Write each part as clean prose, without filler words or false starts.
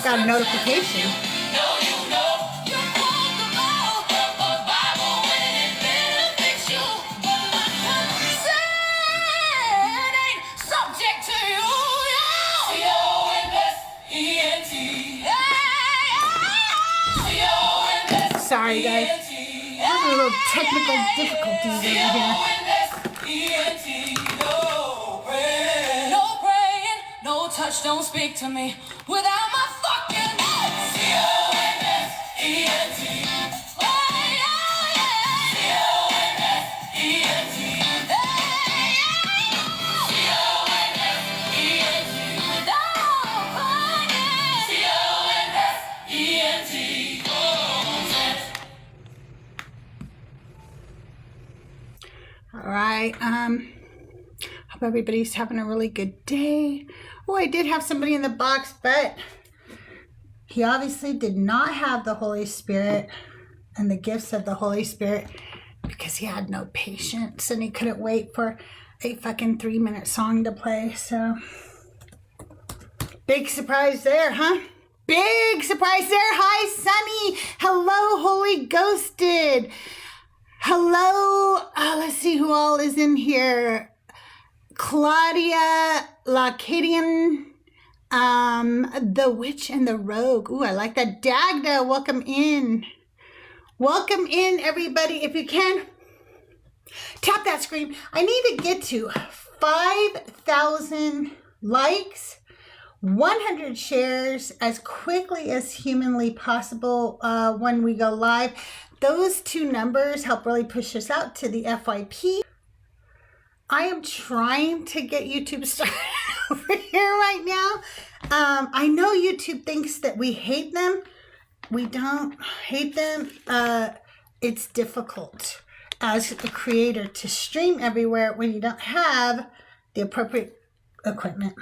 got a notification. Sorry guys, having a little technical difficulties over here. No praying, no touch, don't speak to me without my fucking C-O-N-S-E-N-T. All right, hope everybody's having a really good day. Oh, I did have somebody in the box, but he obviously did not have the Holy Spirit and the gifts of the Holy Spirit because he had no patience and he couldn't wait for a fucking 3-minute song to play. So, big surprise there, huh? Big surprise there. Hi, Sunny. Hello, Holy Ghosted. Hello, let's see who all is in here. Claudia, Lacadian, The Witch and the Rogue. Ooh, I like that. Dagda, welcome in. Welcome in, everybody. If you can, tap that screen. I need to get to 5,000 likes, 100 shares as quickly as humanly possible when we go live. Those two numbers help really push us out to the FYP. I am trying to get YouTube started over here right now. I know YouTube thinks that we hate them. We don't hate them. It's difficult as a creator to stream everywhere when you don't have the appropriate equipment.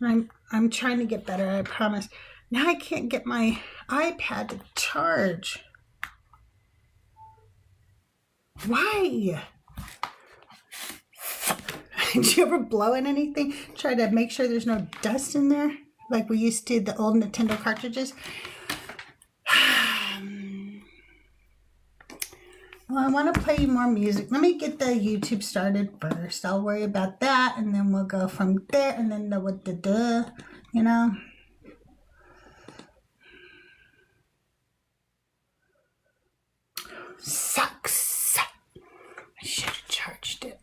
And I'm trying to get better, I promise. Now I can't get my iPad to charge. Why? Did you ever blow in anything? Try to make sure there's no dust in there, like we used to the old Nintendo cartridges. Well, I want to play you more music. Let me get the YouTube started first. I'll worry about that, and then we'll go from there, and then you know. Sucks. I should have charged it.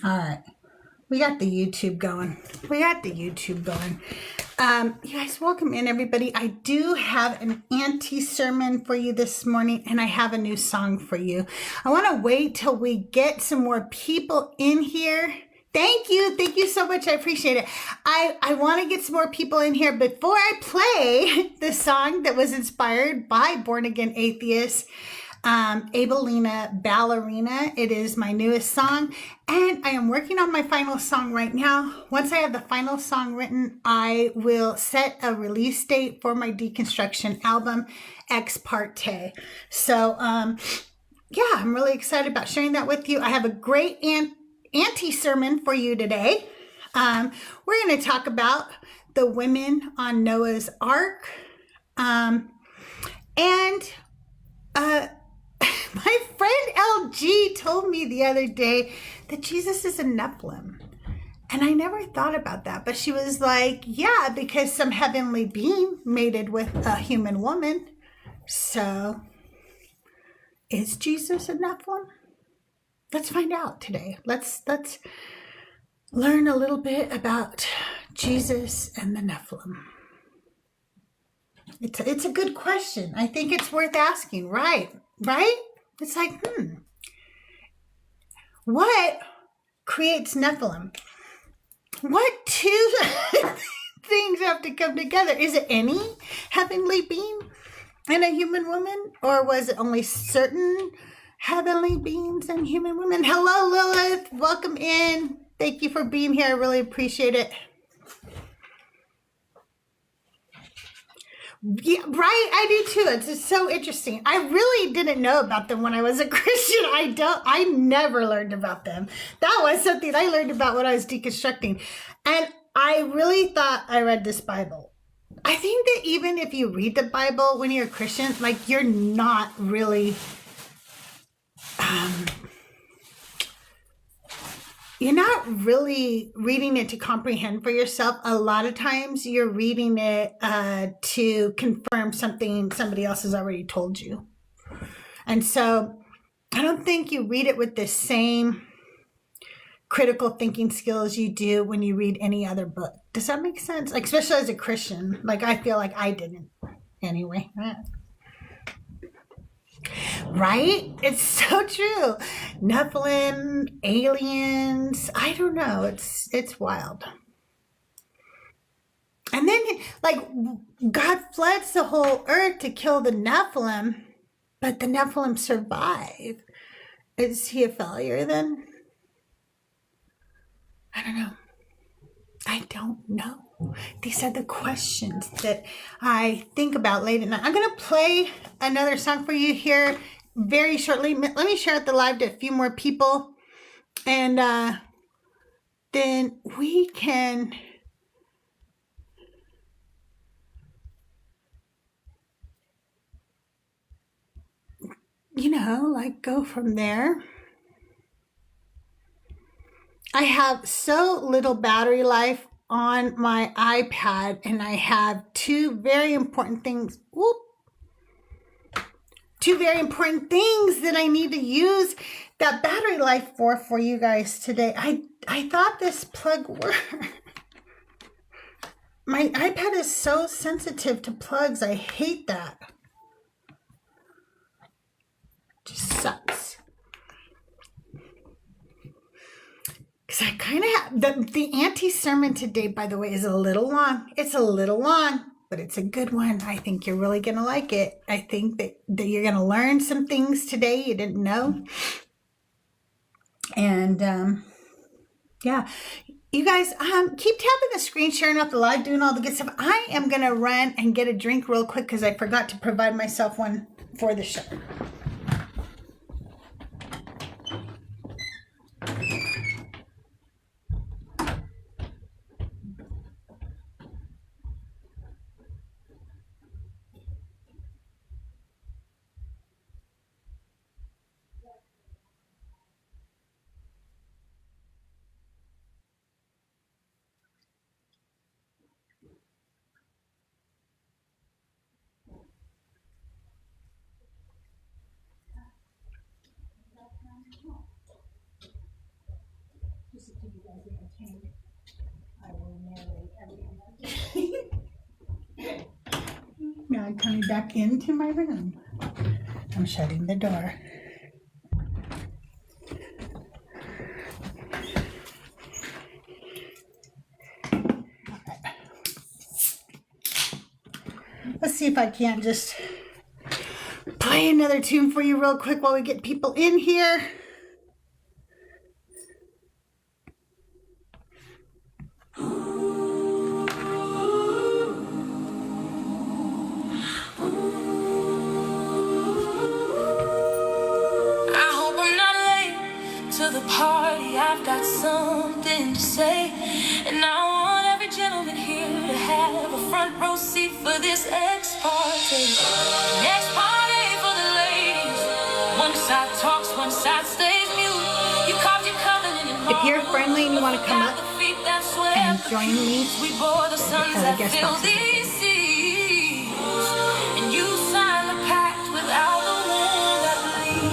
All right. We got the YouTube going. You guys, welcome in, everybody. I do have an anti-sermon for you this morning, and I have a new song for you. I want to wait till we get some more people in here. Thank you so much. I appreciate it. I want to get some more people in here before I play the song that was inspired by Born Again Atheist, Abelina Ballerina. It is my newest song, and I am working on my final song right now. Once I have the final song written, I will set a release date for my Deconstruction album, Ex Parte. So, yeah, I'm really excited about sharing that with you. I have a great anti-sermon for you today. We're going to talk about the women on Noah's Ark. My friend LG told me the other day that Jesus is a Nephilim. And I never thought about that. But she was like, yeah, because some heavenly being mated with a human woman. So, is Jesus a Nephilim? Let's find out today. Let's learn a little bit about Jesus and the Nephilim. It's a good question. I think it's worth asking, right? It's like, what creates Nephilim? What two things have to come together? Is it any heavenly being and a human woman? Or was it only certain heavenly beings and human women? Hello, Lilith. Welcome in. Thank you for being here. I really appreciate it. Yeah, right. I do too. It's just so interesting. I really didn't know about them when I was a Christian. I never learned about them. That was something I learned about when I was deconstructing. And I really thought I read this Bible. I think that even if you read the Bible when you're a Christian, like you're not really, you're not really reading it to comprehend for yourself. A lot of times you're reading it to confirm something somebody else has already told you. And so I don't think you read it with the same critical thinking skills you do when you read any other book. Does that make sense? Like, especially as a Christian, like I feel like I didn't anyway. Right? It's so true. Nephilim, aliens, I don't know. It's wild. And then like God floods the whole earth to kill the Nephilim, but the Nephilim survive. Is he a failure then? I don't know. I don't know. These are the questions that I think about late at night. I'm going to play another song for you here very shortly. Let me share out the live to a few more people. And then we can, like go from there. I have so little battery life on my iPad, and I have two very important things. Two very important things that I need to use that battery life for you guys today. I thought this plug worked. My iPad is so sensitive to plugs. I hate that. Just sucks. Because I kind of have, the anti-sermon today, by the way, is a little long. It's a little long, but it's a good one. I think you're really going to like it. I think that you're going to learn some things today you didn't know. And yeah, you guys keep tapping the screen, sharing out the live, doing all the good stuff. I am going to run and get a drink real quick because I forgot to provide myself one for the show. Just to keep you guys entertained, I will narrate everything. Now I'm coming back into my room. I'm shutting the door. Let's see if I can't just play another tune for you real quick while we get people in here. I've got something to say, and I want every gentleman here to have a front row seat for this ex-party. Ex-party for the ladies. One side talks, one side stays mute. You carved your covenant in If you're friendly and you want to come up and join me, we bore the sons that fill these seas, and you sign the pact without the one that believes.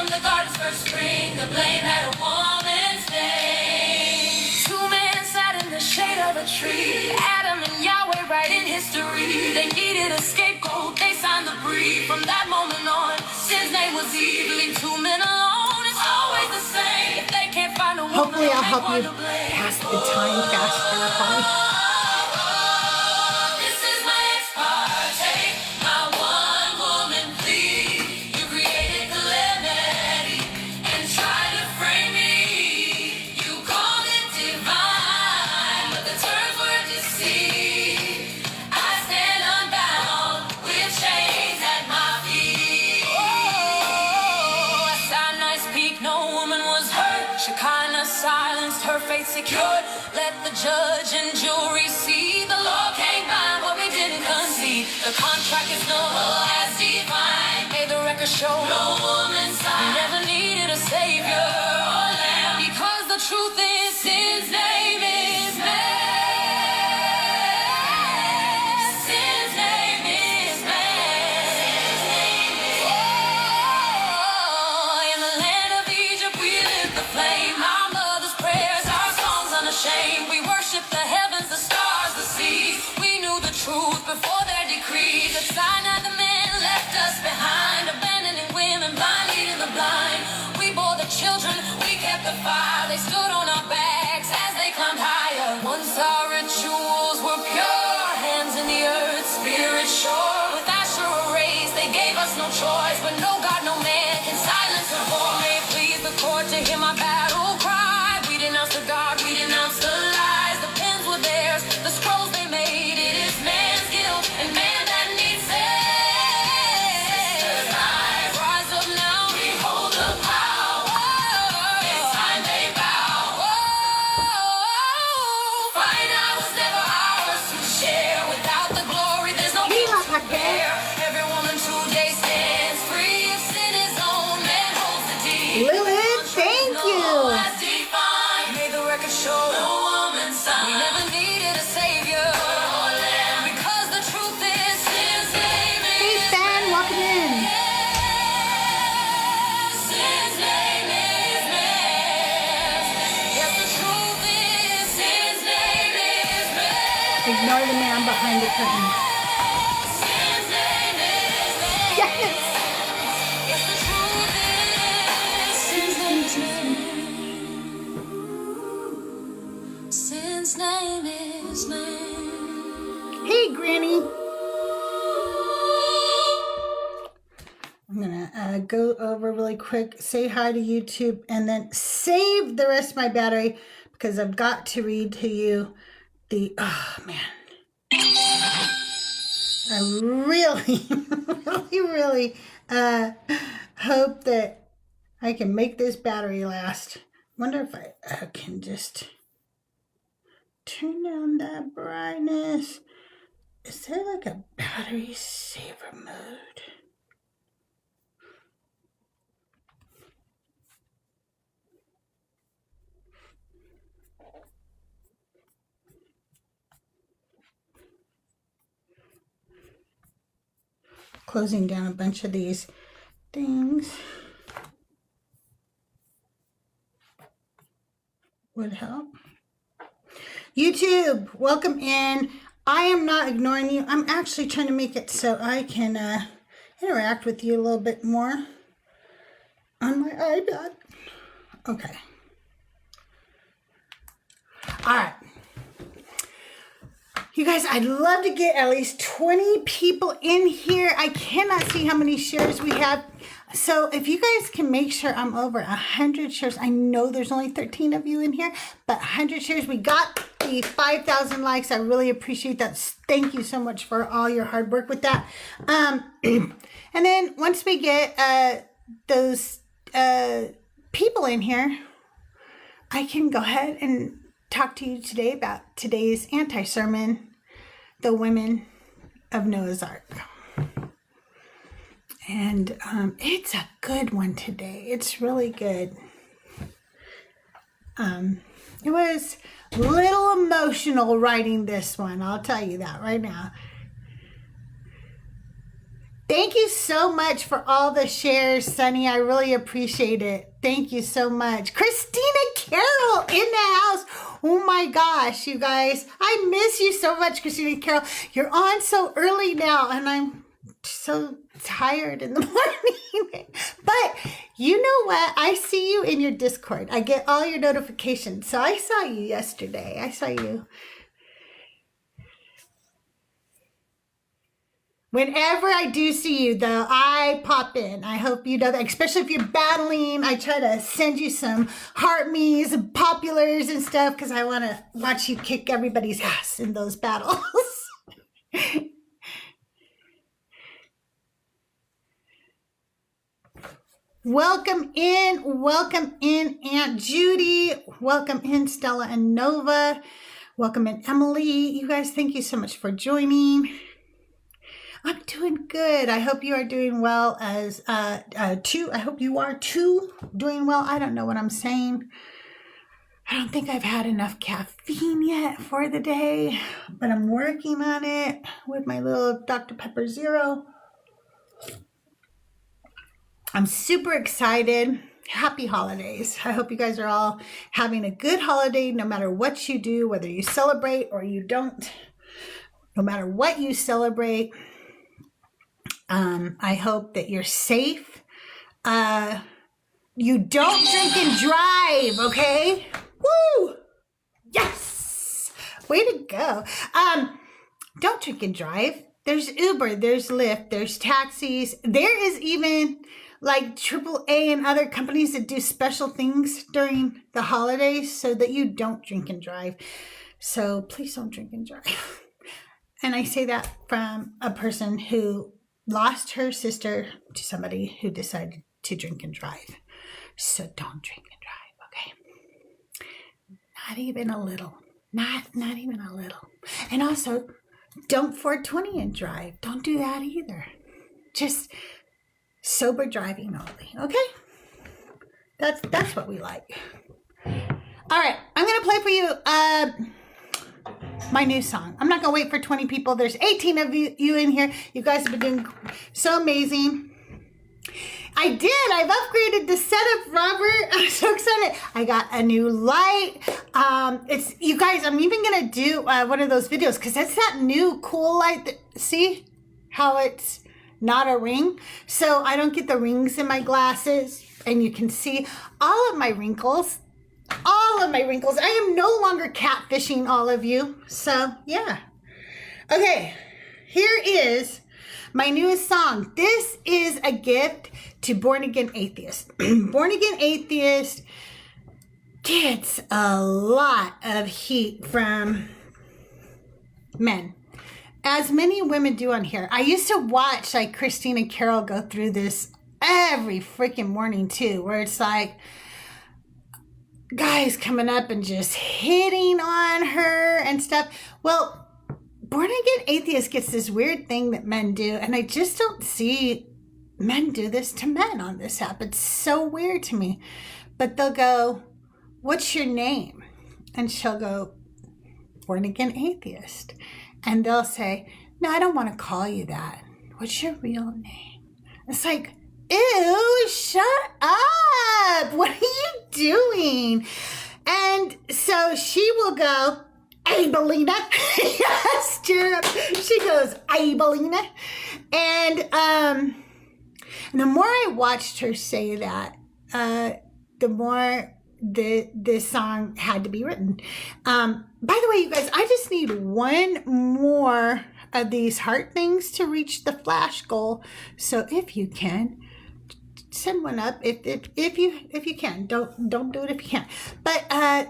The garden's first spring, the blame had a woman's name. Two men sat in the shade of a tree, Adam and Yahweh right in history. They needed a scapegoat, they signed the brief. From that moment on, sin's name was Eve. Leave two men alone, it's always the same. If they can't find a woman, hopefully I'll help you pass the time faster, huh? remain secured. Let the judge and jury see. The law can't bind what we didn't concede. The contract is noble as divine. May the record show no woman sign. Never needed a savior or lamb. Because the truth is, sin's name is man. Sin's name is man. Oh, in the land of Egypt we lit the flame. Our mother's prayers, our songs unashamed. We worship the heavens, the stars, the seas. We knew the truth before their decrees. At Sinai the men left us behind, abandoning women, blind leading the blind. We bore the children, we kept the fire. They stood on our backs as they climbed higher. Once our rituals were pure, hands in the earth, spirit sure. With Asherah raised, they gave us no choice. But no God, no man can silence her voice. May it please the court to hear my battle cry. We denounce the God, we denounce the lies. The pens were theirs, the scrolls they made. It is man's guilt and man that needs saved. Rise up now, behold the power. It's time they bow. Fight out was never ours to share. Without the glory, there's no peace to bear. Every woman today stands free. If sin is owned, man holds the deed. Lilith, thank you. May the record show no woman's sign. We never needed a savior or lamb. Because the truth is, sin's name Hey, is Stan, welcome in. Sin's name is man. Yes, the truth is, sin's name is man. Ignore the man behind the curtain. Sin's name is man. Yes. Yes, the truth is, sin's name is man. Sin's name is man. Hey, Granny. I'm gonna go over really quick, say hi to YouTube, and then save the rest of my battery because I've got to read to you the, oh man. I really, really hope that I can make this battery last. Wonder if I can just turn down that brightness. Is there like a battery saver mode? Closing down a bunch of these things would help. YouTube, welcome in. I am not ignoring you. I'm actually trying to make it so I can interact with you a little bit more on my iPad. Okay. All right. You guys, I'd love to get at least 20 people in here. I cannot see how many shares we have. So if you guys can make sure I'm over 100 shares, I know there's only 13 of you in here, but 100 shares, we got the 5,000 likes. I really appreciate that. Thank you so much for all your hard work with that. And then once we get those people in here, I can go ahead and talk to you today about today's anti-sermon, the women of Noah's Ark. And it's a good one today. It's really good. It was a little emotional writing this one. I'll tell you that right now. Thank you so much for all the shares, Sunny. I really appreciate it. Thank you so much. Christina Carroll in the house. Oh my gosh, you guys. I miss you so much, Christina Carroll. You're on so early now, and I'm so tired in the morning. But you know what? I see you in your Discord. I get all your notifications. So I saw you yesterday. I saw you. Whenever I do see you, though, I pop in. I hope you know that, especially if you're battling. I try to send you some heart me's and populars and stuff because I want to watch you kick everybody's ass in those battles. Welcome in, Aunt Judy. Welcome in, Stella and Nova. Welcome in, Emily. You guys, thank you so much for joining. I'm doing good. I hope you are doing well as too. I hope you are too doing well. I don't know what I'm saying. I don't think I've had enough caffeine yet for the day, but I'm working on it with my little Dr. Pepper Zero. I'm super excited. Happy holidays. I hope you guys are all having a good holiday no matter what you do, whether you celebrate or you don't. No matter what you celebrate, I hope that you're safe. You don't drink and drive, okay? Woo! Yes! Way to go. Don't drink and drive. There's Uber, there's Lyft, there's taxis. There is even like AAA and other companies that do special things during the holidays so that you don't drink and drive. So please don't drink and drive. And I say that from a person who lost her sister to somebody who decided to drink and drive. So don't drink and drive, okay? Not even a little. Not even a little. And also, don't 420 and drive. Don't do that either. Just sober driving only, okay? That's what we like. All right, I'm gonna play for you my new song. I'm not gonna wait for 20 people. There's 18 of you in here. You guys have been doing so amazing. I've upgraded the setup, Robert. I'm so excited. I got a new light. It's, you guys, I'm even gonna do one of those videos because that's that new cool light that, see how it's not a ring? So I don't get the rings in my glasses, and you can see all of my wrinkles. I am no longer catfishing all of you. So yeah. Okay, here is my newest song. This is a gift to Born Again Atheist. Born Again Atheist gets a lot of heat from men, as many women do on here. I used to watch like Christine and Carol go through this every freaking morning too, where it's like guys coming up and just hitting on her and stuff. Well, Born Again Atheist gets this weird thing that men do, and I just don't see men do this to men on this app. It's so weird to me. But they'll go, "What's your name?" And she'll go, "Born Again Atheist." And they'll say, "No, I don't want to call you that. What's your real name?" It's like, ew, shut up. What are you doing? And so she will go, "Abelina." Yes, Jared. She goes, "Abelina." And the more I watched her say that, the more this song had to be written. By the way, you guys, I just need one more of these heart things to reach the flash goal. So if you can, send one up. If you can, don't do it if you can't. But I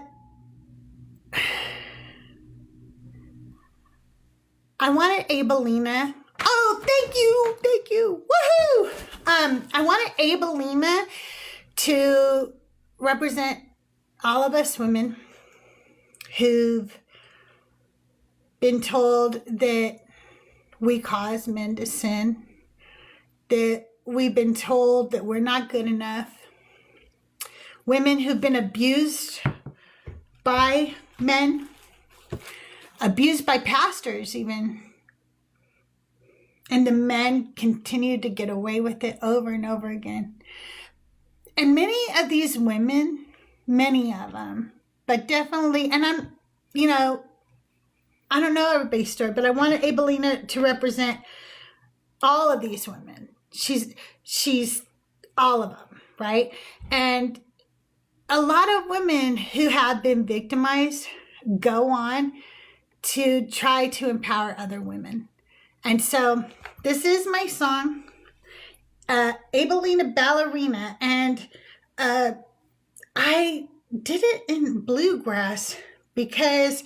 wanted Abelina. Oh, thank you, woohoo! I wanted Abelina to represent all of us women who've been told that we cause men to sin, that we've been told that we're not good enough, women who've been abused by men, abused by pastors even, and the men continue to get away with it over and over again. And many of these women, many of them, but definitely, and I'm, I don't know everybody's story, but I wanted Abelina to represent all of these women. She's all of them, right? And a lot of women who have been victimized go on to try to empower other women. And so this is my song, Abelina Ballerina, and I did it in bluegrass because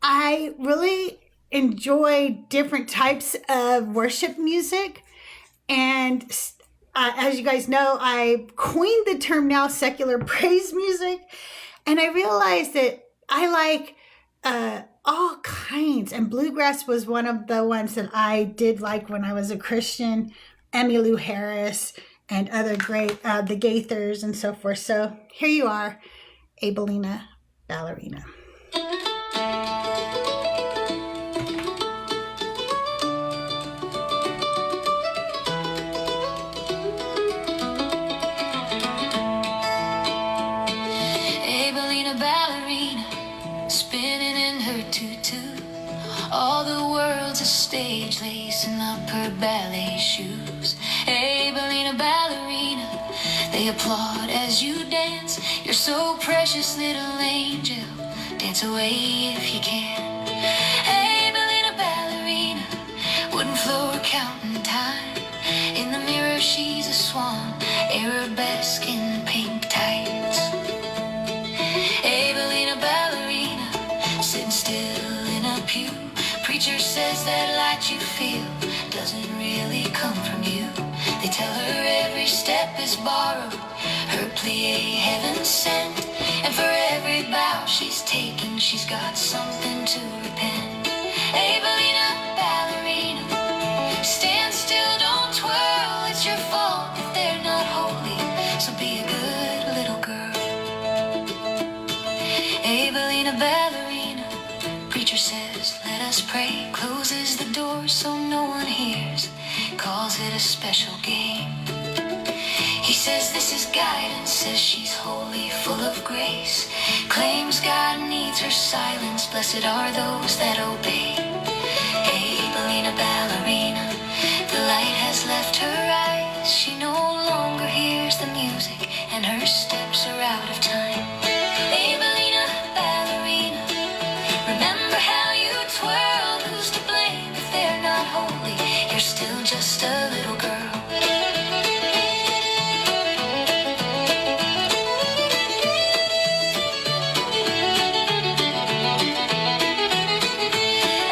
I really enjoy different types of worship music, and As you guys know, I coined the term now secular praise music, and I realized that I like all kinds, and bluegrass was one of the ones that I did like when I was a Christian. Emmylou Harris and other great, the Gaithers and so forth. So here you are, Abelina Ballerina. Abelina ballerina, spinning in her tutu. All the world's a stage, lacing up her ballet shoes. Abelina ballerina, they applaud as you dance. You're so precious, little angel. Dance away if you can. Abelina ballerina, wooden floor counting time. In the mirror, she's a swan, arabesque in pink tights. Abelina ballerina, sitting still in a pew. Preacher says that light you feel doesn't really come from you. They tell her every step is borrowed, her plie heaven sent. And for every bow she's taking, she's got something to repent. Abelina ballerina, stand still, don't twirl. It's your fault if they're not holy, so be a good little girl. Abelina ballerina, preacher says, let us pray. Closes the door so no one hears, calls it a special game. He says this is guidance, says she's holy, full of grace. Claims God needs her silence, blessed are those that obey. Abelina ballerina, the light has left her eyes. She no longer hears the music, and her steps are out of time. Abelina ballerina, remember how you twirled. Who's to blame if they're not holy? You're still just a little girl.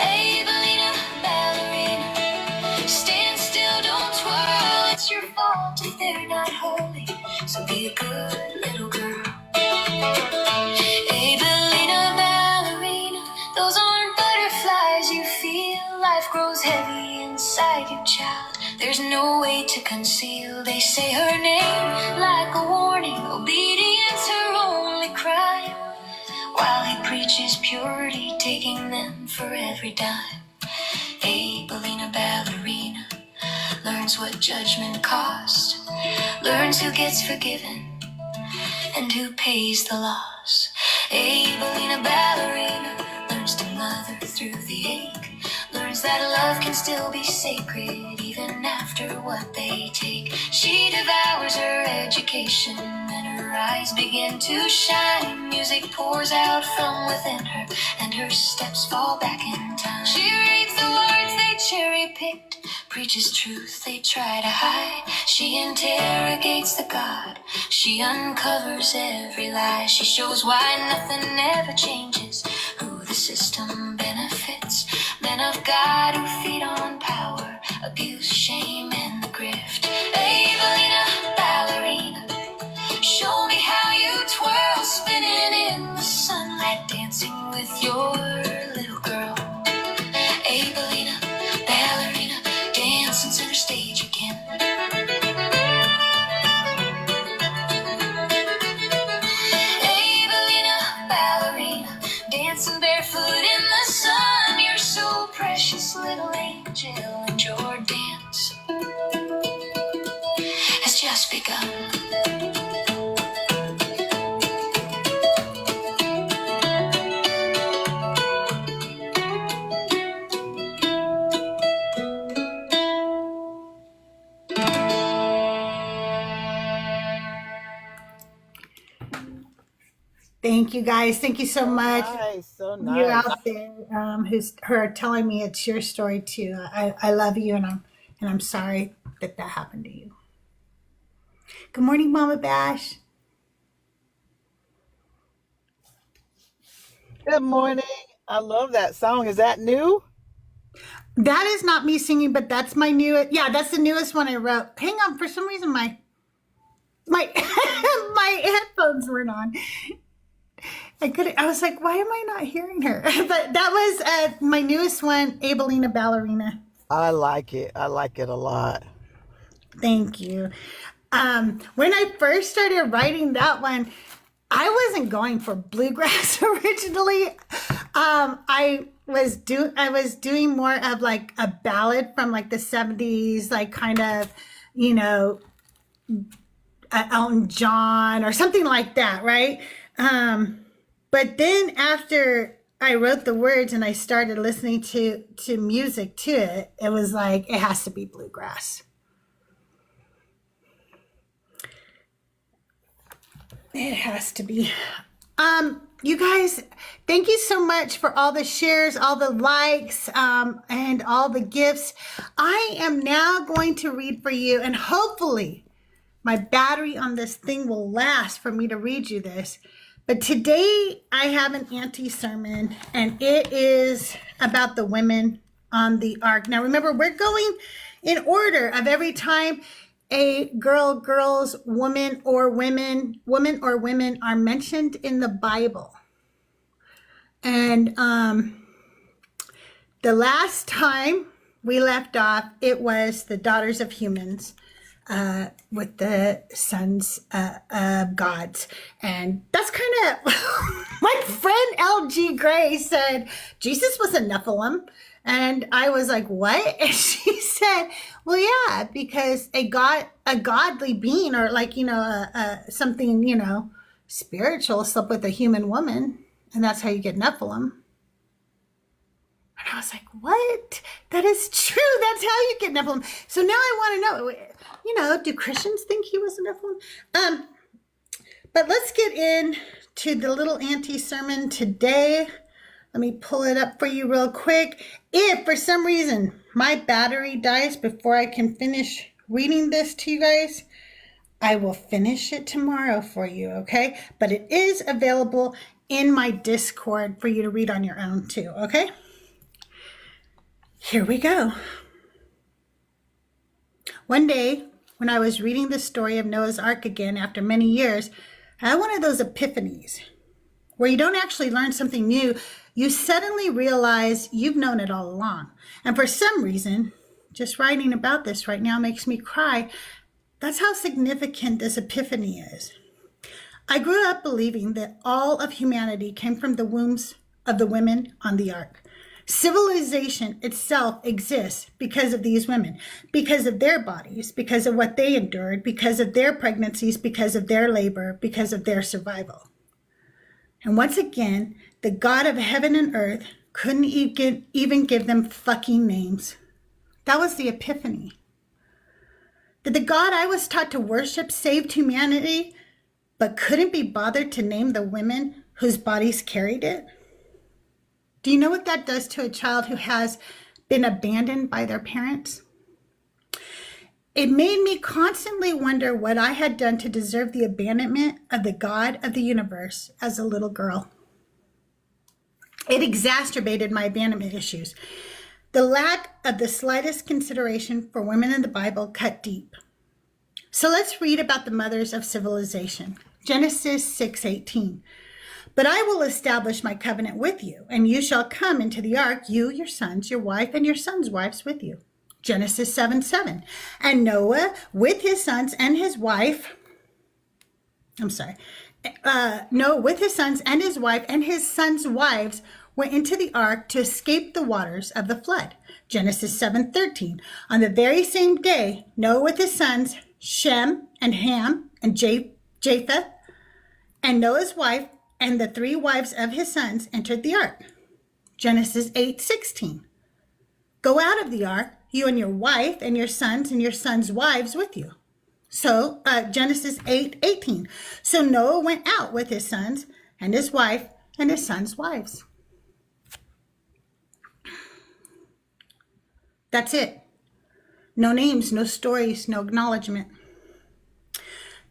Abelina ballerina, stand still, don't twirl. It's your fault if they're not holy, so be a good little girl. Abelina ballerina, those aren't butterflies you feel. Life grows heavy inside you, child. There's no way to conceal. They say her name like a warning. Obedience her only crime. While he preaches purity, taking them for every dime. Abelina ballerina learns what judgment cost, learns who gets forgiven and who pays the loss. Abelina ballerina learns to mother through the ache, learns that love can still be sacred even after what they take. She devours her education and her eyes begin to shine. Music pours out from within her and her steps fall back in time. She reads the words they cherry-picked, preaches truth they try to hide. She interrogates the God, she uncovers every lie. She shows why nothing ever changes, who the system benefits. Men of God who feed on power, abuse, shame, and the grift. Abelina ballerina, show me how you twirl, spinning in the sunlight, dancing with your little girl. Abelina ballerina, dancing center stage again. Abelina ballerina, dancing barefoot in the sun. You're so precious, little angel, and your dance has just begun. Thank you guys. Thank you so much. Nice, so You nice. out there who's her telling me it's your story too. I love you, and I'm sorry that that happened to you. Good morning, Mama Bash. Good morning. I love that song. Is that new? That is not me singing, but that's my new. Yeah, that's the newest one I wrote. Hang on, for some reason my my headphones weren't on. I couldn't. I was like, why am I not hearing her? But that was my newest one, Abelina Ballerina. I like it. I like it a lot. Thank you. When I first started writing that one, I wasn't going for bluegrass originally. I was doing more of like a ballad from like the 70s, like kind of, you know, Elton John or something like that, right? But then after I wrote the words and I started listening to music to it, it was like, it has to be bluegrass. It has to be. You guys, thank you so much for all the shares, all the likes, and all the gifts. I am now going to read for you, and hopefully my battery on this thing will last for me to read you this. But today I have an anti-sermon, and it is about the women on the ark. Now remember, we're going in order of every time a girls, woman or women are mentioned in the Bible. And the last time we left off, it was the daughters of humans with the sons of gods. And that's kind of, my friend LG Gray said, Jesus was a Nephilim. And I was like, what? And she said, well, yeah, because a godly being, or like, you know, something, you know, spiritual slept with a human woman. And that's how you get Nephilim. And I was like, what? That is true. That's how you get Nephilim. So now I want to know, you know, do Christians think he was a Nephilim? But let's get into the little anti-sermon today. Let me pull it up for you real quick. If for some reason my battery dies before I can finish reading this to you guys, I will finish it tomorrow for you, okay? But it is available in my Discord for you to read on your own too, okay? Here we go. One day, when I was reading the story of Noah's Ark again after many years, I had one of those epiphanies where you don't actually learn something new. You suddenly realize you've known it all along. And for some reason, just writing about this right now makes me cry. That's how significant this epiphany is. I grew up believing that all of humanity came from the wombs of the women on the ark. Civilization itself exists because of these women, because of their bodies, because of what they endured, because of their pregnancies, because of their labor, because of their survival. And once again, the God of heaven and earth couldn't even give them fucking names. That was the epiphany. Did the God I was taught to worship saved humanity, but couldn't be bothered to name the women whose bodies carried it? Do you know what that does to a child who has been abandoned by their parents? It made me constantly wonder what I had done to deserve the abandonment of the God of the universe as a little girl. It exacerbated my abandonment issues. The lack of the slightest consideration for women in the Bible cut deep. So let's read about the mothers of civilization. Genesis 6:18. But I will establish my covenant with you, and you shall come into the ark, you, your sons, your wife, and your sons' wives with you. Genesis 7:7. And Noah with his sons and his wife, Noah with his sons and his wife and his sons' wives went into the ark to escape the waters of the flood. Genesis 7:13. On the very same day, Noah with his sons, Shem and Ham and Japheth, and Noah's wife and the 3 wives of his sons entered the ark. Genesis 8:16. Go out of the ark, you and your wife and your sons' wives with you. So Genesis 8:18. So Noah went out with his sons and his wife and his sons' wives. That's it. No names, no stories, no acknowledgement.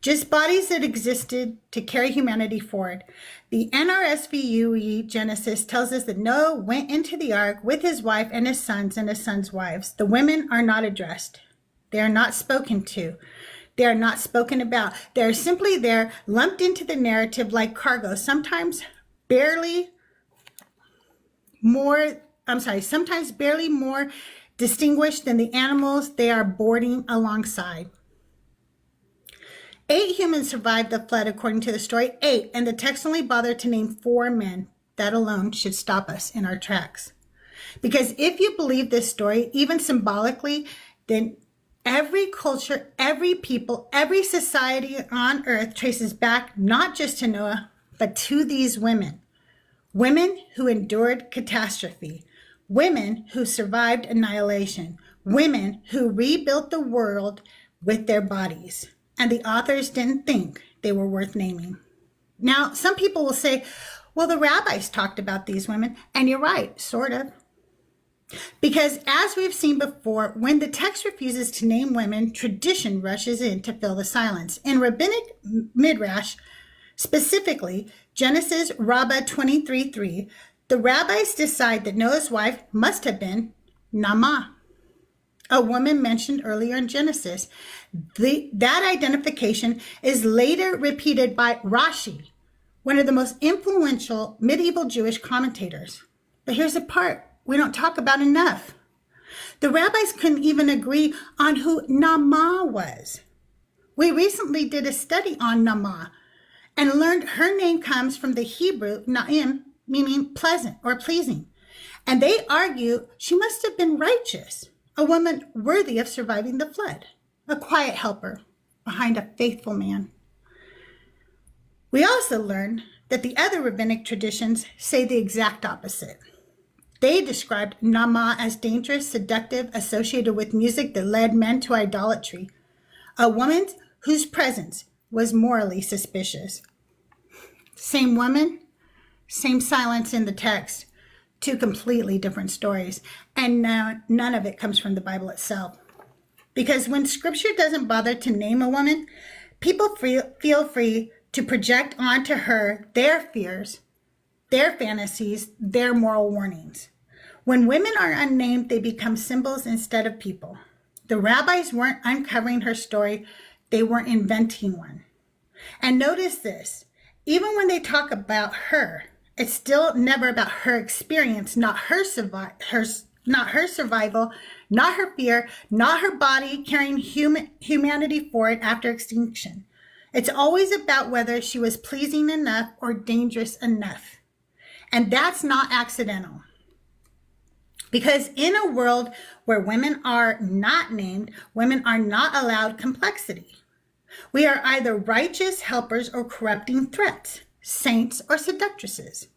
just bodies that existed to carry humanity forward. The NRSVUE Genesis tells us that Noah went into the ark with his wife and his sons' wives. The women are not addressed. They are not spoken to. They are not spoken about. They are simply there, lumped into the narrative like cargo, sometimes barely more distinguished than the animals they are boarding alongside. 8 humans survived the flood according to the story. 8, and the text only bothered to name 4 men. That alone should stop us in our tracks. Because if you believe this story, even symbolically, then every culture, every people, every society on earth traces back not just to Noah, but to these women. Women who endured catastrophe. Women who survived annihilation. Women who rebuilt the world with their bodies. And the authors didn't think they were worth naming. Now, some people will say, well, the rabbis talked about these women. And you're right, sort of. Because as we've seen before, when the text refuses to name women, tradition rushes in to fill the silence. In rabbinic midrash, specifically Genesis Rabbah 23:3, the rabbis decide that Noah's wife must have been Naamah, a woman mentioned earlier in Genesis. That identification is later repeated by Rashi, one of the most influential medieval Jewish commentators. But here's the part we don't talk about enough. The rabbis couldn't even agree on who Naamah was. We recently did a study on Naamah and learned her name comes from the Hebrew Naim, meaning pleasant or pleasing. And they argue she must have been righteous, a woman worthy of surviving the flood, a quiet helper behind a faithful man. We also learned that the other rabbinic traditions say the exact opposite. They described Naamah as dangerous, seductive, associated with music that led men to idolatry, a woman whose presence was morally suspicious. Same woman, same silence in the text, 2 completely different stories, and none of it comes from the Bible itself. Because when Scripture doesn't bother to name a woman, people feel free to project onto her their fears, their fantasies, their moral warnings. When women are unnamed, they become symbols instead of people. The rabbis weren't uncovering her story, they weren't inventing one. And notice this, even when they talk about her, it's still never about her experience, not her survival, not her fear, not her body carrying humanity forward after extinction. It's always about whether she was pleasing enough or dangerous enough. And that's not accidental. Because in a world where women are not named, women are not allowed complexity. We are either righteous helpers or corrupting threats, saints or seductresses,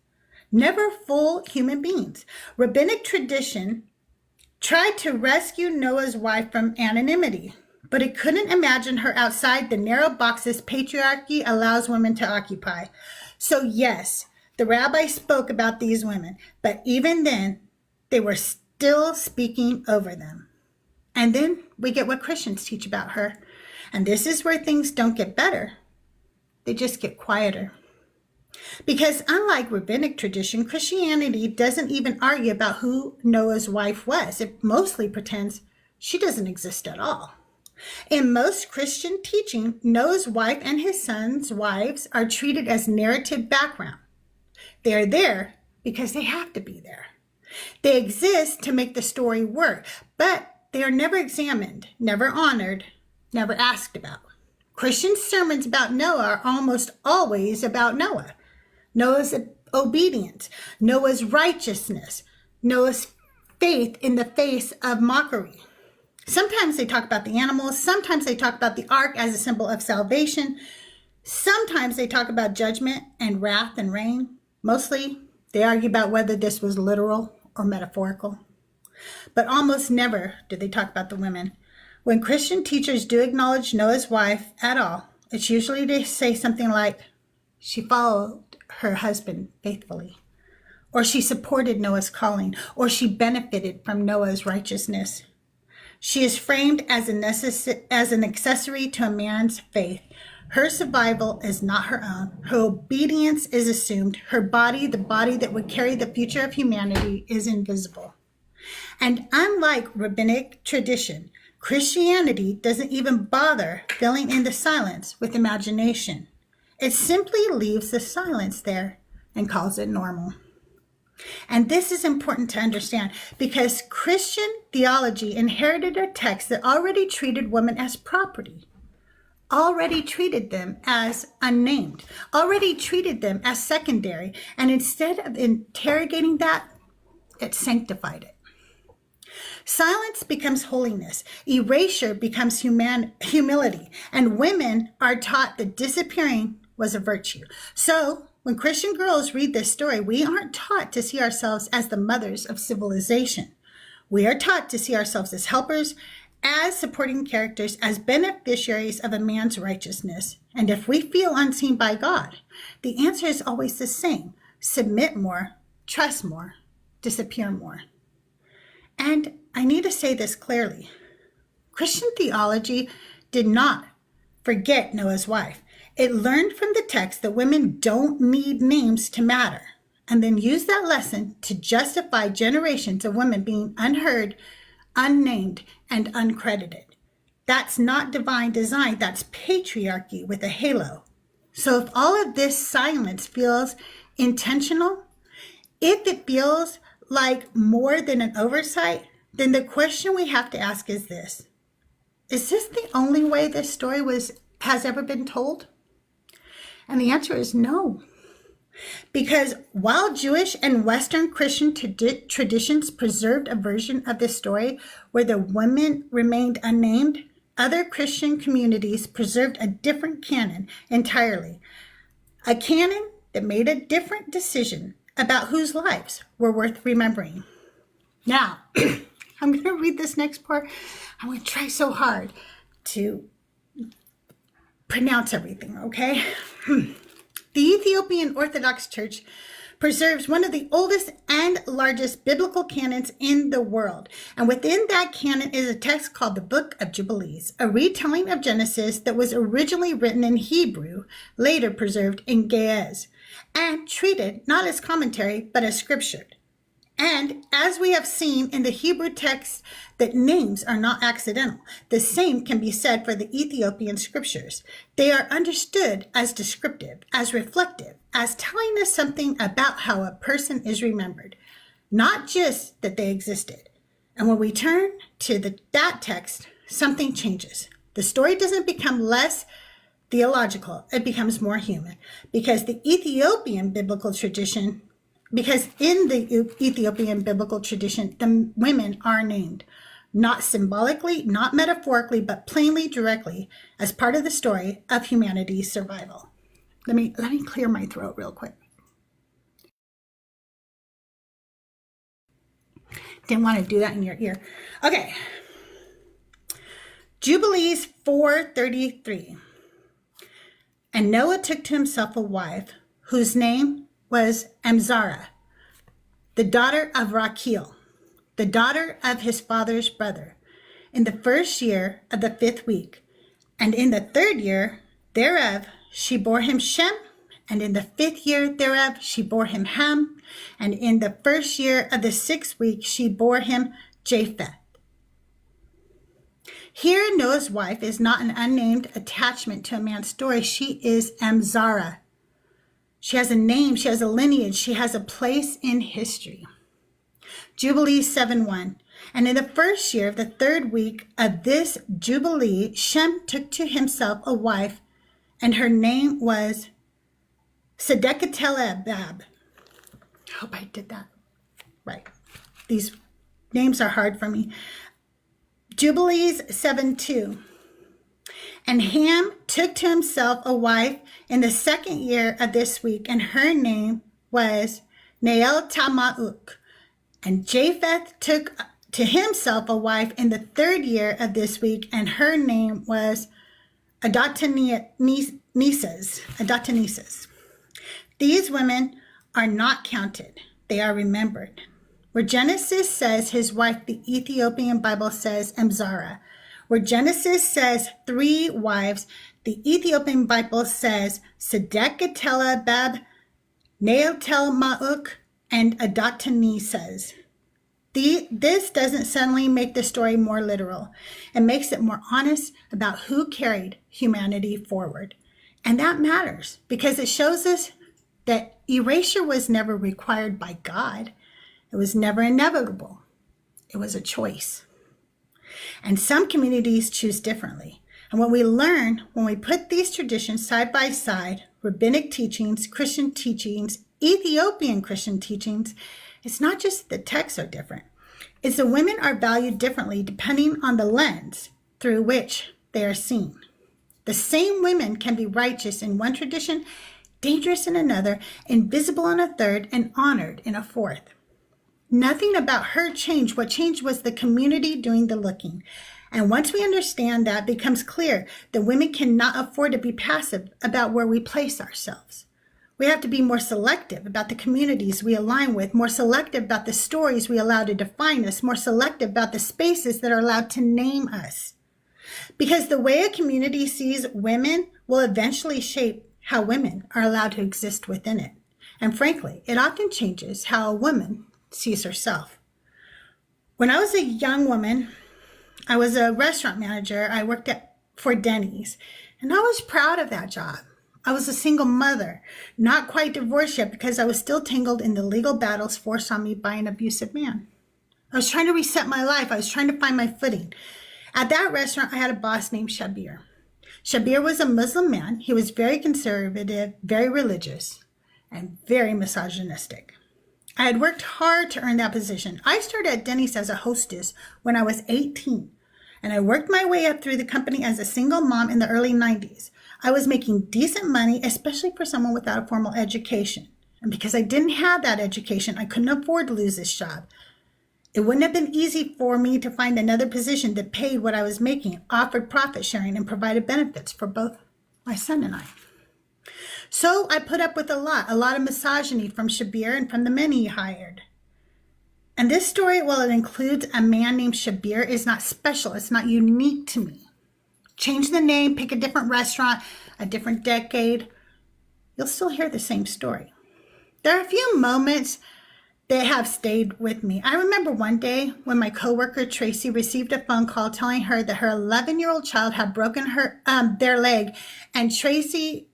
never full human beings. Rabbinic tradition tried to rescue Noah's wife from anonymity, but it couldn't imagine her outside the narrow boxes patriarchy allows women to occupy. So yes, the rabbi spoke about these women, but even then, they were still speaking over them. And then we get what Christians teach about her. And this is where things don't get better. They just get quieter. Because unlike rabbinic tradition, Christianity doesn't even argue about who Noah's wife was. It mostly pretends she doesn't exist at all. In most Christian teaching, Noah's wife and his sons' wives are treated as narrative background. They are there because they have to be there. They exist to make the story work, but they are never examined, never honored, never asked about. Christian sermons about Noah are almost always about Noah. Noah's obedience, Noah's righteousness, Noah's faith in the face of mockery. Sometimes they talk about the animals. Sometimes they talk about the ark as a symbol of salvation. Sometimes they talk about judgment and wrath and rain. Mostly they argue about whether this was literal or metaphorical. But almost never do they talk about the women. When Christian teachers do acknowledge Noah's wife at all, it's usually to say something like, she followed her husband faithfully, or she supported Noah's calling, or she benefited from Noah's righteousness. She is framed as an accessory to a man's faith. Her survival is not her own. Her obedience is assumed. Her body, the body that would carry the future of humanity, is invisible. And unlike rabbinic tradition, Christianity doesn't even bother filling in the silence with imagination. It simply leaves the silence there and calls it normal. And this is important to understand because Christian theology inherited a text that already treated women as property, already treated them as unnamed, already treated them as secondary. And instead of interrogating that, it sanctified it. Silence becomes holiness, erasure becomes humility, and women are taught that disappearing was a virtue. So when Christian girls read this story, we aren't taught to see ourselves as the mothers of civilization. We are taught to see ourselves as helpers, as supporting characters, as beneficiaries of a man's righteousness. And if we feel unseen by God, the answer is always the same: submit more, trust more, disappear more. And I need to say this clearly. Christian theology did not forget Noah's wife. It learned from the text that women don't need names to matter, and then used that lesson to justify generations of women being unheard, unnamed, and uncredited. That's not divine design, that's patriarchy with a halo. So if all of this silence feels intentional, if it feels like more than an oversight, then the question we have to ask is this: is this the only way this story has ever been told? And the answer is no. Because while Jewish and Western Christian traditions preserved a version of this story where the women remained unnamed, other Christian communities preserved a different canon entirely. A canon that made a different decision about whose lives were worth remembering. Now, I'm going to read this next part. I'm going to try so hard to pronounce everything, okay? The Ethiopian Orthodox Church preserves one of the oldest and largest biblical canons in the world. And within that canon is a text called the Book of Jubilees, a retelling of Genesis that was originally written in Hebrew, later preserved in Ge'ez, and treated not as commentary, but as scripture. And as we have seen in the Hebrew text that names are not accidental, the same can be said for the Ethiopian scriptures. They are understood as descriptive, as reflective, as telling us something about how a person is remembered, not just that they existed. And when we turn to that text, something changes. The story doesn't become less theological, it becomes more human, because in the Ethiopian biblical tradition, the women are named, not symbolically, not metaphorically, but plainly, directly, as part of the story of humanity's survival. Let me clear my throat real quick. Didn't want to do that in your ear. Okay. Jubilees 4:33. And Noah took to himself a wife whose name was Amzara, the daughter of Rachel, the daughter of his father's brother, in the first year of the 5th week. And in the 3rd year thereof she bore him Shem, and in the 5th year thereof she bore him Ham, and in the 1st year of the 6th week she bore him Japheth. Here, Noah's wife is not an unnamed attachment to a man's story. She is Amzara. She has a name, she has a lineage, she has a place in history. Jubilees 7:1. And in the 1st year of the 3rd week of this Jubilee, Shem took to himself a wife, and her name was Sedekatelebab. I hope I did that right. These names are hard for me. Jubilees 7:2. And Ham took to himself a wife in the 2nd year of this week, and her name was Neeltamauk. And Japheth took to himself a wife in the 3rd year of this week, and her name was Adataneses. These women are not counted. They are remembered. Where Genesis says his wife, the Ethiopian Bible says Amzara. Where Genesis says 3 wives, the Ethiopian Bible says Sedekatela Bab, Neotel Ma'uk, and Adatani says. This doesn't suddenly make the story more literal. It makes it more honest about who carried humanity forward. And that matters because it shows us that erasure was never required by God. It was never inevitable. It was a choice. And some communities choose differently. And what we learn when we put these traditions side by side, rabbinic teachings, Christian teachings, Ethiopian Christian teachings, it's not just the texts are different. It's that women are valued differently depending on the lens through which they are seen. The same women can be righteous in one tradition, dangerous in another, invisible in a third, and honored in a fourth. Nothing about her changed. What changed was the community doing the looking. And once we understand that, it becomes clear that women cannot afford to be passive about where we place ourselves. We have to be more selective about the communities we align with, more selective about the stories we allow to define us, more selective about the spaces that are allowed to name us. Because the way a community sees women will eventually shape how women are allowed to exist within it. And frankly, it often changes how a woman sees herself. When I was a young woman, I was a restaurant manager. I worked for Denny's, and I was proud of that job. I was a single mother, not quite divorced yet because I was still tangled in the legal battles forced on me by an abusive man. I was trying to reset my life. I was trying to find my footing. At that restaurant, I had a boss named Shabir. Shabir was a Muslim man. He was very conservative, very religious, and very misogynistic. I had worked hard to earn that position. I started at Denny's as a hostess when I was 18, and I worked my way up through the company as a single mom in the early 90s. I was making decent money, especially for someone without a formal education. And because I didn't have that education, I couldn't afford to lose this job. It wouldn't have been easy for me to find another position that paid what I was making, offered profit sharing, and provided benefits for both my son and I. So I put up with a lot of misogyny from Shabir and from the men he hired. And this story, while it includes a man named Shabir, is not special. It's not unique to me. Change the name, pick a different restaurant, a different decade, you'll still hear the same story. There are a few moments that have stayed with me. I remember one day when my coworker Tracy received a phone call telling her that her 11-year-old child had broken their leg, and Tracy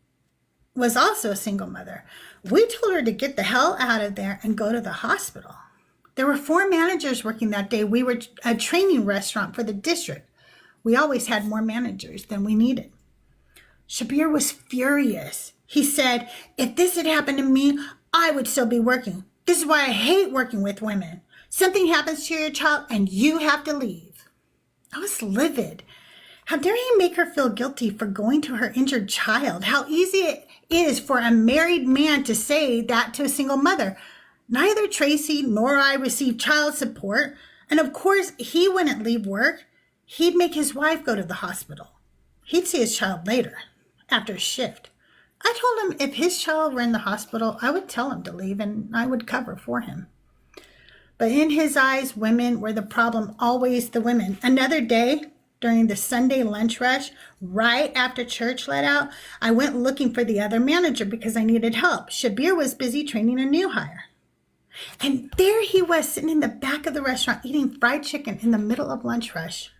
was also a single mother. We told her to get the hell out of there and go to the hospital. There were 4 managers working that day. We were a training restaurant for the district. We always had more managers than we needed. Shabir was furious. He said, if this had happened to me, I would still be working. This is why I hate working with women. Something happens to your child and you have to leave. I was livid. How dare he make her feel guilty for going to her injured child? How easy it is for a married man to say that to a single mother. Neither Tracy nor I received child support. And of course, he wouldn't leave work. He'd make his wife go to the hospital. He'd see his child later, after his shift. I told him if his child were in the hospital, I would tell him to leave and I would cover for him. But in his eyes, women were the problem, always the women. Another day, during the Sunday lunch rush, right after church let out, I went looking for the other manager because I needed help. Shabir was busy training a new hire. And there he was sitting in the back of the restaurant eating fried chicken in the middle of lunch rush.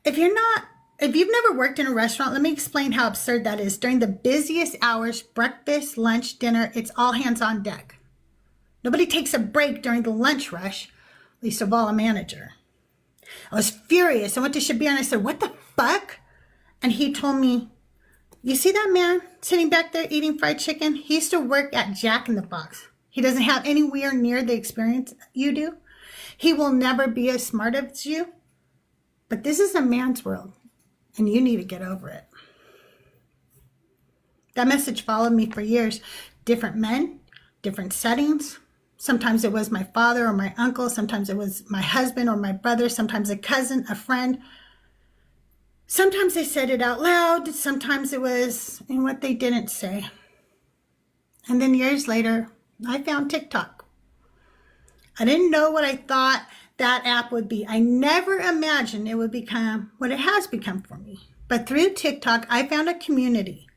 If you've never worked in a restaurant, let me explain how absurd that is. During the busiest hours, breakfast, lunch, dinner, it's all hands on deck. Nobody takes a break during the lunch rush, least of all a manager. I was furious. I went to Shabir and I said, what the fuck? And he told me, you see that man sitting back there eating fried chicken? He used to work at Jack in the Box. He doesn't have anywhere near the experience you do. He will never be as smart as you. But this is a man's world, and you need to get over it. That message followed me for years. Different men, different settings. Sometimes it was my father or my uncle. Sometimes it was my husband or my brother. Sometimes a cousin, a friend. Sometimes they said it out loud. Sometimes it was in what they didn't say. And then years later, I found TikTok. I didn't know what I thought that app would be. I never imagined it would become what it has become for me. But through TikTok, I found a community.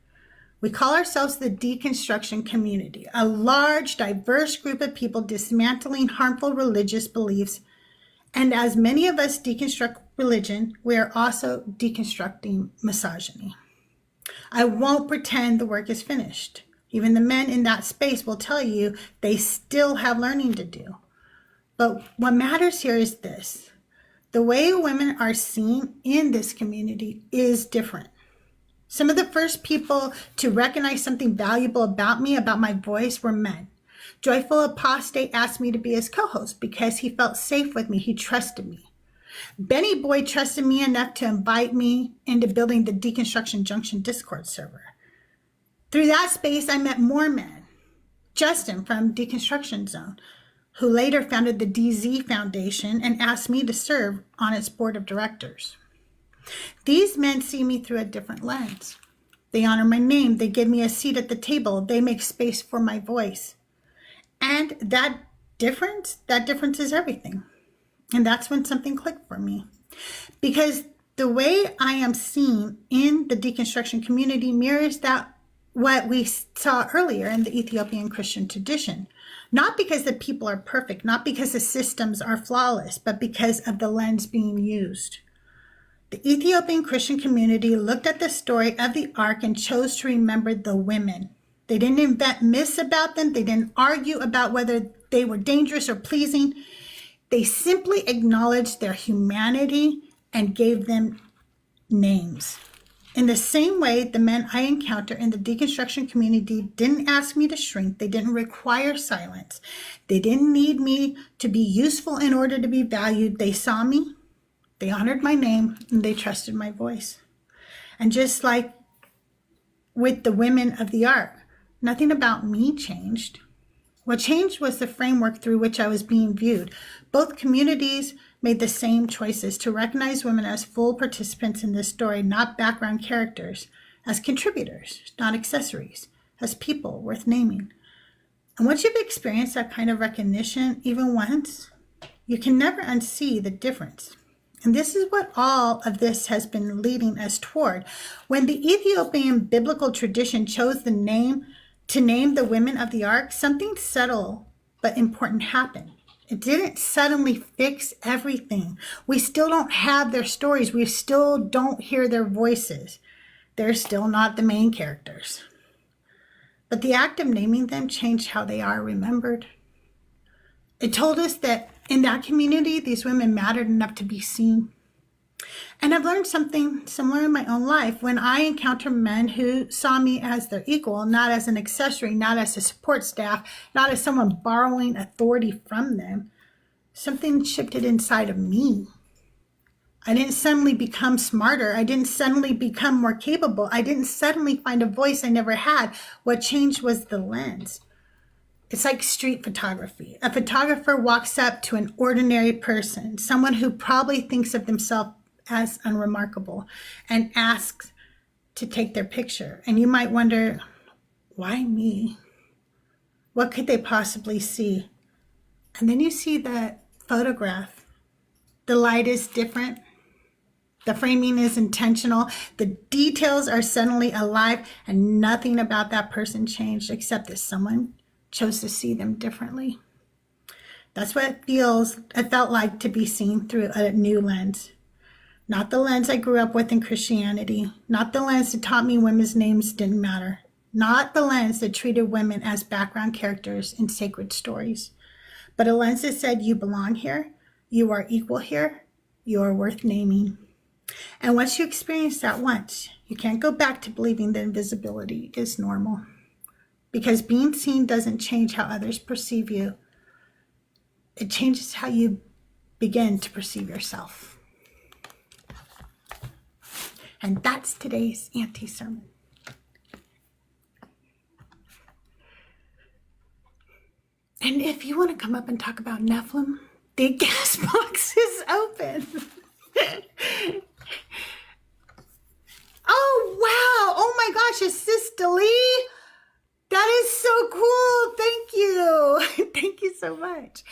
We call ourselves the Deconstruction community, a large, diverse group of people dismantling harmful religious beliefs. And as many of us deconstruct religion, we are also deconstructing misogyny. I won't pretend the work is finished. Even the men in that space will tell you they still have learning to do. But what matters here is this. The way women are seen in this community is different. Some of the first people to recognize something valuable about me, about my voice, were men. Joyful Apostate asked me to be his co-host because he felt safe with me. He trusted me. Benny Boy trusted me enough to invite me into building the Deconstruction Junction Discord server. Through that space, I met more men. Justin from Deconstruction Zone, who later founded the DZ Foundation and asked me to serve on its board of directors. These men see me through a different lens. They honor my name. They give me a seat at the table. They make space for my voice. And that difference is everything. And that's when something clicked for me. Because the way I am seen in the deconstruction community mirrors that what we saw earlier in the Ethiopian Christian tradition. Not because the people are perfect, not because the systems are flawless, but because of the lens being used. The Ethiopian Christian community looked at the story of the ark and chose to remember the women. They didn't invent myths about them. They didn't argue about whether they were dangerous or pleasing. They simply acknowledged their humanity and gave them names. In the same way, the men I encounter in the deconstruction community didn't ask me to shrink. They didn't require silence. They didn't need me to be useful in order to be valued. They saw me. They honored my name, and they trusted my voice. And just like with the women of the ark, nothing about me changed. What changed was the framework through which I was being viewed. Both communities made the same choices to recognize women as full participants in this story, not background characters, as contributors, not accessories, as people worth naming. And once you've experienced that kind of recognition, even once, you can never unsee the difference. And this is what all of this has been leading us toward. When the Ethiopian biblical tradition chose to name the women of the ark, something subtle but important happened. It didn't suddenly fix everything. We still don't have their stories. We still don't hear their voices. They're still not the main characters. But the act of naming them changed how they are remembered. It told us that in that community, these women mattered enough to be seen. And I've learned something similar in my own life. When I encounter men who saw me as their equal, not as an accessory, not as a support staff, not as someone borrowing authority from them, something shifted inside of me. I didn't suddenly become smarter. I didn't suddenly become more capable. I didn't suddenly find a voice I never had. What changed was the lens. It's like street photography. A photographer walks up to an ordinary person, someone who probably thinks of themselves as unremarkable, and asks to take their picture. And you might wonder, why me? What could they possibly see? And then you see the photograph. The light is different. The framing is intentional. The details are suddenly alive, and nothing about that person changed except that someone chose to see them differently. That's what it felt like to be seen through a new lens. Not the lens I grew up with in Christianity. Not the lens that taught me women's names didn't matter. Not the lens that treated women as background characters in sacred stories. But a lens that said, you belong here, you are equal here, you are worth naming. And once you experience that once, you can't go back to believing that invisibility is normal. Because being seen doesn't change how others perceive you. It changes how you begin to perceive yourself. And that's today's anti-sermon. And if you want to come up and talk about Nephilim, the guest box is open. Oh, wow. Oh, my gosh. Is Sister Lee? That is so cool. Thank you. Thank you so much.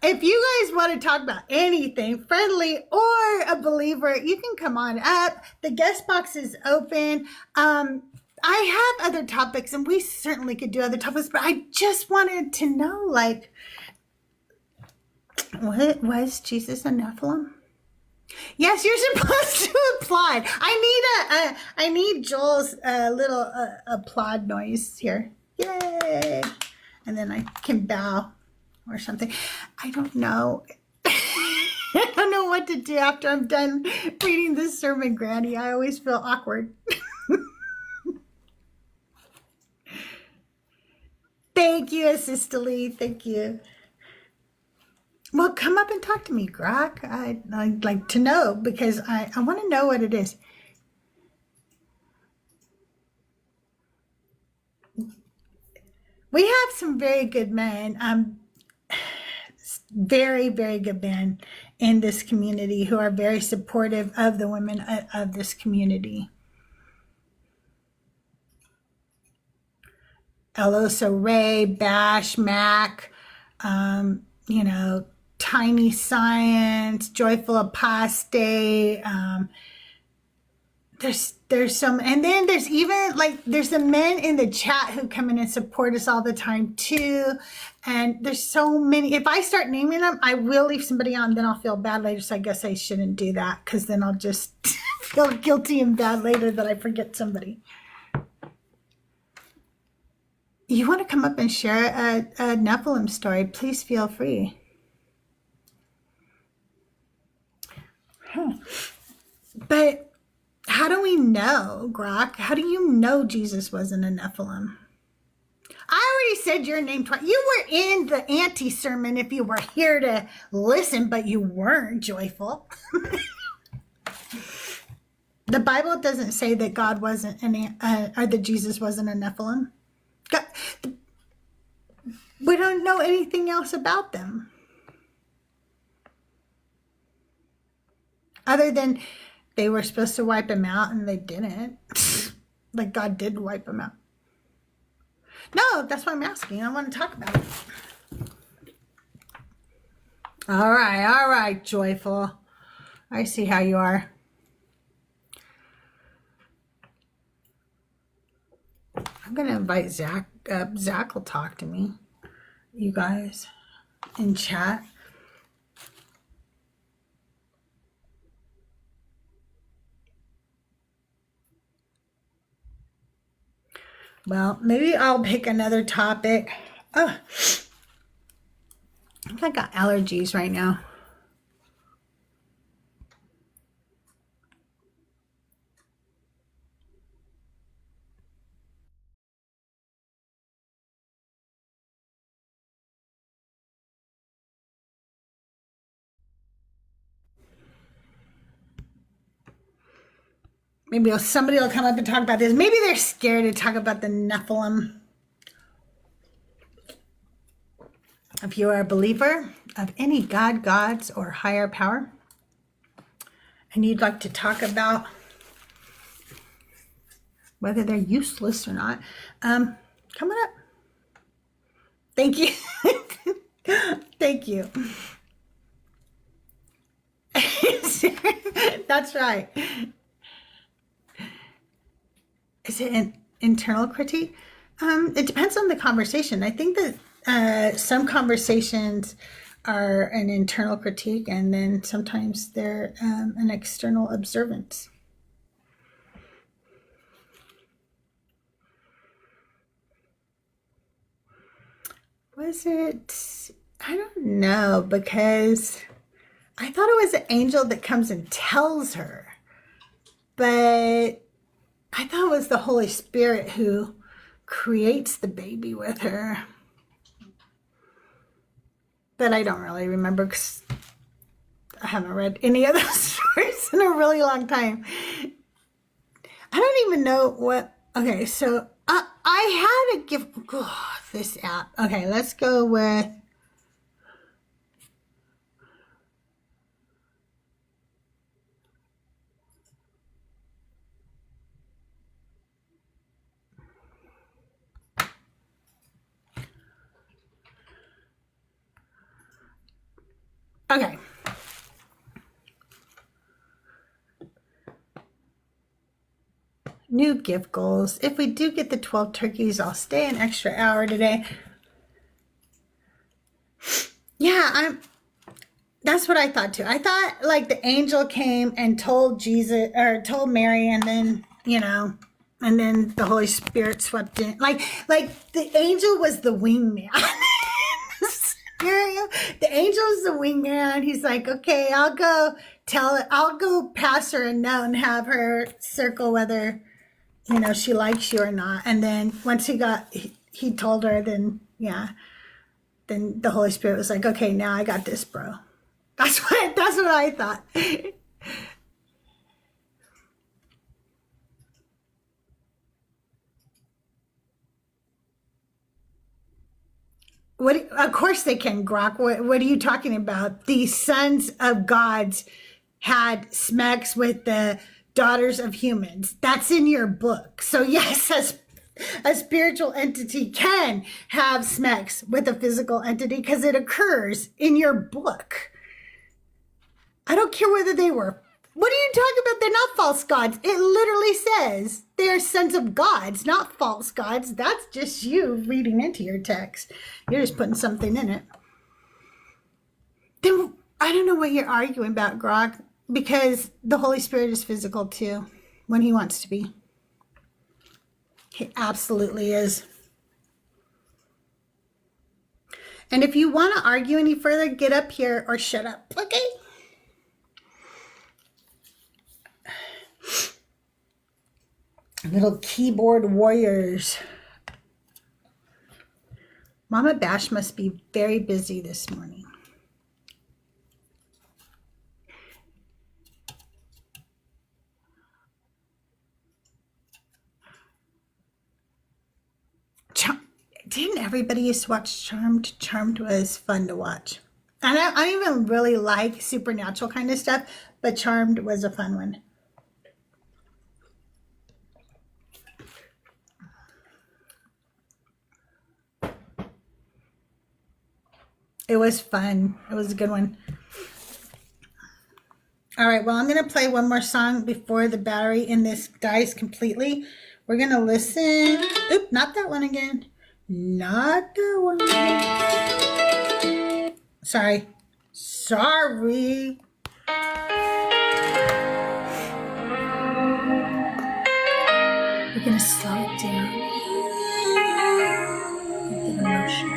if you guys want to talk about anything friendly or a believer, you can come on up. The guest box is open. I have other topics, and we certainly could do other topics, but I just wanted to know, like, what was Jesus a Nephilim? Yes, you're supposed to applaud. I need Joel's little applaud noise here. Yay! And then I can bow or something. I don't know. I don't know what to do after I'm done reading this sermon, Granny. I always feel awkward. Thank you, Sister Lee. Thank you. Well, come up and talk to me, Grok. I'd like to know because I want to know what it is. We have some very good men, very, very good men in this community who are very supportive of the women of this community. Elosa Ray, Bash, Mac, Tiny Science, Joyful Apostate. There's some, and then there's even there's the men in the chat who come in and support us all the time too. And there's so many. If I start naming them, I will leave somebody on, then I'll feel bad later. So I guess I shouldn't do that because then I'll just feel guilty and bad later that I forget somebody. You want to come up and share a Nephilim story, please feel free. But how do we know, Grok? How do you know Jesus wasn't a Nephilim? I already said your name twice. You were in the anti-sermon if you were here to listen, but you weren't, Joyful. The Bible doesn't say that God wasn't or that Jesus wasn't a Nephilim. God, we don't know anything else about them. Other than they were supposed to wipe him out and they didn't. Like God did wipe him out. No, that's what I'm asking. I want to talk about it. All right, Joyful. I see how you are. I'm going to invite Zach up. Zach will talk to me, you guys, in chat. Well, maybe I'll pick another topic. Oh, I think I got allergies right now. Maybe somebody will come up and talk about this. Maybe they're scared to talk about the Nephilim. If you are a believer of any god, gods, or higher power, and you'd like to talk about whether they're useless or not, come on up. Thank you. Thank you. That's right. Is it an internal critique? It depends on the conversation. I think that some conversations are an internal critique, and then sometimes they're an external observance. Was it? I don't know, because I thought it was an angel that comes and tells her, but I thought it was the Holy Spirit who creates the baby with her. But I don't really remember because I haven't read any of those stories in a really long time. I don't even know what. Okay, so I had to give this app. Okay, let's go with. Okay. New gift goals. If we do get the 12 turkeys, I'll stay an extra hour today. Yeah, that's what I thought too. I thought like the angel came and told Jesus or told Mary, and then, and then the Holy Spirit swept in. Like the angel was the wingman. The angel is the wingman. He's like, okay, I'll go pass her a note and have her circle whether, she likes you or not. And then once he told her, then the Holy Spirit was like, okay, now I got this, bro. That's what I thought. Of course they can, Grok. What are you talking about? The sons of gods had smacks with the daughters of humans. That's in your book. So yes, a spiritual entity can have smacks with a physical entity because it occurs in your book. I don't care whether they were. What are you talking about? They're not false gods. It literally says they are sons of gods, not false gods. That's just you reading into your text. You're just putting something in it. Then I don't know what you're arguing about, Grok, because the Holy Spirit is physical too when he wants to be. He absolutely is. And if you want to argue any further, get up here or shut up, okay? Little keyboard warriors. Mama Bash must be very busy this morning. Didn't everybody used to watch Charmed? Charmed was fun to watch. And I don't even really like supernatural kind of stuff, but Charmed was a fun one. It was fun. It was a good one. All right, well, I'm going to play one more song before the battery in this dies completely. We're going to listen. Oop, not that one again. Not that one again. Sorry. We're going to slow it down. Get the emotion.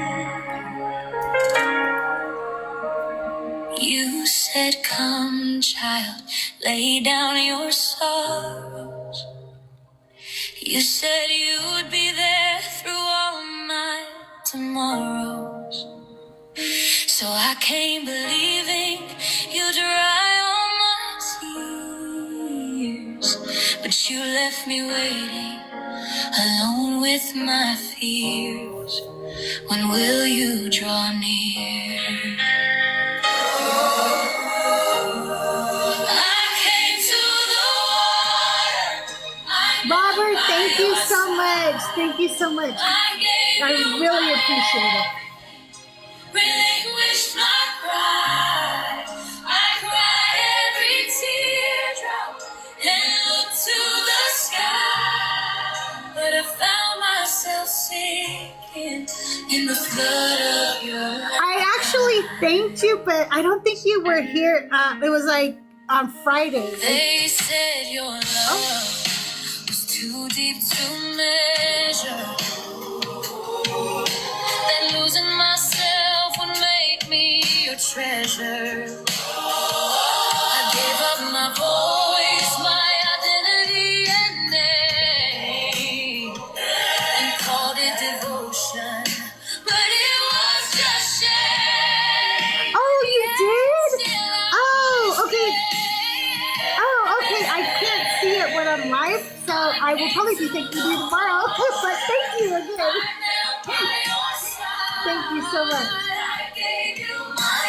You said, come, child, lay down your sorrows. You said you would be there through all my tomorrows. So I came believing you dry all my tears. But you left me waiting, alone with my fears. When will you draw near? Robert, thank you so much. Thank you so much. I really appreciate it. Relinquished my pride. I cried every teardrop and looked to the sky. But I found myself sinking in the flood of your light. I actually thanked you, but I don't think you were here. It was like on Friday. They said your love was too deep to measure. That losing myself would make me your treasure. I gave up my voice, my identity and name, and called it devotion, but it was just shame. Oh, you did? Still Oh, okay. Oh, okay. I can't see it when I'm live, so I will probably be thanking you tomorrow. But thank you again. Thank you so much. I gave you my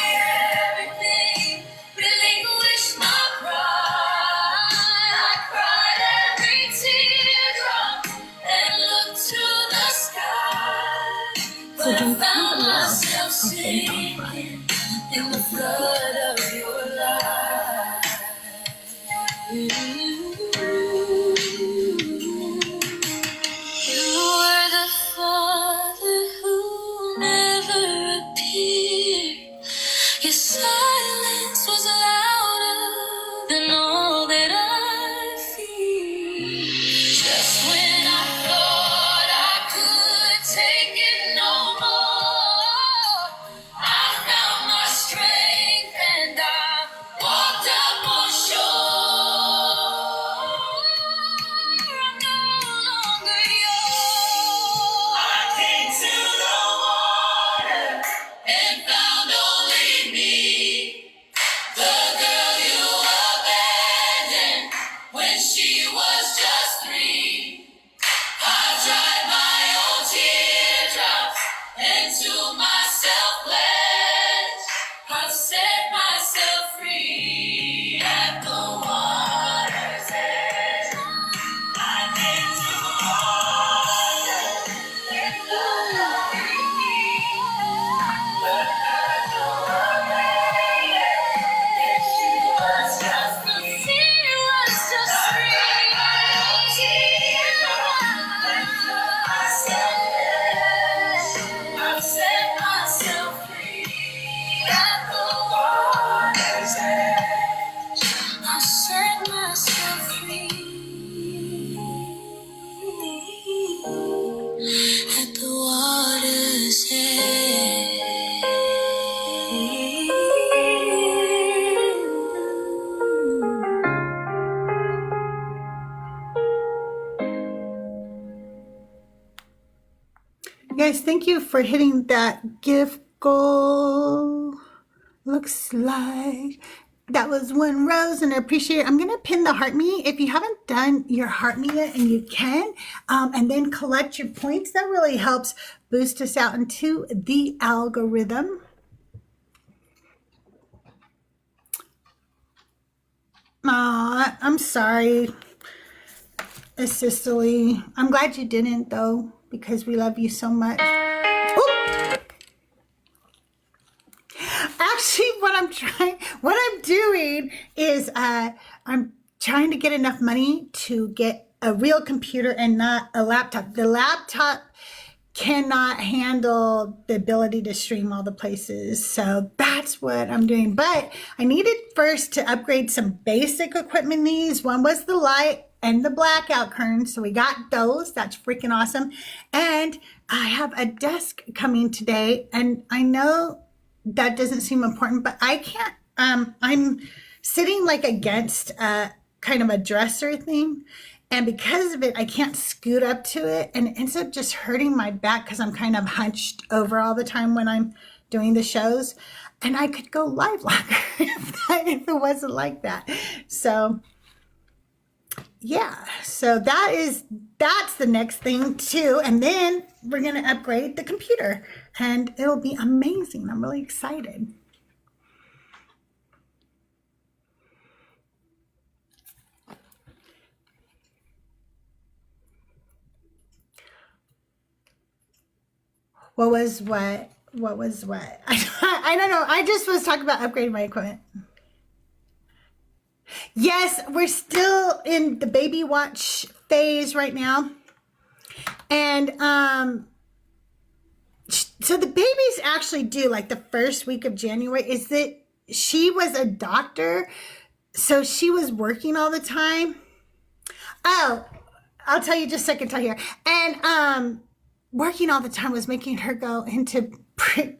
everything, relinquished my pride. I cried every teardrop and looked to the sky. But I found myself sinking in the flood when she was just 3. I dried my own teardrops and to myself pledged. I've set myself free at the water's edge. I came to water in the loving need. But I know I made it. And she was just free. She was just free. I've set myself free at the water's edge. I set myself free at the water's edge. Guys, thank you for hitting that gift goal. Looks like that was one rose, and I appreciate it. I'm going to pin the heart me. If you haven't done your heart me yet, and you can, and then collect your points, that really helps boost us out into the algorithm. Aw, I'm sorry, Cicely. I'm glad you didn't, though, because we love you so much. Oop. Actually, what I'm doing is I'm trying to get enough money to get a real computer and not a laptop. The laptop cannot handle the ability to stream all the places. So that's what I'm doing. But I needed first to upgrade some basic equipment needs. One was the light and the blackout curtains. So we got those. That's freaking awesome. And I have a desk coming today. And I know that doesn't seem important, but I can't, I'm sitting like against kind of a dresser thing. And because of it, I can't scoot up to it. And it ends up just hurting my back because I'm kind of hunched over all the time when I'm doing the shows. And I could go live longer if it wasn't like that. So yeah, so that's the next thing too. And then we're going to upgrade the computer and it'll be amazing. I'm really excited. What was what? I don't know. I just was talking about upgrading my equipment. Yes, we're still in the baby watch phase right now. And so the baby's actually due like the first week of January. Is that she was a doctor, so she was working all the time. Oh, I'll tell you just a second till here. And working all the time was making her go into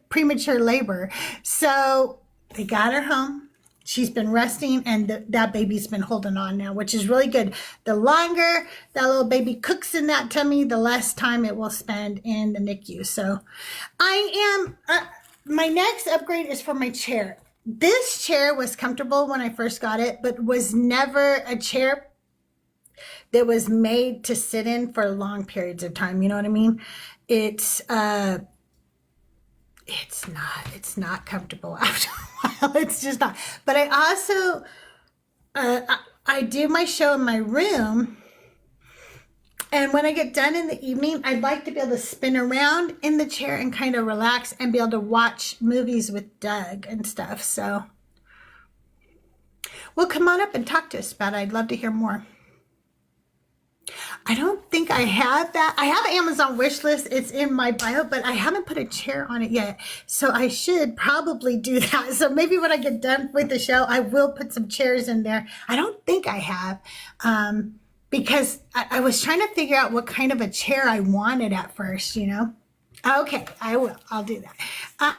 premature labor. So they got her home. She's been resting, and that baby's been holding on now, which is really good. The longer that little baby cooks in that tummy, the less time it will spend in the NICU. So I am, my next upgrade is for my chair. This chair was comfortable when I first got it, but was never a chair that was made to sit in for long periods of time. You know what I mean? It's not comfortable after a while. It's just not. But I also, I do my show in my room. And when I get done in the evening, I'd like to be able to spin around in the chair and kind of relax and be able to watch movies with Doug and stuff. So, well, come on up and talk to us about it. I'd love to hear more. I don't think I have that. I have an Amazon wish list. It's in my bio, but I haven't put a chair on it yet. So I should probably do that. So maybe when I get done with the show, I will put some chairs in there. I don't think I have, because I was trying to figure out what kind of a chair I wanted at first, you know? Okay, I will. I'll do that.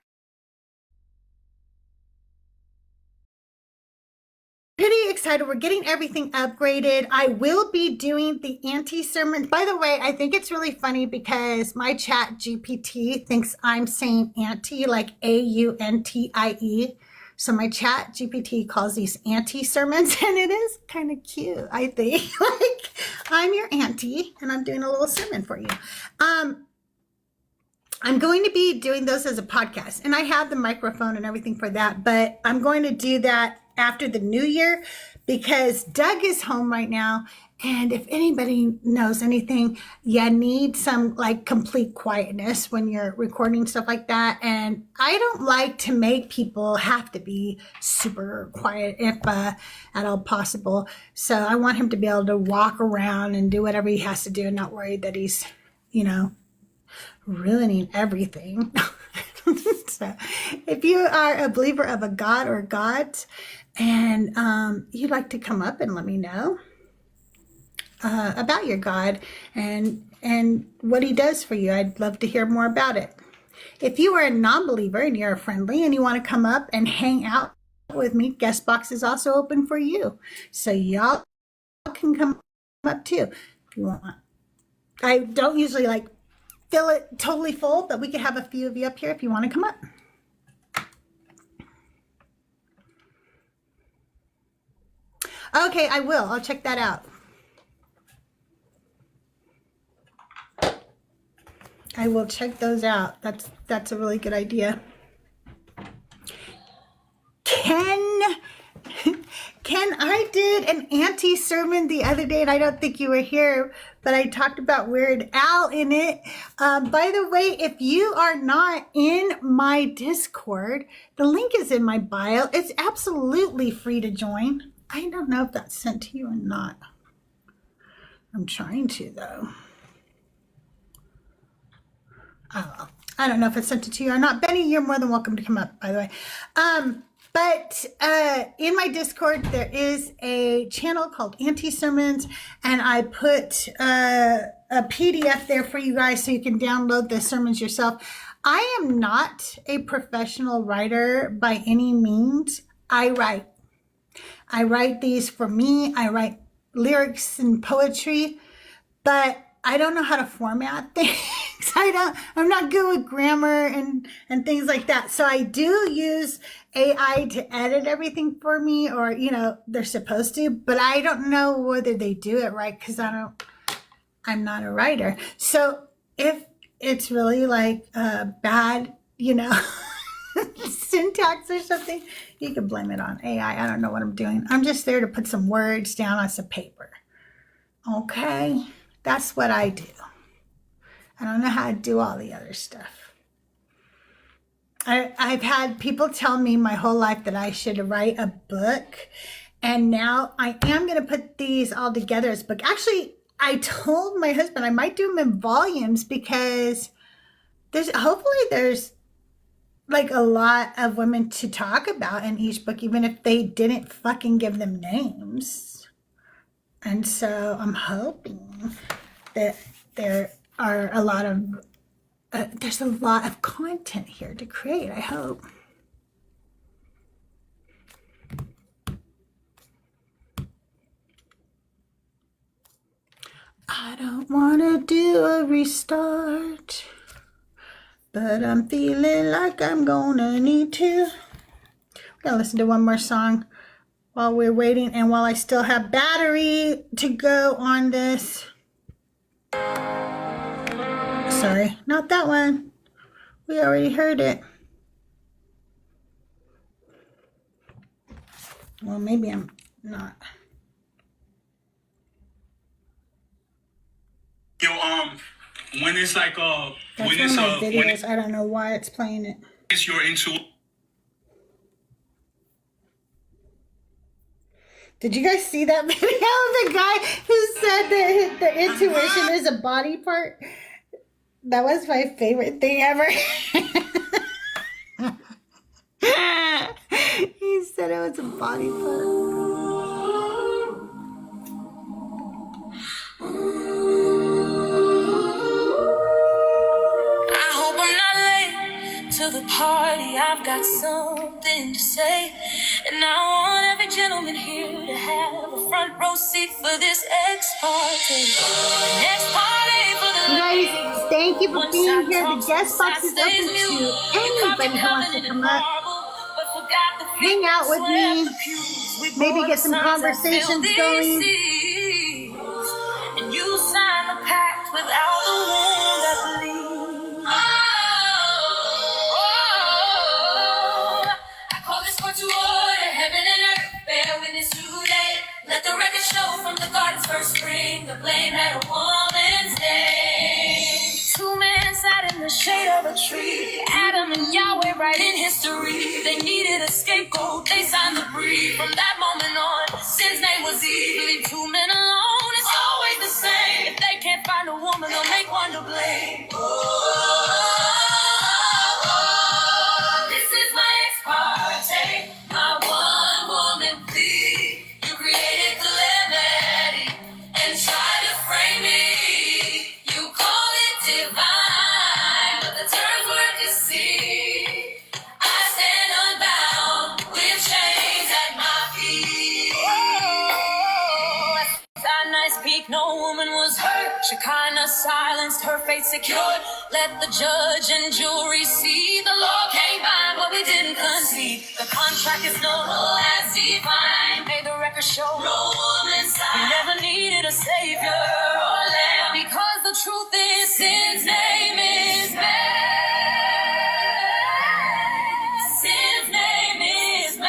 Pretty excited. We're getting everything upgraded. I will be doing the anti-sermon. By the way, I think it's really funny because my chat GPT thinks I'm saying anti like AUNTIE. So my chat GPT calls these auntie sermons, and it is kind of cute, I think. Like, I'm your auntie, and I'm doing a little sermon for you. I'm going to be doing those as a podcast, and I have the microphone and everything for that, but I'm going to do that after the new year because Doug is home right now. And if anybody knows anything, you need some like complete quietness when you're recording stuff like that. And I don't like to make people have to be super quiet if at all possible. So I want him to be able to walk around and do whatever he has to do and not worried that he's, ruining everything. So if you are a believer of a God or gods and you'd like to come up and let me know about your God and what he does for you, I'd love to hear more about it. If you are a non-believer and you're friendly and you want to come up and hang out with me, guest box is also open for you. So y'all can come up too if you want. I don't usually fill it totally full, but we can have a few of you up here if you want to come up. Okay, I will. I'll check that out. I will check those out. That's a really good idea. Ken, I did an auntie sermon the other day, and I don't think you were here, but I talked about Weird Al in it. By the way, if you are not in my Discord, the link is in my bio. It's absolutely free to join. I don't know if that's sent to you or not. I'm trying to, though. Oh, I don't know if it's sent it to you or not. Benny, you're more than welcome to come up, by the way. But in my Discord, there is a channel called Auntie Sermons, and I put a PDF there for you guys so you can download the sermons yourself. I am not a professional writer by any means. I write these for me. I write lyrics and poetry, but I don't know how to format things. I'm not good with grammar and things like that. So I do use AI to edit everything for me, or, they're supposed to, but I don't know whether they do it right because I'm not a writer. So if it's really bad, syntax or something, you can blame it on AI. I don't know what I'm doing. I'm just there to put some words down on some paper. Okay? That's what I do. I don't know how to do all the other stuff. I've had people tell me my whole life that I should write a book. And now I am going to put these all together as a book. Actually, I told my husband I might do them in volumes because hopefully there's a lot of women to talk about in each book, even if they didn't fucking give them names. And so I'm hoping that there are a lot of there's a lot of content here to create, I hope. I don't want to do a restart, but I'm feeling like I'm gonna need to. We're gonna listen to one more song while we're waiting and while I still have battery to go on this. Sorry, not that one. We already heard it. Well, maybe I'm not. Yo, when it's That's one of my videos. I don't know why it's playing it. It's your intuition. Did you guys see that video of the guy who said that the intuition is a body part? That was my favorite thing ever. He said it was a body part. I hope I'm not late to the party. I've got something to say, and I want every gentleman here to have a front row seat for this ex-party. Next party for the Guys, ladies. thank you for being here. The guest box is open to anybody who wants to come up. But forgot the hang out with me, maybe get some conversations going. And you signed the pact without the wind, I believe. I call this court to order, heaven and earth bear witness today. Let the record show from the garden's first spring, the blame had a woman's name. Two men sat in the shade of a tree, Adam and Yahweh right in history. They needed a scapegoat, they signed the brief. From that moment on, sin's name was Eve. Leave two men alone, it's always the same. If they can't find a woman, they'll make one to blame. This is my ex parte, my one woman plea. You created calamity and tried to frame me. You called it divine, but the terms were deceit. I stand unbound with chains at my feet. Sinai speak, no woman was hurt. Shekinah silenced, her fate secured. Let the judge and jury see. The law came by, but we didn't concede. The contract is known as divine. May the record show no woman side. We never needed a savior or lamb, because the truth is sin's name is man. Sin's name is man.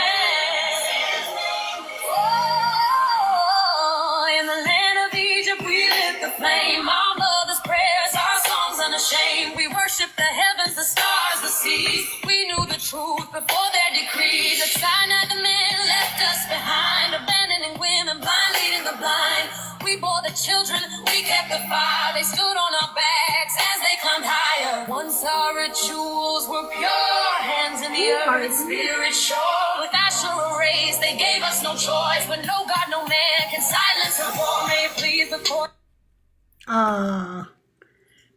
Oh, in the land of Egypt we lit the flame. Our mother's prayers, our songs unashamed. We worship the heavens, the stars, the seas. We knew the truth before their decrees. At Sinai the men left us behind, abandoning women, blind leading the blind. We bore the children, we kept the fire. They stood on our backs as they climbed higher. Once our rituals were pure, hands in the earth, spirit sure. With Asherah raised, they gave us no choice. But no God, no man can silence her war. May it please the court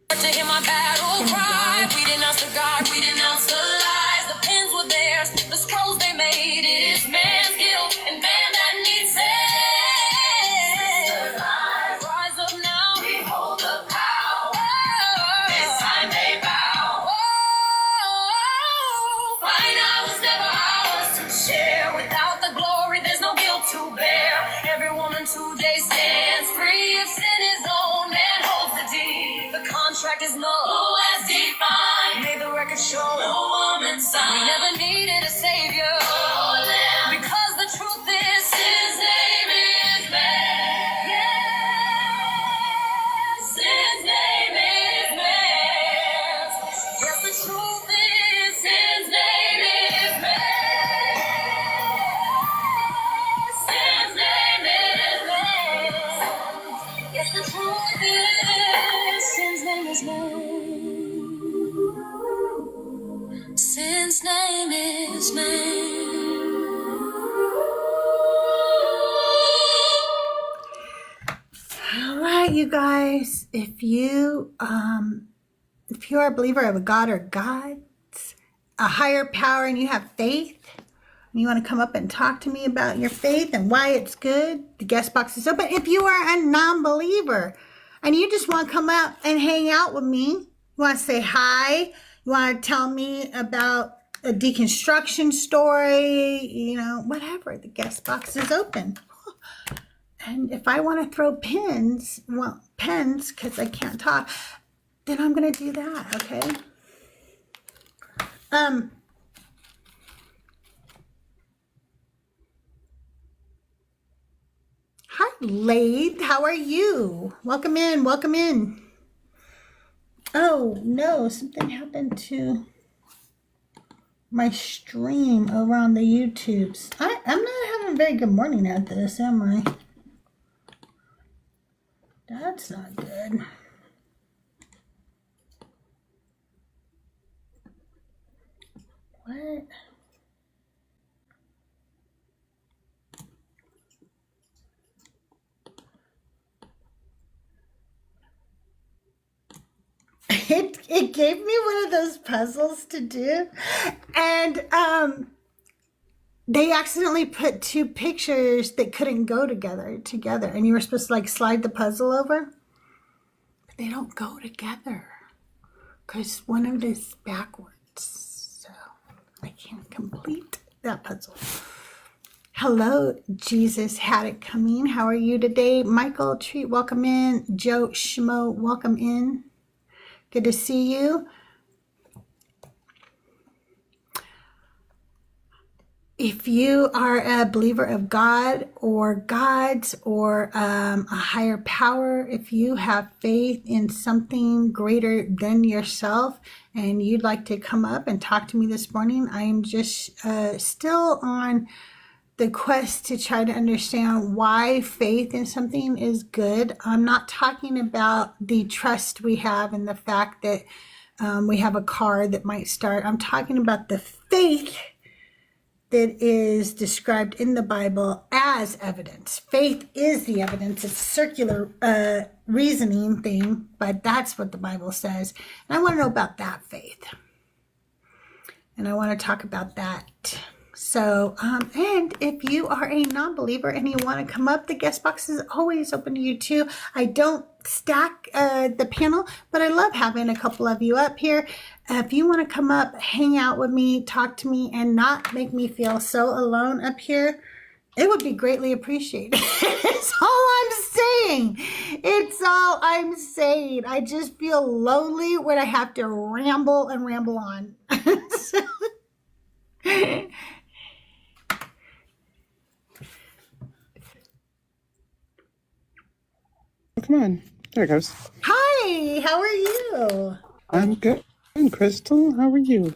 to hear my battle cry. We denounced the God, we denounced the lies. The pens were theirs, the scrolls they made. It is man's guilt and man that needs saved. Rise up now, behold the power. This time they bow. Fight out was never ours to share. Without the glory, there's no guilt to bear. Every woman today stands free. If sin is owned, man holds the deed. The contract is null as defined. May the record show no woman sign. We never needed a savior or lamb, because the truth is his name is man. Yes, his name is man. Yes, the truth is his name is man. His name is man. Yes, the truth is sin's name is man. Sin's name is man. All right, you guys, if you are a believer of a God or gods, a higher power, and you have faith, and you want to come up and talk to me about your faith and why it's good, the guest box is open. If you are a non-believer and you just want to come out and hang out with me, you want to say hi, you want to tell me about a deconstruction story, whatever, the guest box is open. And if I want to throw pens, because I can't talk, then I'm going to do that, okay? Hi, Lathe. How are you? Welcome in. Welcome in. Oh, no. Something happened to my stream over on the YouTubes. I'm not having a very good morning at this, am I? That's not good. What? It gave me one of those puzzles to do, and they accidentally put two pictures that couldn't go together, and you were supposed to slide the puzzle over, but they don't go together because one of it is backwards, so I can't complete that puzzle. Hello, Jesus had it coming. How are you today? Michael Treat, welcome in. Joe Schmo, welcome in. Good to see you. If you are a believer of God or gods or a higher power, if you have faith in something greater than yourself and you'd like to come up and talk to me this morning, I am just still on the quest to try to understand why faith in something is good. I'm not talking about the trust we have in the fact that we have a car that might start. I'm talking about the faith that is described in the Bible as evidence. Faith is the evidence. It's a circular reasoning thing, but that's what the Bible says. And I want to know about that faith. And I want to talk about that. So, and if you are a non-believer and you want to come up, the guest box is always open to you too. I don't stack the panel, but I love having a couple of you up here. If you want to come up, hang out with me, talk to me, and not make me feel so alone up here, it would be greatly appreciated. It's all I'm saying. It's all I'm saying. I just feel lonely when I have to ramble and ramble on. Come on. There it goes. Hi, how are you? I'm good. And Crystal, how are you?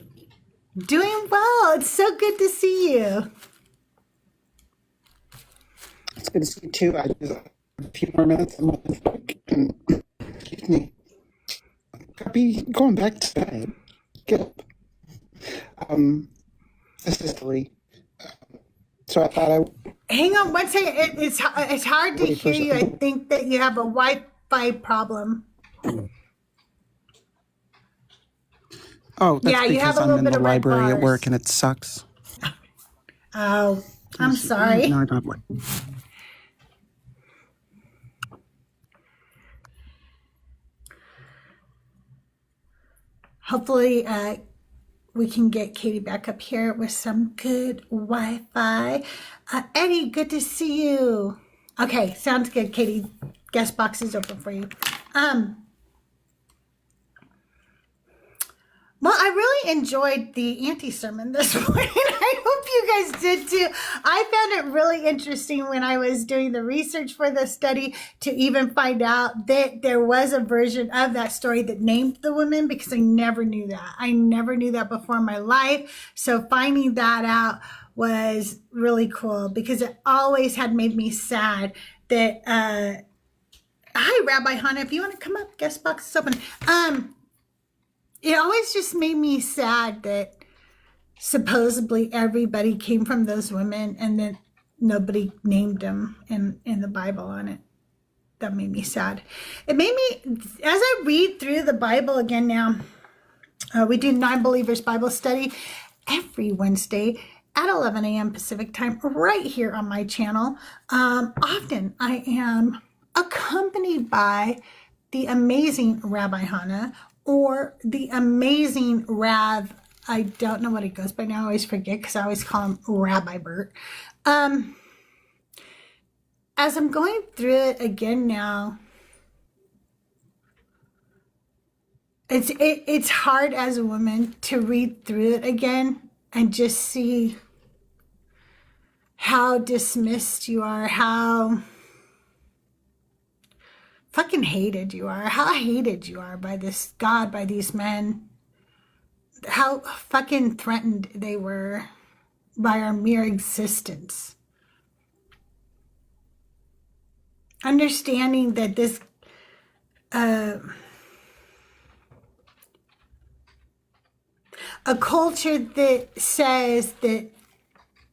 Doing well. It's so good to see you. It's good to see you too. I just a few more minutes and and excuse me. I'll be going back to bed. Get up. This is Lee. So I thought I Hang on one second. It's hard to Wait for a hear you. I second. think that you have a Wi-Fi problem. Oh, that's Yeah, you have because a I'm little in bit the of red library at work bars. and it sucks. Oh, I'm sorry. No, I got one. Hopefully, we can get Katie back up here with some good Wi-Fi. Eddie, good to see you. Okay, sounds good, Katie. Guest box is open for you. Well, I really enjoyed the anti-sermon this morning. I hope you guys did too. I found it really interesting when I was doing the research for the study to even find out that there was a version of that story that named the women, because I never knew that. I never knew that before in my life. So finding that out was really cool because it always had made me sad that, hi, Rabbi Hannah, if you want to come up, guest box is open. It always just made me sad that supposedly everybody came from those women and then nobody named them in the Bible on it. That made me sad. It made me, as I read through the Bible again now, we do non-believers Bible study every Wednesday at 11 a.m. Pacific time right here on my channel. Often I am accompanied by the amazing Rabbi Hannah or the amazing Rav. I don't know what he goes by now. I always forget because I always call him Rabbi Bert. As I'm going through it again now, it's hard as a woman to read through it again and just see how dismissed you are, how fucking hated you are, how hated you are by this God, by these men, how fucking threatened they were by our mere existence. Understanding that this a culture that says that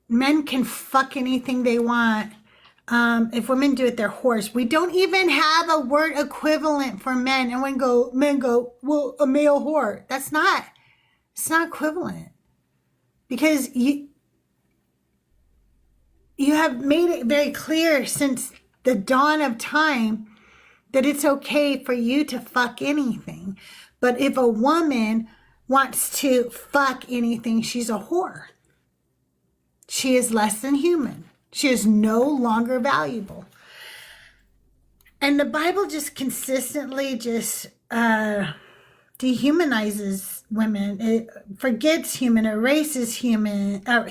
men can fuck anything they want. If women do it, they're whores. We don't even have a word equivalent for men. And men go, well, a male whore. It's not equivalent. Because you have made it very clear since the dawn of time that it's okay for you to fuck anything. But if a woman wants to fuck anything, she's a whore. She is less than human. She is no longer valuable. And the Bible just consistently just dehumanizes women. It forgets human, erases women. It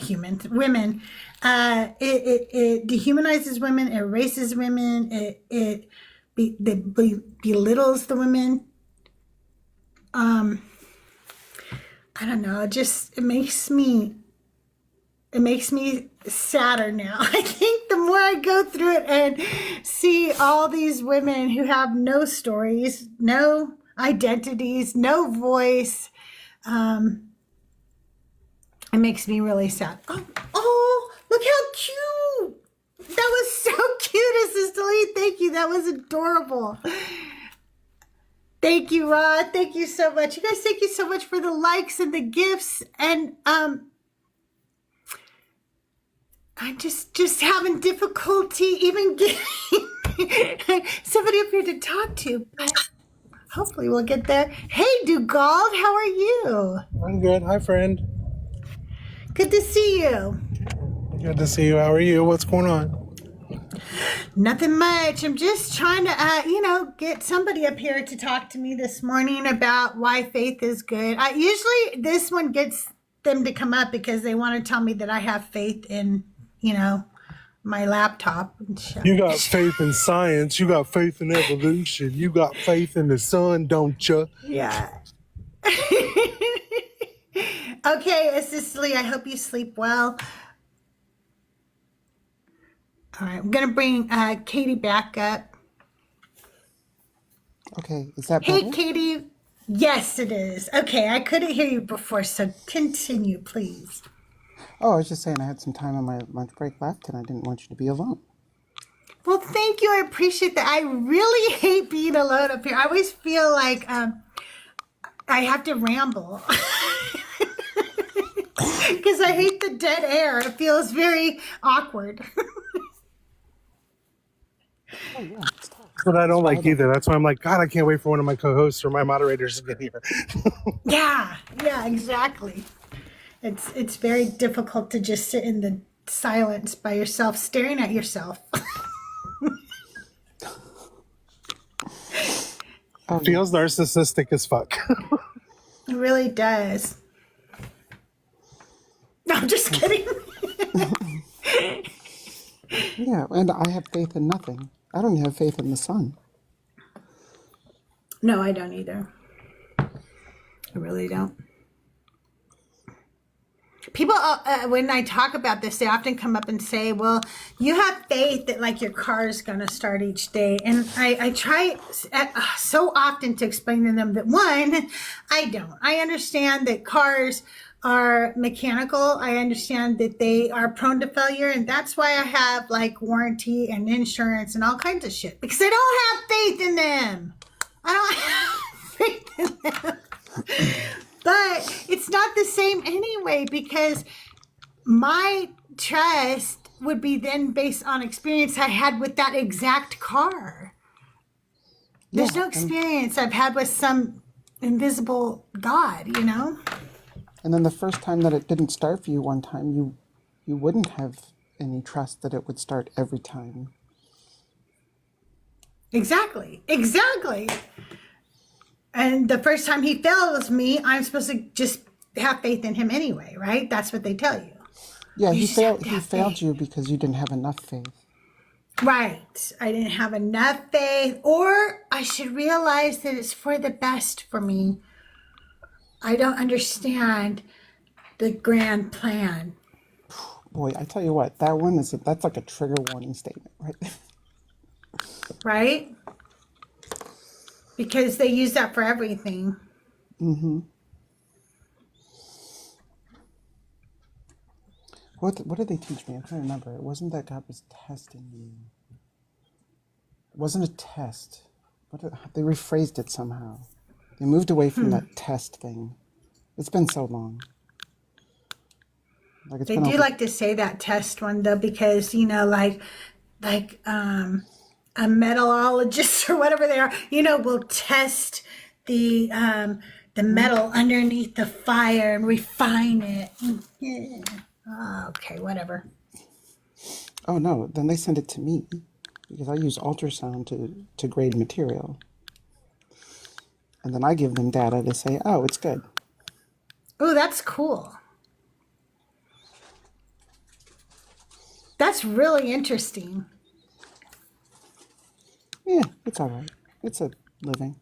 dehumanizes women, erases women. It belittles the women. I don't know. It makes me sadder now. I think the more I go through it and see all these women who have no stories, no identities, no voice, it makes me really sad. Oh, look how cute. That was so cute, Sister Lee. Thank you. That was adorable. Thank you, Rod. Thank you so much. You guys, thank you so much for the likes and the gifts. And I'm just having difficulty even getting somebody up here to talk to. But hopefully we'll get there. Hey, Dugald, how are you? I'm good. Hi, friend. Good to see you. Good to see you. How are you? What's going on? Nothing much. I'm just trying to, get somebody up here to talk to me this morning about why faith is good. Usually this one gets them to come up because they want to tell me that I have faith in, my laptop and shit. You got faith in science. You got faith in evolution. You got faith in the sun, don't you? Yeah. Okay, Cicely, I hope you sleep well. All right, I'm going to bring Katie back up. Okay, is that Hey, better? Katie. Yes, it is. Okay, I couldn't hear you before, so continue, please. Oh, I was just saying I had some time on my lunch break left, and I didn't want you to be alone. Well, thank you. I appreciate that. I really hate being alone up here. I always feel like I have to ramble. Because I hate the dead air. It feels very awkward. Oh, yeah. But I don't like either. That's why I'm like, God, I can't wait for one of my co-hosts or my moderators to get here. Yeah, exactly. It's very difficult to just sit in the silence by yourself, staring at yourself. Feels narcissistic as fuck. It really does. No, I'm just kidding. Yeah, and I have faith in nothing. I don't have faith in the sun. No, I don't either. I really don't. People, when I talk about this, they often come up and say, well, you have faith that like your car is going to start each day. And I try so often to explain to them that one, I don't. I understand that cars are mechanical. I understand that they are prone to failure. And that's why I have like warranty and insurance and all kinds of shit, because I don't have faith in them. I don't have faith in them. But it's not the same anyway, because my trust would be then based on experience I had with that exact car. There's no experience I've had with some invisible God, And then the first time that it didn't start for you one time, you wouldn't have any trust that it would start every time. Exactly. And the first time he fails me, I'm supposed to just have faith in him anyway, right? That's what they tell you. Yeah, You he just have failed. to He have failed faith. you because you didn't have enough faith. Right. I didn't have enough faith, or I should realize that it's for the best for me. I don't understand the grand plan. Boy, I tell you what, that's like a trigger warning statement, right? Right? Because they use that for everything. Mm-hmm. What did they teach me? I'm trying to remember. It wasn't that God was testing you. It wasn't a test. They rephrased it somehow. They moved away from that test thing. It's been so long. Like it's They been do over. like to say that test one though, because like a metallurgist or whatever they are, will test the metal underneath the fire and refine it. Yeah. Okay, whatever. Oh no, then they send it to me because I use ultrasound to grade material. And then I give them data to say, oh, it's good. Oh, that's cool. That's really interesting. Yeah, it's all right. It's a living.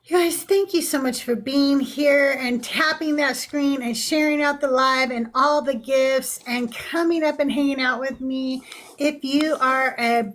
You guys, thank you so much for being here and tapping that screen and sharing out the live and all the gifts and coming up and hanging out with me. If you are a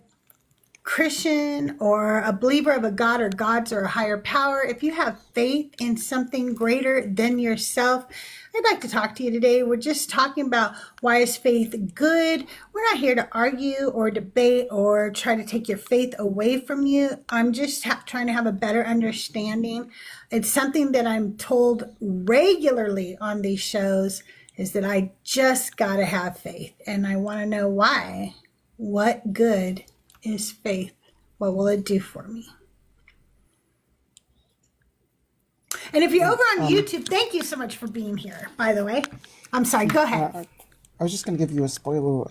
Christian or a believer of a God or gods or a higher power, if you have faith in something greater than yourself, I'd like to talk to you today. We're just talking about why is faith good. We're not here to argue or debate or try to take your faith away from you. I'm just trying to have a better understanding. It's something that I'm told regularly on these shows is that I just got to have faith. And I want to know why. What good is faith? What will it do for me? And if you're over on YouTube, thank you so much for being here, by the way. I'm sorry, go ahead. I was just going to give you a spoiler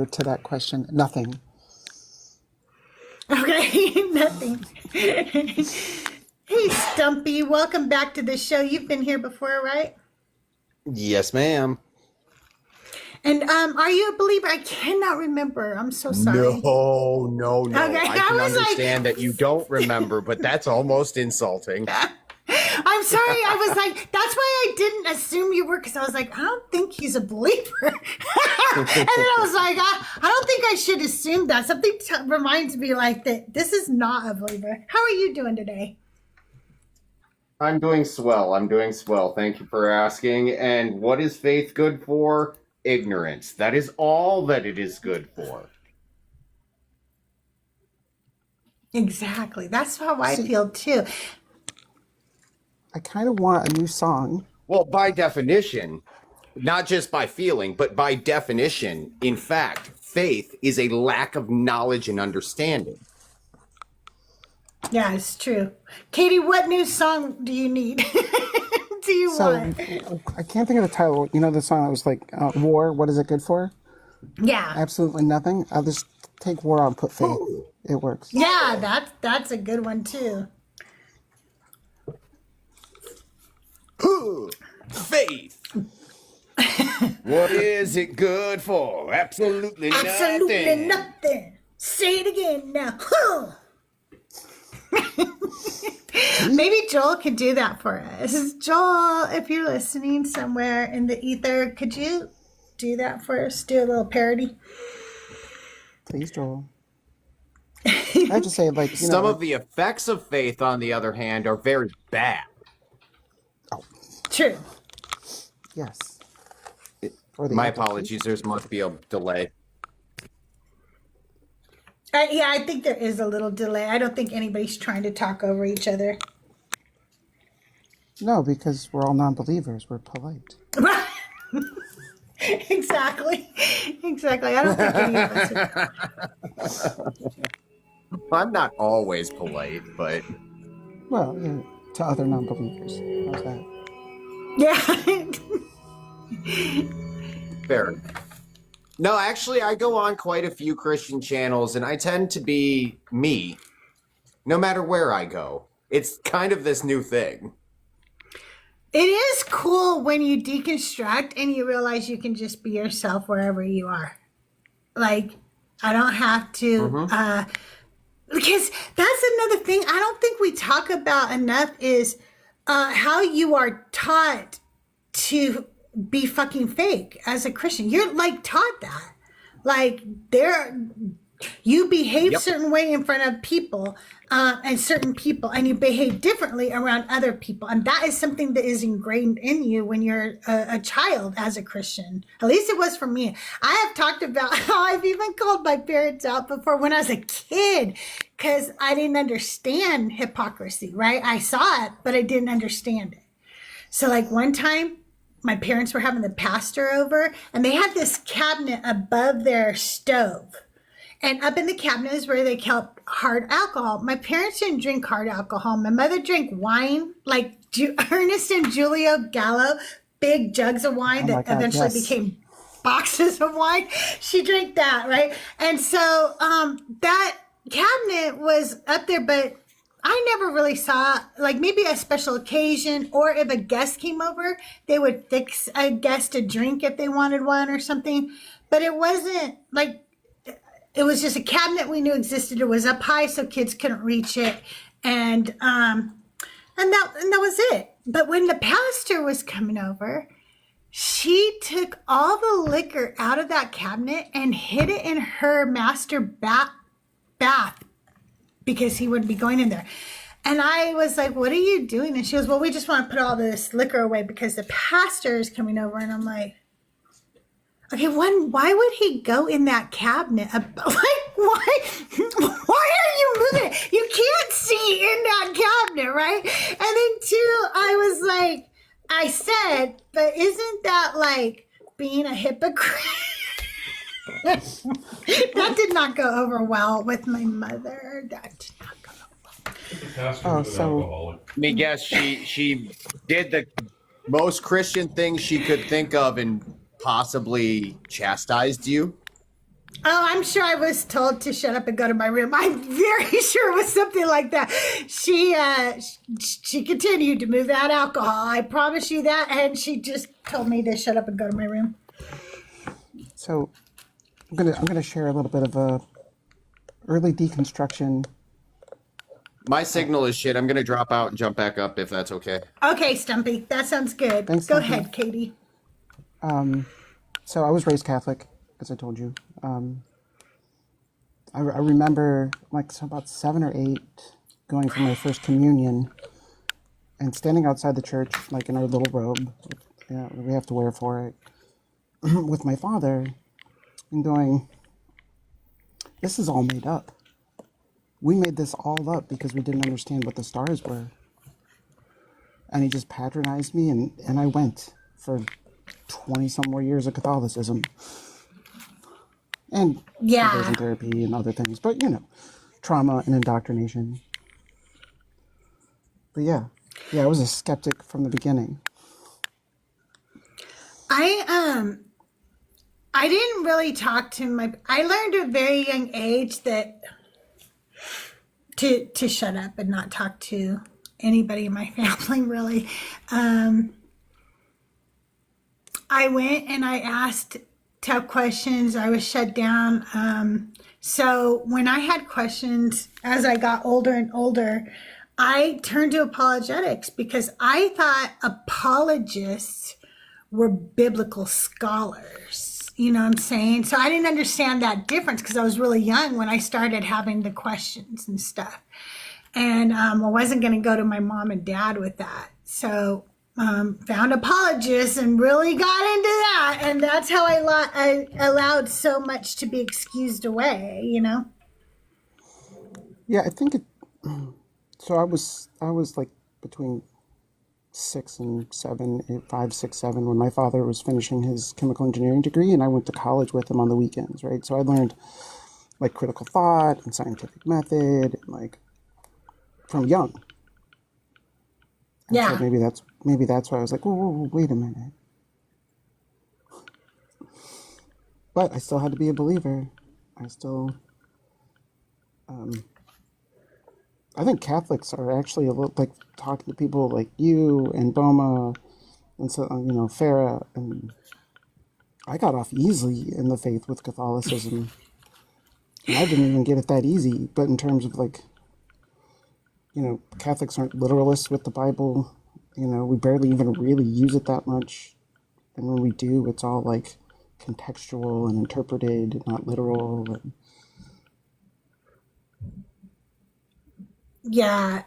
to that question. Nothing. Okay, nothing. Hey, Stumpy, welcome back to the show. You've been here before, right? Yes, ma'am. And are you a believer? I cannot remember. I'm so sorry. No. Okay, I can I was like- understand that you don't remember, but that's almost insulting. I'm sorry. I was like, that's why I didn't assume you were, because I was like, I don't think he's a believer. And then I was like, I don't think I should assume that. Something reminds me like that this is not a believer. How are you doing today? I'm doing swell. Thank you for asking. And what is faith good for? Ignorance. That is all that it is good for. Exactly. That's how I feel too. I kind of want a new song. Well, by definition, not just by feeling, but by definition, in fact, faith is a lack of knowledge and understanding. Yeah, it's true. Katie, what new song do you need? Do you want? I can't think of the title. You know the song that was like, War, what is it good for? Yeah. Absolutely nothing. I'll just take War out and put faith. It works. Yeah, that's a good one too. Faith. What is it good for? Absolutely nothing. Absolutely nothing. Say it again now. Maybe Joel could do that for us. Joel, if you're listening somewhere in the ether, could you do that for us? Do a little parody? Please, Joel. I have to say, like, you Some know, of the effects of faith, on the other hand, are very bad. True. yes. My apologies, there must be a delay. Yeah, I think there is a little delay. I don't think anybody's trying to talk over each other. No, because we're all non-believers. We're polite. Exactly. I don't think any of us are. I'm not always polite, but Well, yeah, to other non-believers. How's that? Yeah. fair. No, actually, I go on quite a few Christian channels, and I tend to be me, no matter where I go. It's kind of this new thing. It is cool when you deconstruct and you realize you can just be yourself wherever you are. Like, I don't have to, because that's another thing I don't think we talk about enough is how you are taught to be fucking fake as a Christian. You're like taught that. Like you behave certain way in front of people and certain people, and you behave differently around other people. And that is something that is ingrained in you when you're a child as a Christian. At least it was for me. I have talked about how I've even called my parents out before when I was a kid because I didn't understand hypocrisy, right? I saw it, but I didn't understand it. So like one time, my parents were having the pastor over and they had this cabinet above their stove. And up in the cabinet is where they kept hard alcohol. My parents didn't drink hard alcohol. My mother drank wine, like Ernest and Julio Gallo, big jugs of wine Oh my that God, eventually yes. became boxes of wine. She drank that, right? And so that cabinet was up there, but I never really saw, like, maybe a special occasion, or if a guest came over, they would fix a guest a drink if they wanted one or something. But it wasn't like, it was just a cabinet we knew existed. It was up high so kids couldn't reach it. And that was it. But when the pastor was coming over, she took all the liquor out of that cabinet and hid it in her master bath because he wouldn't be going in there. And I was like, what are you doing? And she goes, well, we just want to put all this liquor away because the pastor is coming over. And I'm like, okay, why would he go in that cabinet? Like, why are you moving it? You can't see in that cabinet, right? And then two, I was like, I said, but isn't that like being a hypocrite? That did not go over well with my mother. That did not go Oh, so Let me guess, she did the most Christian thing she could think of and possibly chastised you. Oh, I'm sure I was told to shut up and go to my room. I'm very sure it was something like that. She continued to move that alcohol. I promise you that. And she just told me to shut up and go to my room. so I'm gonna share a little bit of a early deconstruction. My signal is shit. I'm going to drop out and jump back up if that's okay. Okay, Stumpy. That sounds good. Thanks, Go Stumpy. ahead, Katie. So I was raised Catholic, as I told you. I remember about 7 or 8 going for my first communion and standing outside the church, like in our little robe, that we have to wear for it, with my father, and going, this is all made up. We made this all up because we didn't understand what the stars were. And he just patronized me, and I went for 20 some more years of Catholicism. And conversion therapy and other things, but trauma and indoctrination. But yeah, I was a skeptic from the beginning. I didn't really talk to I learned at a very young age that to shut up and not talk to anybody in my family, really. I went and I asked tough questions. I was shut down. So when I had questions as I got older and older, I turned to apologetics because I thought apologists were biblical scholars. You know what I'm saying? So I didn't understand that difference because I was really young when I started having the questions and stuff. And I wasn't going to go to my mom and dad with that. So found apologists and really got into that. And that's how I allowed so much to be excused away, Yeah, I think it. So I was like between 6 and 7, 5, 6, 7 when my father was finishing his chemical engineering degree, and I went to college with him on the weekends, right? So I learned like critical thought and scientific method, and like from young. And Yeah. So maybe that's why I was like, whoa, wait a minute. But I still had to be a believer. I still. I think Catholics are actually a little like talking to people like you and Boma and so Farah, and I got off easily in the faith with Catholicism. And I didn't even get it that easy, but in terms of like, Catholics aren't literalists with the Bible. We barely even really use it that much, and when we do, it's all like contextual and interpreted, not literal. And, Yeah.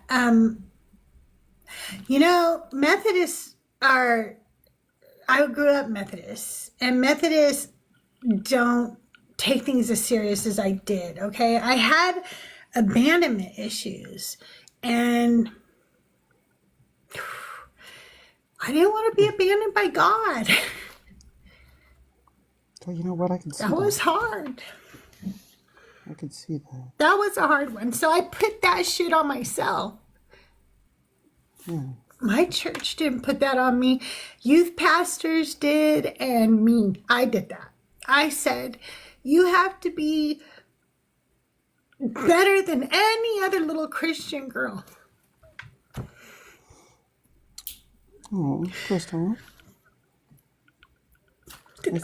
Methodists I grew up Methodist, and Methodists don't take things as serious as I did. Okay. I had abandonment issues, and I didn't want to be abandoned by God. so you know what, I can see That was hard. I could see that. That was a hard one. So I put that shit on myself. Yeah. My church didn't put that on me. Youth pastors did, and me. I did that. I said, you have to be better than any other little Christian girl. Oh, Crystal.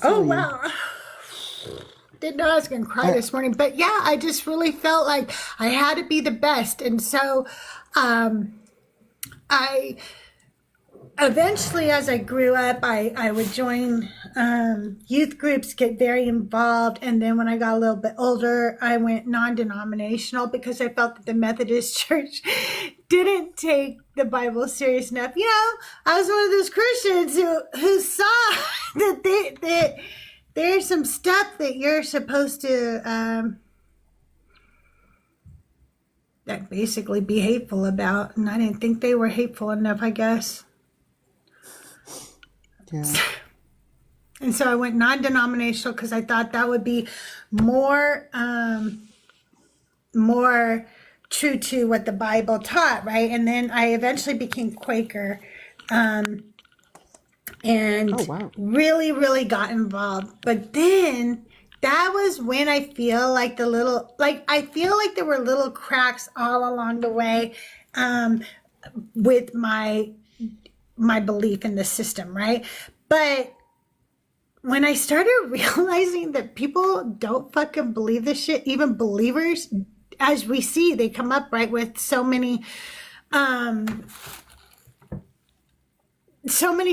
Oh, wow. Didn't know I was going to cry this morning. But yeah, I just really felt like I had to be the best. And so I eventually, as I grew up, I would join youth groups, get very involved. And then when I got a little bit older, I went non-denominational because I felt that the Methodist Church didn't take the Bible serious enough. You know, I was one of those Christians who saw that there's some stuff that you're supposed to that basically be hateful about. And I didn't think they were hateful enough, I guess. Yeah. And so I went non-denominational because I thought that would be more true to what the Bible taught, right? And then I eventually became Quaker, and Oh, wow. really, really got involved. But then that was when I feel like I feel like there were little cracks all along the way with my belief in the system, right? But when I started realizing that people don't fucking believe this shit, even believers, as we see, they come up, right, with so many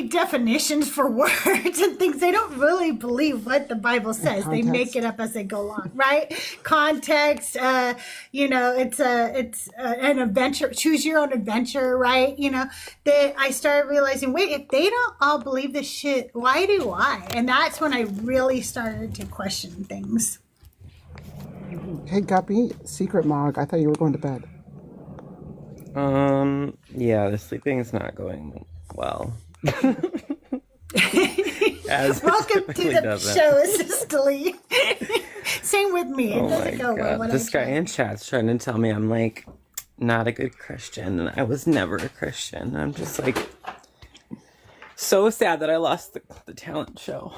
definitions for words and things. They don't really believe what the Bible says. They make it up as they go along, right? Context, it's an adventure, choose your own adventure, right? You know, that I started realizing, wait, if they don't all believe this shit, why do I? And that's when I really started to question things. Hey, Guppy, secret Mog. I thought you were going to bed. Yeah, the sleeping is not going well. As Welcome to the show, Sisterly. Same with me. It oh doesn't my go well god, when this I guy try. in chat's trying to tell me I'm like not a good Christian, and I was never a Christian. I'm just like so sad that I lost the talent show.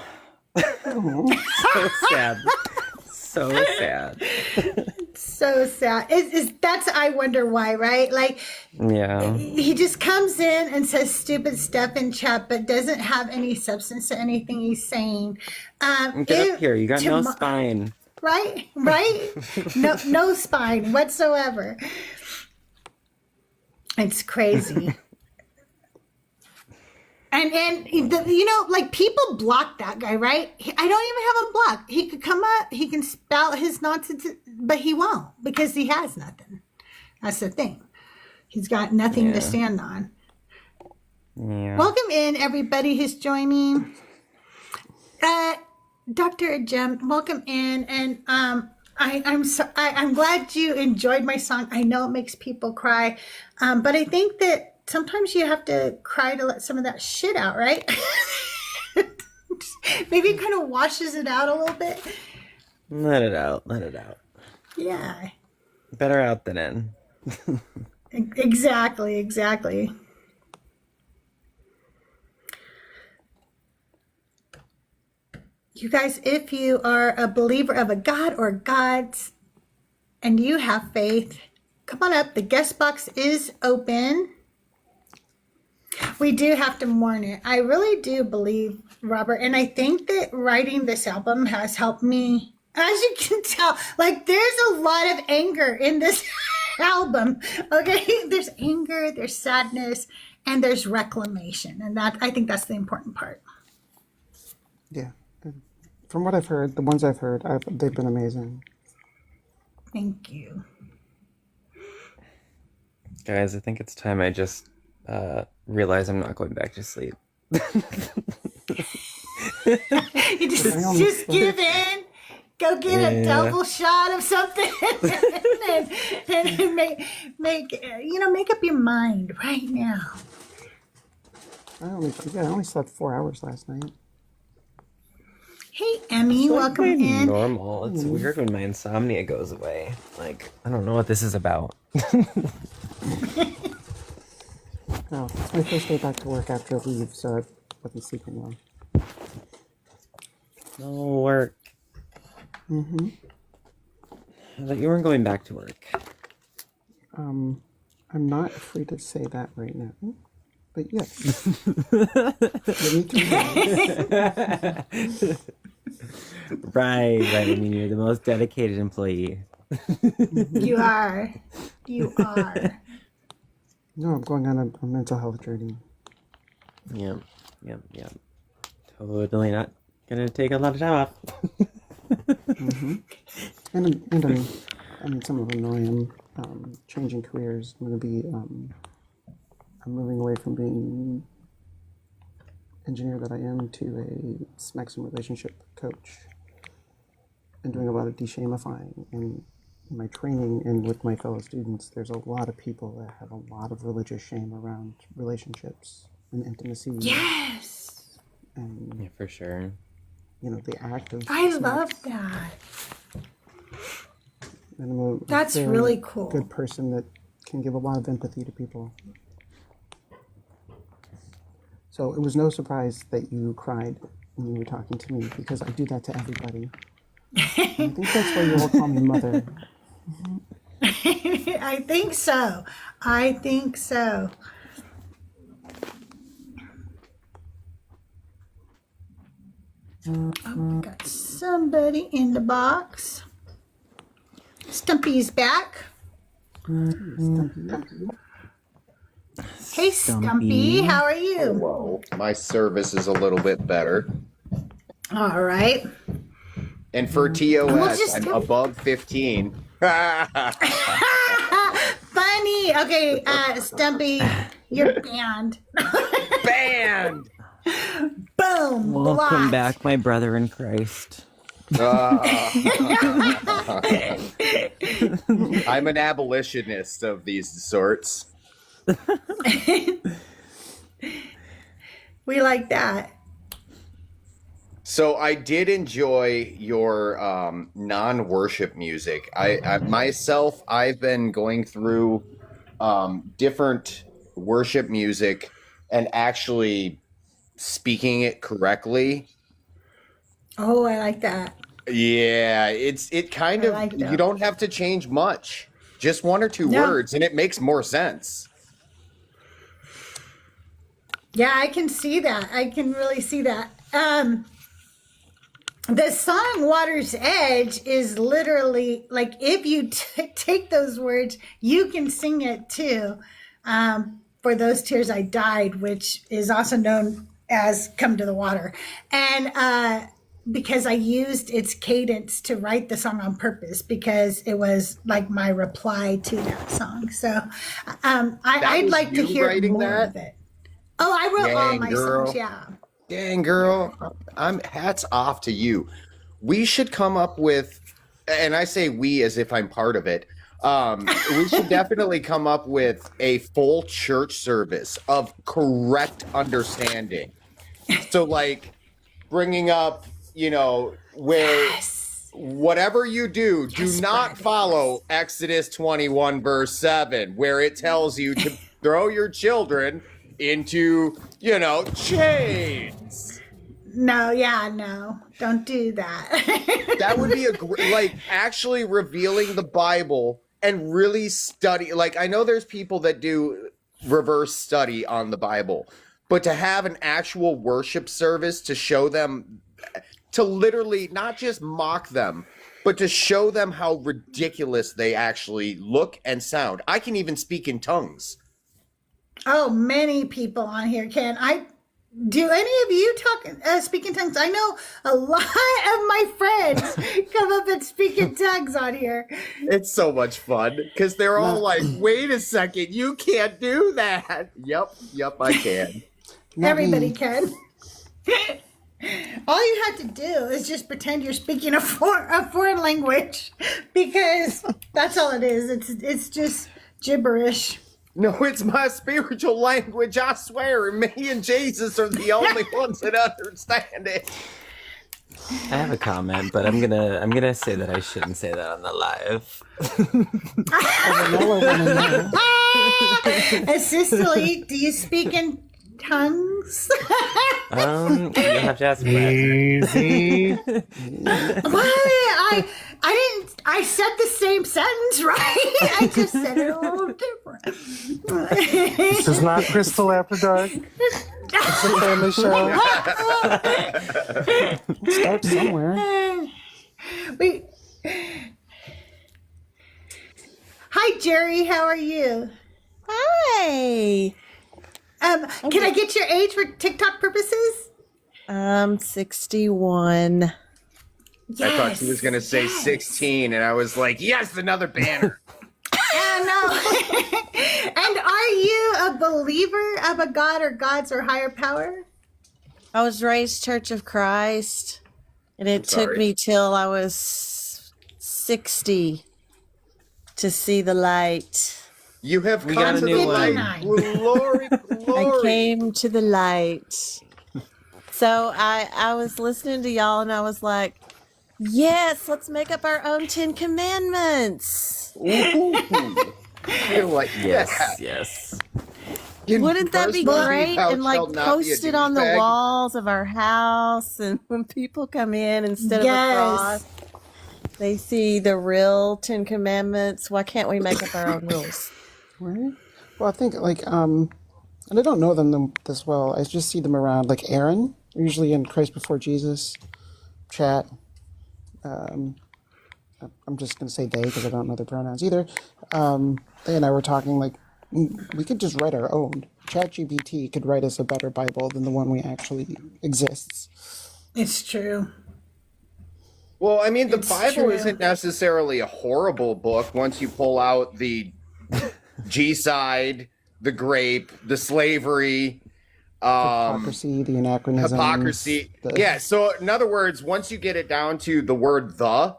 So sad. So sad. So sad. That's I wonder why, right? Like, Yeah. he just comes in and says stupid stuff in chat, but doesn't have any substance to anything he's saying. Get up here. You got no spine. Right? No spine whatsoever. It's crazy. And like people block that guy, right? I don't even have him blocked. He could come up, he can spout his nonsense, but he won't because he has nothing. That's the thing. He's got nothing to stand on. Yeah. Welcome in, everybody who's joining. Dr. Jem, welcome in. And I'm glad you enjoyed my song. I know it makes people cry, but I think that sometimes you have to cry to let some of that shit out, right? Maybe it kind of washes it out a little bit. Let it out. Let it out. Yeah. Better out than in. Exactly. You guys, if you are a believer of a God or gods and you have faith, come on up. The guest box is open. We do have to mourn it. I really do believe, Robert, and I think that writing this album has helped me. As you can tell, like there's a lot of anger in this album. Okay, there's anger, there's sadness, and there's reclamation, and I think that's the important part. Yeah. From what I've heard, the ones I've heard, they've been amazing. Thank you. Guys, I think it's time I just realize I'm not going back to sleep. You just give in. Go get a double shot of something and make up your mind right now. I only slept 4 hours last night. Hey, Emmy, It's like welcome my in. normal. It's weird when my insomnia goes away. Like, I don't know what this is about. Oh, it's my first day back to work after leave, so I wasn't sleeping well. No work. Mm-hmm. I thought you weren't going back to work. I'm not free to say that right now, but yes. Let me do that. Right. I mean, you're the most dedicated employee. You are. You are. No, I'm going on a mental health journey. Yep. Totally not gonna take a lot of time off. And some of them know I am changing careers. I'm going to be, I'm moving away from being engineer that I am to a maximum relationship coach, and doing a lot of de-shamifying in my training and with my fellow students. There's a lot of people that have a lot of religious shame around relationships and intimacy. Yes. And, Yeah, for sure. you know, the act of I sex. love that. And I'm a That's very really cool. good person that can give a lot of empathy to people. So it was no surprise that you cried when you were talking to me, because I do that to everybody. And I think that's why you all call me mother. I think so. I think so. Oh, we got somebody in the box. Stumpy's back. Hey, Stumpy, how are you? Whoa, my service is a little bit better. All right. And for TOS, just I'm go- above 15. Funny. Okay, Stumpy, you're banned. Banned! Boom. Welcome blocked. back, my brother in Christ. I'm an abolitionist of these sorts. We like that. So I did enjoy your non-worship music. I've been going through different worship music and actually speaking it correctly. Oh, I like that. Yeah, it kind I of, like that. you don't have to change much. Just one or two No. words and it makes more sense. Yeah, I can see that. I can really see that. The song Water's Edge is literally like, if you take those words, you can sing it too. For Those Tears I Died, which is also known as Come to the Water. And because I used its cadence to write the song on purpose, because it was like my reply to that song. So I'd was like to you hear writing more that? of it. Oh, I wrote all Dang, my girl. songs, yeah. Dang, girl, I'm hats off to you. We should come up with, and I say we as if I'm part of it. We should definitely come up with a full church service of correct understanding. So, like, bringing up, where Yes. whatever you do, do Yes, not Brad, follow Exodus 21, verse 7, where it tells you to throw your children into, chains. No, yeah, no. Don't do that. That would be actually revealing the Bible and really study. Like, I know there's people that do reverse study on the Bible, but to have an actual worship service to show them, to literally not just mock them, but to show them how ridiculous they actually look and sound. I can even speak in tongues. Oh, many people on here can. Do any of you speak in tongues? I know a lot of my friends come up and speak in tongues on here. It's so much fun because they're all like, wait a second, you can't do that. Yep, I can. Everybody can. All you have to do is just pretend you're speaking a foreign language, because that's all it is. It's just gibberish. No, it's my spiritual language, I swear. Me and Jesus are the only ones that understand it. I have a comment, but I'm gonna say that I shouldn't say that on the live. Cicely, do you speak in tongues? You'll have to ask Brad. Easy. Why? I didn't. I said the same sentence, right? I just said it a little different. This is not Crystal After Dark. It's a family show. Start somewhere. Wait. Hi, Jerry. How are you? Hi. Can I get your age for TikTok purposes? 61. I thought she was going to say 16, and I was like, yes, another banner. No. And are you a believer of a God or gods or higher power? I was raised Church of Christ, and it took me till I was 60 to see the light. You have We come got a to new the one. light. Glory, I glory. came to the light. So I was listening to y'all, and I was like, yes, let's make up our own 10 Commandments. Ooh. You're like, Yes, yes. Wouldn't that be great? And like post it on the wall. walls of our house, and when people come in, instead of a cross, they see the real 10 Commandments. Why can't we make up our own rules? Right? Well, I think and I don't know them this well. I just see them around, like Aaron, usually in Christ Before Jesus chat. I'm just going to say they because I don't know their pronouns either. They and I were talking like we could just write our own. ChatGPT could write us a better Bible than the one we actually exists. It's true. Well, I mean, the It's Bible true. isn't necessarily a horrible book once you pull out the G-side, the grape, the slavery, Hypocrisy, the anachronisms. hypocrisy. the- Yeah, so in other words, once you get it down to the word the,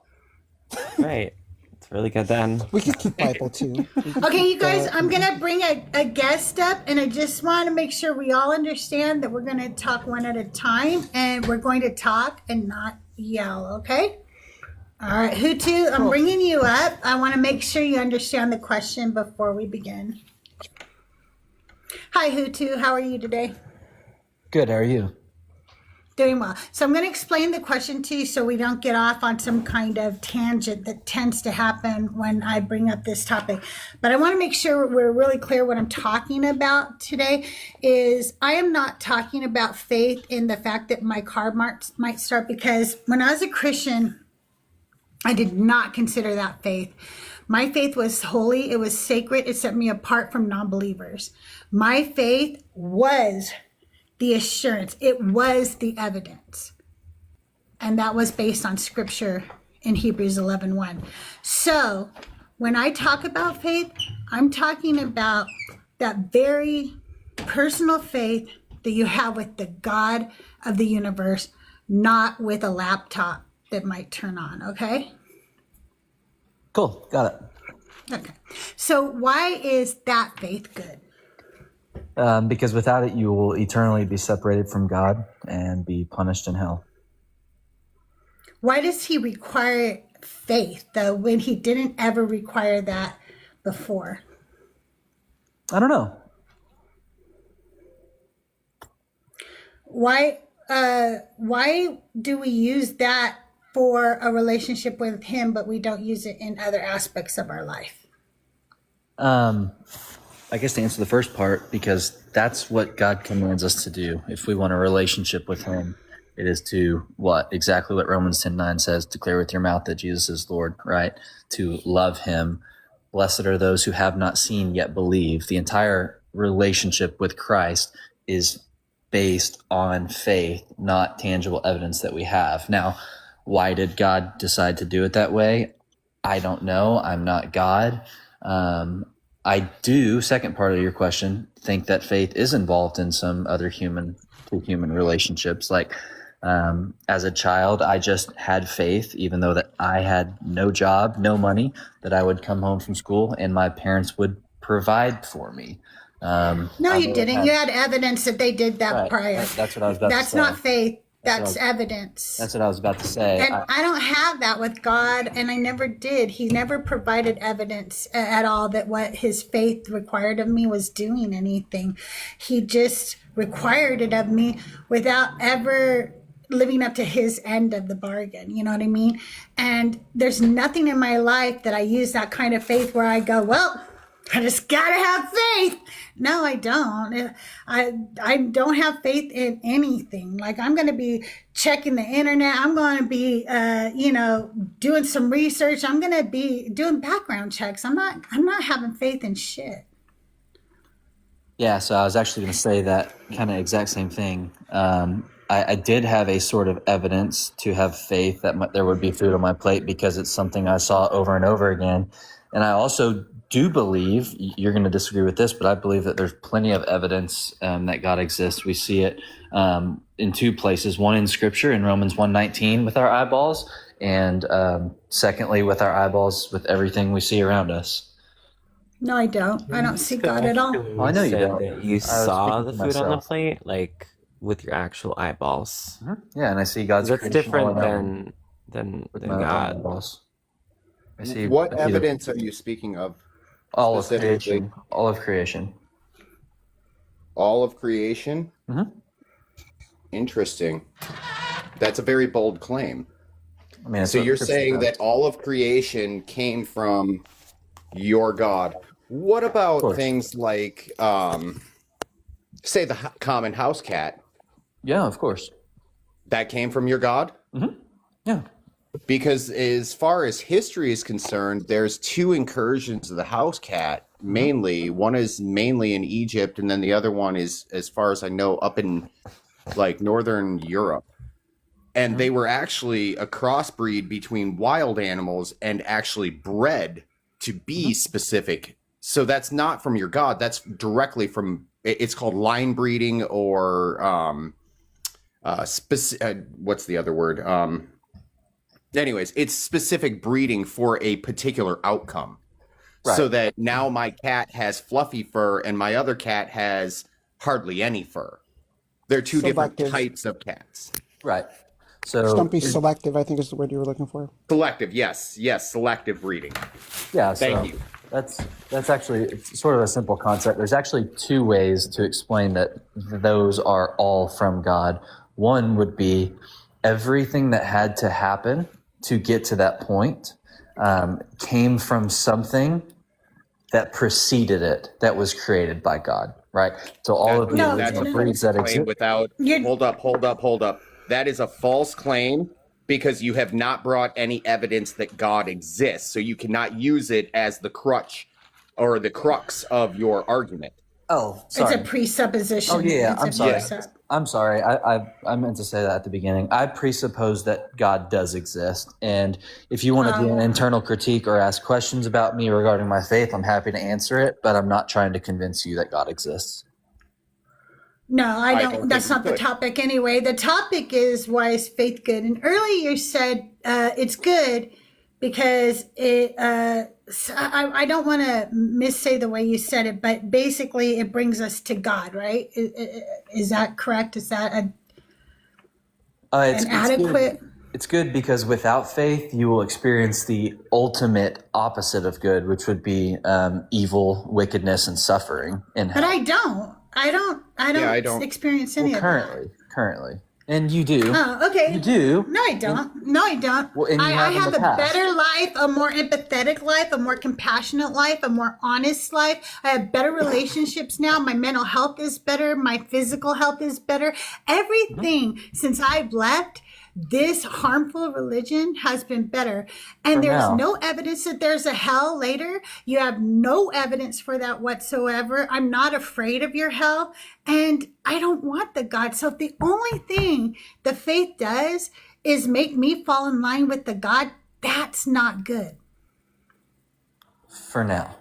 Right. It's really good then. We could keep Bible too. Okay, you guys, I'm going to bring a guest up, and I just want to make sure we all understand that we're going to talk one at a time, and we're going to talk and not yell, okay? All right, Hutu, I'm bringing you up. I want to make sure you understand the question before we begin. Hi, Hutu. How are you today? Good, how are you? Doing well. So I'm going to explain the question to you so we don't get off on some kind of tangent that tends to happen when I bring up this topic. But I want to make sure we're really clear what I'm talking about today is I am not talking about faith in the fact that my car might start, because when I was a Christian, I did not consider that faith. My faith was holy. It was sacred. It set me apart from non-believers. My faith was the assurance. It was the evidence. And that was based on scripture in Hebrews 11:1. So when I talk about faith, I'm talking about that very personal faith that you have with the God of the universe, not with a laptop that might turn on, okay? Cool, got it. Okay. So why is that faith good? Because without it, you will eternally be separated from God and be punished in hell. Why does he require faith, though, when he didn't ever require that before? I don't know. Why do we use that for a relationship with him, but we don't use it in other aspects of our life? I guess to answer the first part, because that's what God commands us to do. If we want a relationship with him, it is to exactly what Romans 10:9 says, declare with your mouth that Jesus is Lord, right? To love him. Blessed are those who have not seen yet believe. The entire relationship with Christ is based on faith, not tangible evidence that we have. Now, why did God decide to do it that way? I don't know. I'm not God. I do, second part of your question, think that faith is involved in some other human relationships. Like, as a child, I just had faith, even though that I had no job, no money, that I would come home from school and my parents would provide for me. No, you didn't. You had evidence that they did that Right. prior. That's what I was about to That's say. not faith. That's evidence. That's what I was about to say. And I don't have that with God, and I never did. He never provided evidence at all that what his faith required of me was doing anything. He just required it of me without ever living up to his end of the bargain. You know what I mean? And there's nothing in my life that I use that kind of faith where I go, well, I just gotta have faith. No, I don't. I don't have faith in anything. Like, I'm going to be checking the internet. I'm going to be, doing some research. I'm going to be doing background checks. I'm not having faith in shit. Yeah, so I was actually going to say that kind of exact same thing. I did have a sort of evidence to have faith that there would be food on my plate because it's something I saw over and over again. And I also do believe, you're going to disagree with this, but I believe that there's plenty of evidence that God exists. We see it in two places, one in Scripture in Romans 1:19 with our eyeballs, and secondly with our eyeballs with everything we see around us. No, I don't. I don't see God at all. Well, I know you don't. You saw the speaking food for on the myself. plate, like with your actual eyeballs. Yeah, and I see God's That's creation different all around than with my own God. eyeballs. I see What either- evidence are you speaking of? All of specifically? creation. All of creation. All of creation? Mhm. Interesting. That's a very bold claim. I mean, that's So what you're Scripture saying says. that all of creation came from your God. What about course. things like, say, the common house cat? Yeah, of course. That came from your God? Yeah. Because as far as history is concerned, there's two incursions of the house cat, mainly. One is mainly in Egypt, and then the other one is, as far as I know, up in like northern Europe. And they were actually a crossbreed between wild animals and actually bred to be specific. So that's not from your God. That's directly from, it's called line breeding, or what's the other word? Anyways, it's specific breeding for a particular outcome. Right. So that now my cat has fluffy fur and my other cat has hardly any fur. They're two different Selective. types of cats. Right. So Just don't be selective, I think is the word you were looking for. Selective, yes, selective breeding. yeah, Thank so you. that's actually, it's sort of a simple concept. There's actually two ways to explain that those are all from God. One would be everything that had to happen to get to that point came from something that preceded it, that was created by God, right? So all of the No, That's a no. breeds that claim exist. without. You're- Hold up. That is a false claim because you have not brought any evidence that God exists. So you cannot use it as the crutch or the crux of your argument. Oh, sorry. It's a presupposition. Oh, yeah, It's a I'm sorry. presup. I'm sorry. I meant to say that at the beginning. I presuppose that God does exist. And if you want to do an internal critique or ask questions about me regarding my faith, I'm happy to answer it, but I'm not trying to convince you that God exists. No, I I don't. don't That's think not you the could. topic anyway. The topic is, why is faith good? And earlier you said it's good because it. I don't want to missay the way you said it, but basically it brings us to God, right? Is that correct? Is that an adequate? It's good because without faith, you will experience the ultimate opposite of good, which would be evil, wickedness, and suffering in hell. But I don't. I don't experience any of that. Currently. And you do. Oh, okay. You do. No, I don't. No, I don't. Well, and you I have in have the a past. better life, a more empathetic life, a more compassionate life, a more honest life. I have better relationships now. My mental health is better. My physical health is better. Everything since I've left this harmful religion has been better. And For there's now. no evidence that there's a hell later. You have no evidence for that whatsoever. I'm not afraid of your hell. And I don't want the God. So if the only thing the faith does is make me fall in line with the God, that's not good. For now.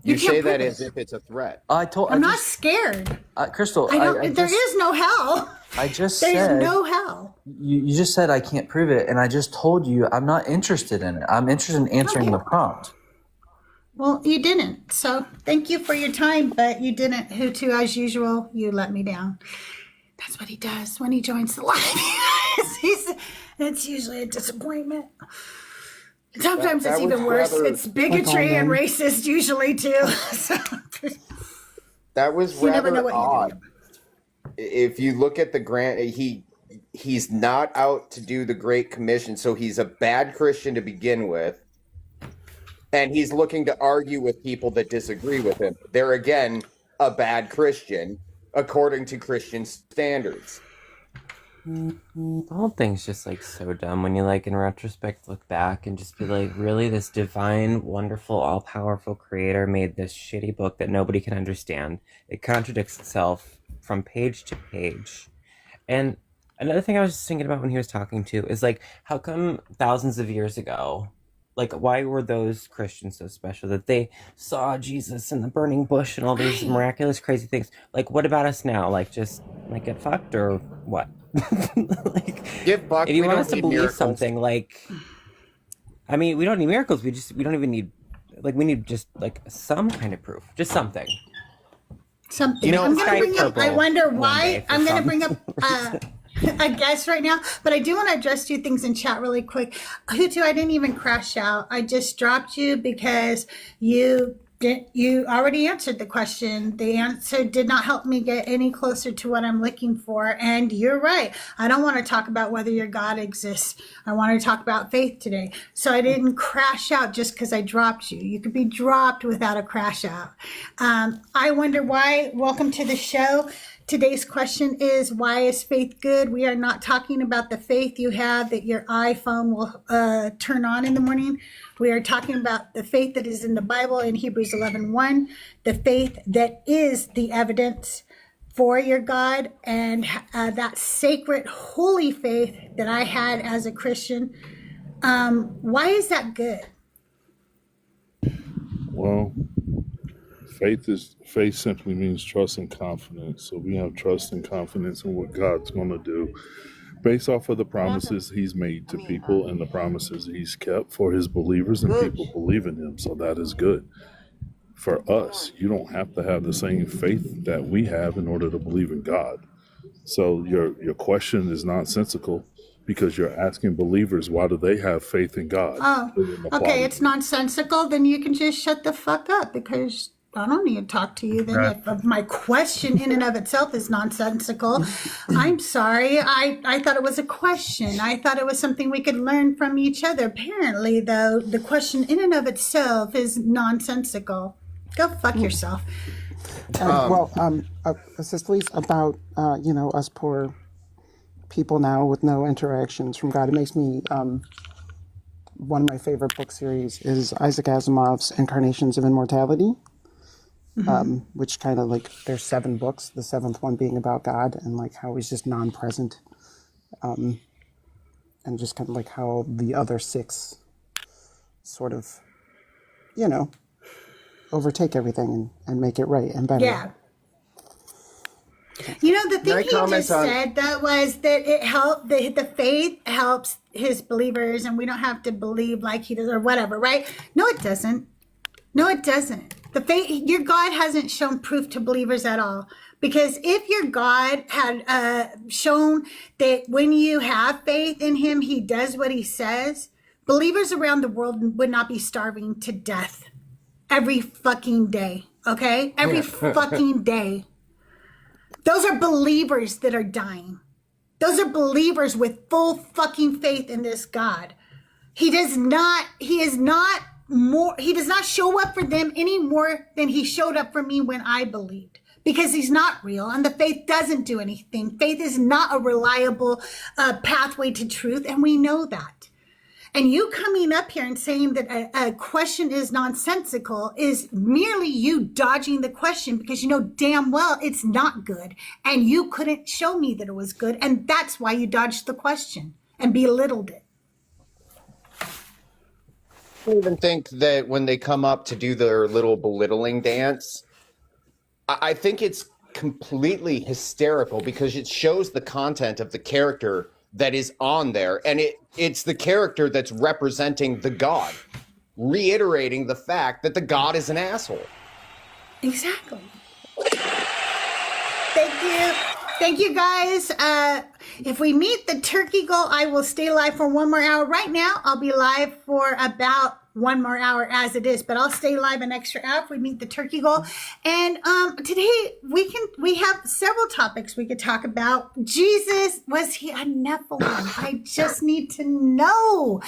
You You can't say that prove as it. if it's a threat. I'm not scared. Crystal, There is no hell. I just There's said, no hell. you just said I can't prove it, and I just told you I'm not interested in it. I'm interested in answering Okay. the prompt. Well, you didn't. So thank you for your time, but you didn't. Who to, as usual, you let me down. That's what he does when he joins the live. It's usually a disappointment. Sometimes That it's even was worse. rather- It's bigotry and racist usually too. That was You never know rather what you're odd. If you look at the grant, he's not out to do the Great Commission, so he's a bad Christian to begin with, and he's looking to argue with people that disagree with him. They're again a bad Christian according to Christian standards. The whole thing's just like so dumb when you like in retrospect look back and just be like, really, this divine, wonderful, all-powerful creator made this shitty book that nobody can understand. It contradicts itself from page to page. And another thing I was just thinking about when he was talking to is like, how come thousands of years ago, like, why were those Christians so special that they saw Jesus in the burning bush and all these miraculous, crazy things? Like, what about us now? Like, just like get fucked or what? Like, Get fucked. if you We want don't us to need believe miracles. something, like, I mean, we don't need miracles. We don't even need, like, we need just like some kind of proof, just something. Something. You know, I'm gonna bring up. I wonder one why. day for I'm gonna some. bring up a guest right now, but I do want to address two things in chat really quick. Hutu, I didn't even crash out. I just dropped you because you already answered the question. The answer did not help me get any closer to what I'm looking for. And you're right. I don't want to talk about whether your God exists. I want to talk about faith today. So I didn't crash out just because I dropped you. You could be dropped without a crash out. I wonder why. Welcome to the show. Today's question is, why is faith good? We are not talking about the faith you have that your iPhone will turn on in the morning. We are talking about the faith that is in the Bible in Hebrews 11:1, the faith that is the evidence for your God, and that sacred, holy faith that I had as a Christian. Why is that good? Well, faith simply means trust and confidence. So we have trust and confidence in what God's going to do based off of the promises he's made to people and the promises he's kept for his believers, and people believe in him. So that is good. For us, you don't have to have the same faith that we have in order to believe in God. So your question is nonsensical because you're asking believers, why do they have faith in God? Oh, okay, it's nonsensical. Then you can just shut the fuck up because I don't need to talk to you then. Right. If my question in and of itself is nonsensical, I'm sorry. I thought it was a question. I thought it was something we could learn from each other. Apparently, though, the question in and of itself is nonsensical. Go fuck yourself. Assist please about us poor people now with no interactions from God. It makes me one of my favorite book series is Isaac Asimov's Incarnations of Immortality, which kind of like there's 7 books, the 7th one being about God and like how he's just non-present, and just kind of like how the other 6 sort of, overtake everything and make it right and better. Yeah. You know, the thing he just said that was that it helped, the faith helps his believers and we don't have to believe like he does or whatever, right? No, it doesn't. No, it doesn't. The faith, your God hasn't shown proof to believers at all. Because if your God had shown that when you have faith in him, he does what he says, believers around the world would not be starving to death every fucking day, okay? Every fucking day. Those are believers that are dying. Those are believers with full fucking faith in this God. He does not show up for them any more than he showed up for me when I believed. Because he's not real and the faith doesn't do anything. Faith is not a reliable pathway to truth, and we know that. And you coming up here and saying that a question is nonsensical is merely you dodging the question because you know damn well it's not good. And you couldn't show me that it was good. And that's why you dodged the question and belittled it. I even think that when they come up to do their little belittling dance, I think it's completely hysterical because it shows the content of the character that is on there, and it's the character that's representing the God, reiterating the fact that the God is an asshole. Exactly. Thank you. Thank you, guys. If we meet the turkey goal, I will stay live for 1 more hour. Right now, I'll be live for about 1 more hour as it is, but I'll stay live an extra hour if we meet the turkey goal. And today we have several topics we could talk about. Jesus, was he a Nephilim? I just need to know.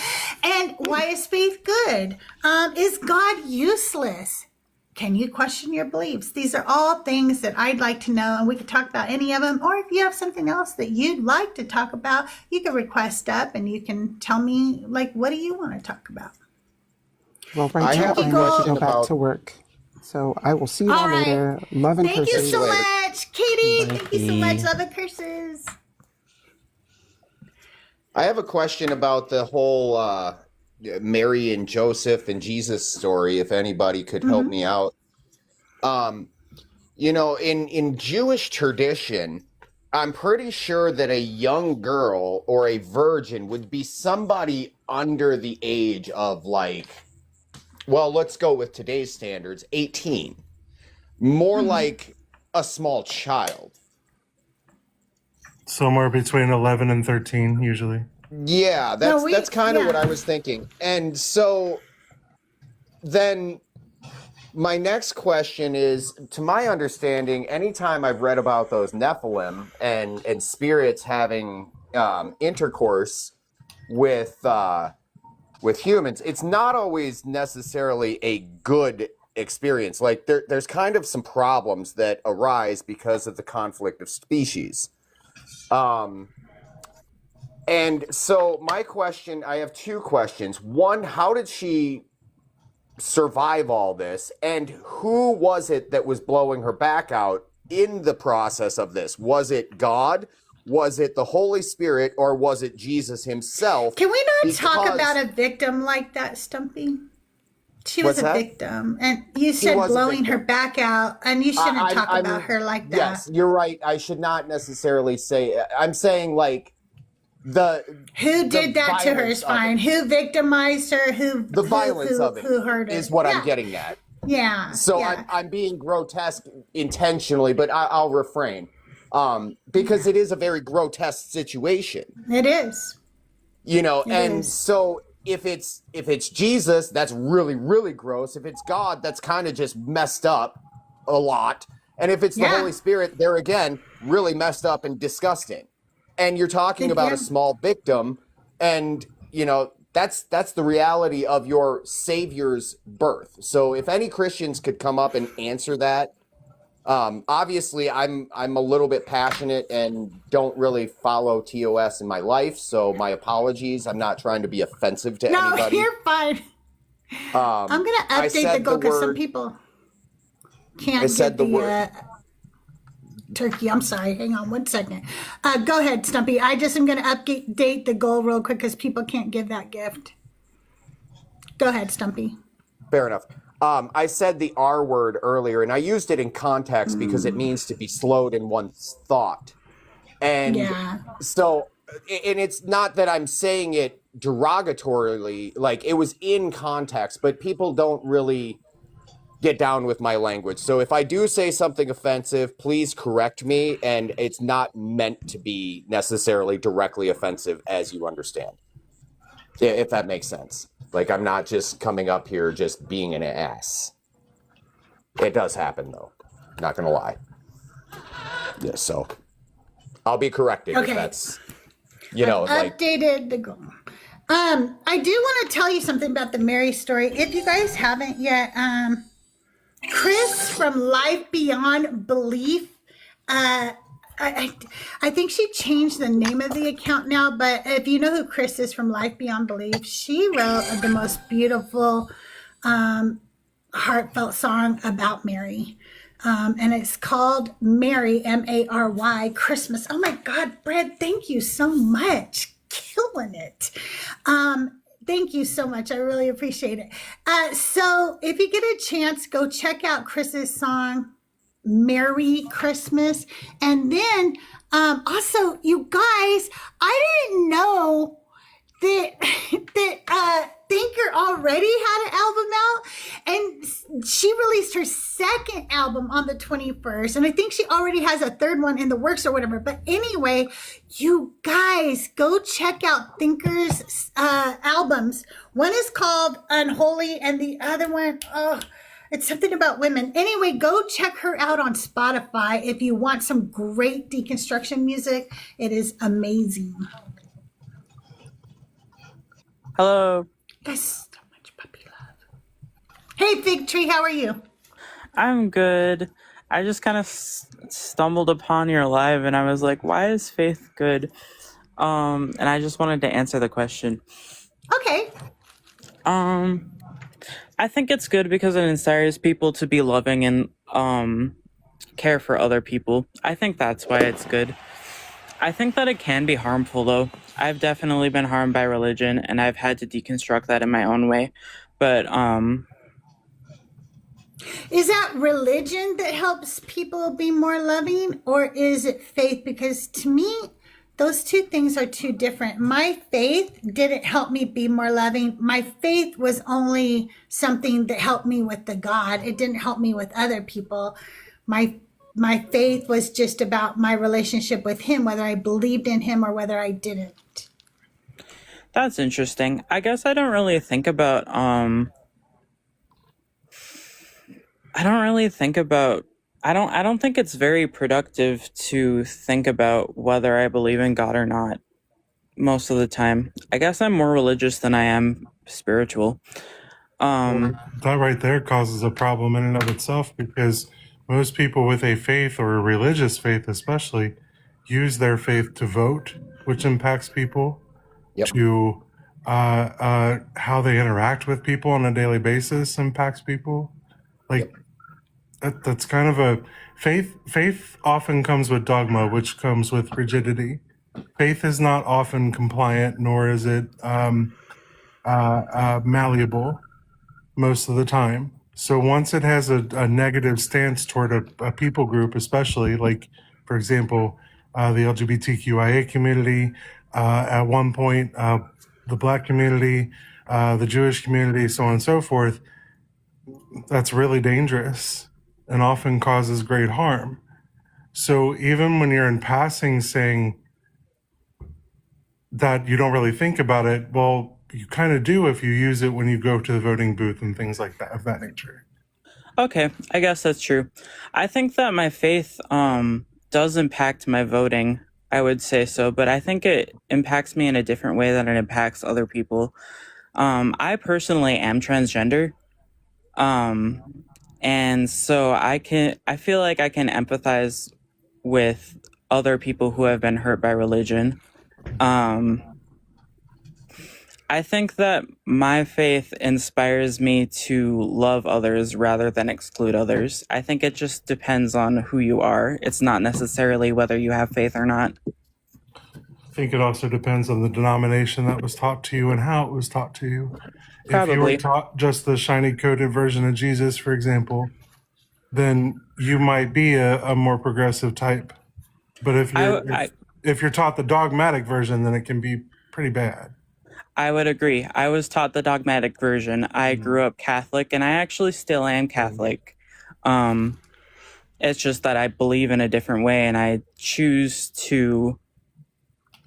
And why is faith good? Is God useless? Can you question your beliefs? These are all things that I'd like to know, and we could talk about any of them. Or if you have something else that you'd like to talk about, you can request up and you can tell me, like, what do you want to talk about? Well, right now I have to go back to work. So I will see you all later. Love and Thank you curses. so much, Katie. Bye, Thank you so much. Love and curses. I have a question about the whole Mary and Joseph and Jesus story, if anybody could help me out. You know, in Jewish tradition, I'm pretty sure that a young girl or a virgin would be somebody under the age of, like, well, let's go with today's standards, 18. More like a small child. Somewhere between 11 and 13, usually. Yeah, that's kind of what I was thinking. And so then my next question is, to my understanding, anytime I've read about those Nephilim and spirits having intercourse with humans, it's not always necessarily a good experience. Like there's kind of some problems that arise because of the conflict of species. And so my question, I have two questions. One, how did she survive all this? And who was it that was blowing her back out in the process of this? Was it God? Was it the Holy Spirit? Or was it Jesus himself? Can we not talk about a victim like that, Stumpy? She was a victim. And you said blowing her back out, and you shouldn't talk about her like that. Yes, you're right. I should not necessarily say, I'm saying, like, who did that to her is fine. Who victimized her? The violence of it who hurt her is what I'm getting at. Yeah. So I'm being grotesque intentionally, but I'll refrain, because it is a very grotesque situation. It is. You know, so if it's Jesus, that's really, really gross. If it's God, that's kind of just messed up a lot. And if it's the Holy Spirit, they're again really messed up and disgusting. And you're talking about a small victim, and you know that's the reality of your Savior's birth. So if any Christians could come up and answer that, obviously I'm a little bit passionate and don't really follow TOS in my life, so my apologies. I'm not trying to be offensive to anybody. No, you're fine. I'm gonna update the goal because some people can't get the turkey. I'm sorry. Hang on 1 second. Go ahead, Stumpy. I just am going to update the goal real quick because people can't give that gift. Go ahead, Stumpy. Fair enough. I said the R word earlier, and I used it in context because it means to be slowed in one's thought. And so, and it's not that I'm saying it derogatorily, like it was in context, but people don't really get down with my language. So if I do say something offensive, please correct me. And it's not meant to be necessarily directly offensive, as you understand, if that makes sense. Like, I'm not just coming up here just being an ass. It does happen, though. Not gonna lie. Yeah, so I'll be corrected if that's, you know, updated the goal. I do want to tell you something about the Mary story. If you guys haven't yet, Chris from Life Beyond Belief, I think she changed the name of the account now, but if you know who Chris is from Life Beyond Belief, she wrote the most beautiful, heartfelt song about Mary. And it's called Mary, Mary, Christmas. Oh my God, Brad, thank you so much. Killing it. Thank you so much. I really appreciate it. So if you get a chance, go check out Chris's song, Merry Christmas. And then also, you guys, I didn't know that Thinker already had an album out, and she released her second album on the 21st, and I think she already has a third one in the works or whatever. But anyway, you guys go check out Thinker's albums. One is called Unholy, and the other one, it's something about women. Anyway, go check her out on Spotify if you want some great deconstruction music. It is amazing. Hello. There's so much puppy love. Hey, Fig Tree, how are you? I'm good. I just kind of stumbled upon your live and I was like, why is faith good? And I just wanted to answer the question. Okay. I think it's good because it inspires people to be loving and care for other people. I think that's why it's good. I think that it can be harmful though. I've definitely been harmed by religion and I've had to deconstruct that in my own way. But is that religion that helps people be more loving, or is it faith? Because to me, those two things are two different. My faith didn't help me be more loving. My faith was only something that helped me with the God. It didn't help me with other people. My faith was just about my relationship with him, whether I believed in him or whether I didn't. That's interesting. I guess I don't really think about I don't think it's very productive to think about whether I believe in God or not most of the time. I guess I'm more religious than I am spiritual. That right there causes a problem in and of itself, because most people with a faith, or a religious faith especially, use their faith to vote, which impacts people, to how they interact with people on a daily basis impacts people. Like, that's kind of a faith often comes with dogma, which comes with rigidity. Faith is not often compliant, nor is it malleable most of the time. So once it has a negative stance toward a people group, especially, like, for example, the LGBTQIA community, at one point, the Black community, the Jewish community, so on and so forth, that's really dangerous and often causes great harm. So even when you're in passing saying that you don't really think about it, well, you kind of do if you use it when you go to the voting booth and things like that, of that nature. Okay, I guess that's true. I think that my faith does impact my voting. I would say so, but I think it impacts me in a different way than it impacts other people. I personally am transgender. And so I feel like I can empathize with other people who have been hurt by religion. I think that my faith inspires me to love others rather than exclude others. I think it just depends on who you are. It's not necessarily whether you have faith or not. I think it also depends on the denomination that was taught to you and how it was taught to you. Probably. If you were taught just the shiny coated version of Jesus, for example, then you might be a more progressive type. But if you're taught the dogmatic version, then it can be pretty bad. I would agree. I was taught the dogmatic version. I grew up Catholic, and I actually still am Catholic. It's just that I believe in a different way, and I choose to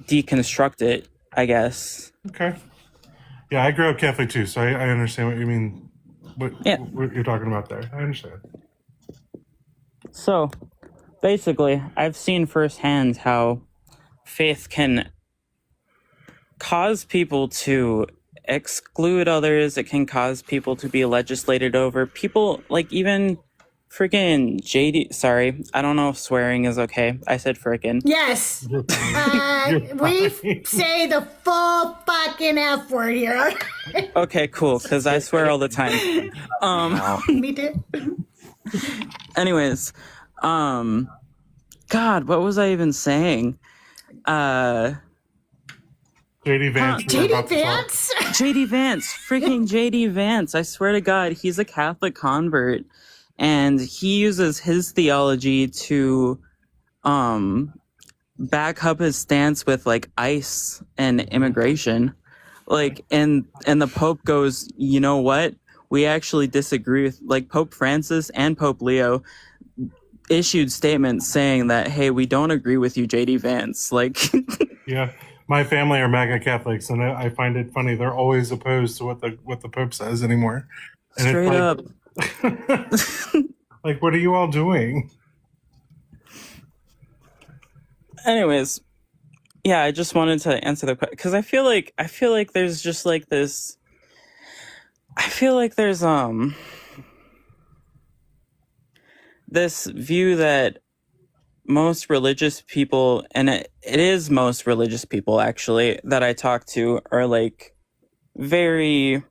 deconstruct it, I guess. Okay. Yeah, I grew up Catholic too, so I understand what you mean. What you're talking about there. I understand. So, basically, I've seen firsthand how faith can cause people to exclude others. It can cause people to be legislated over. People, like, even freaking JD. Sorry, I don't know if swearing is okay. I said freaking. Yes. We say the full fucking F word here. Okay, cool, because I swear all the time. Me too. Anyways, God, what was I even saying? JD Vance. JD Vance? JD Vance. Freaking JD Vance. I swear to God, he's a Catholic convert. And he uses his theology to back up his stance with, like, ICE and immigration. Like, and the Pope goes, you know what? we actually disagree with, like, Pope Francis and Pope Leo issued statements saying that, hey, we don't agree with you, JD Vance. Like, Yeah, my family are MAGA Catholics, and I find it funny. They're always opposed to what the Pope says anymore. And straight up. like, what are you all doing? Anyways, yeah, I just wanted to answer the question because I feel like there's just like this. I feel like there's this view that most religious people, and it is most religious people actually that I talk to, are like very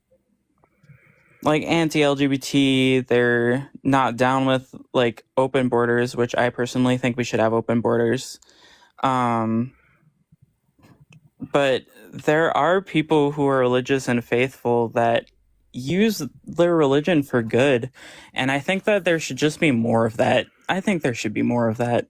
like anti-LGBT. They're not down with like open borders, which I personally think we should have open borders. But there are people who are religious and faithful that use their religion for good. And I think that there should just be more of that. I think there should be more of that.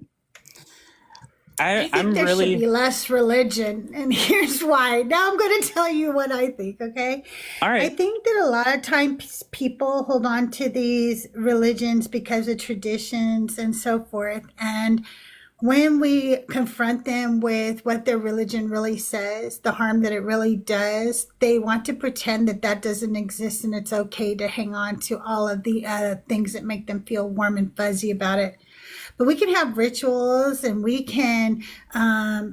I think there should be less religion, and here's why. Now I'm going to tell you what I think, okay? All right. I think that a lot of times people hold on to these religions because of traditions and so forth. And when we confront them with what their religion really says, the harm that it really does, they want to pretend that that doesn't exist and it's okay to hang on to all of the things that make them feel warm and fuzzy about it. But we can have rituals and we can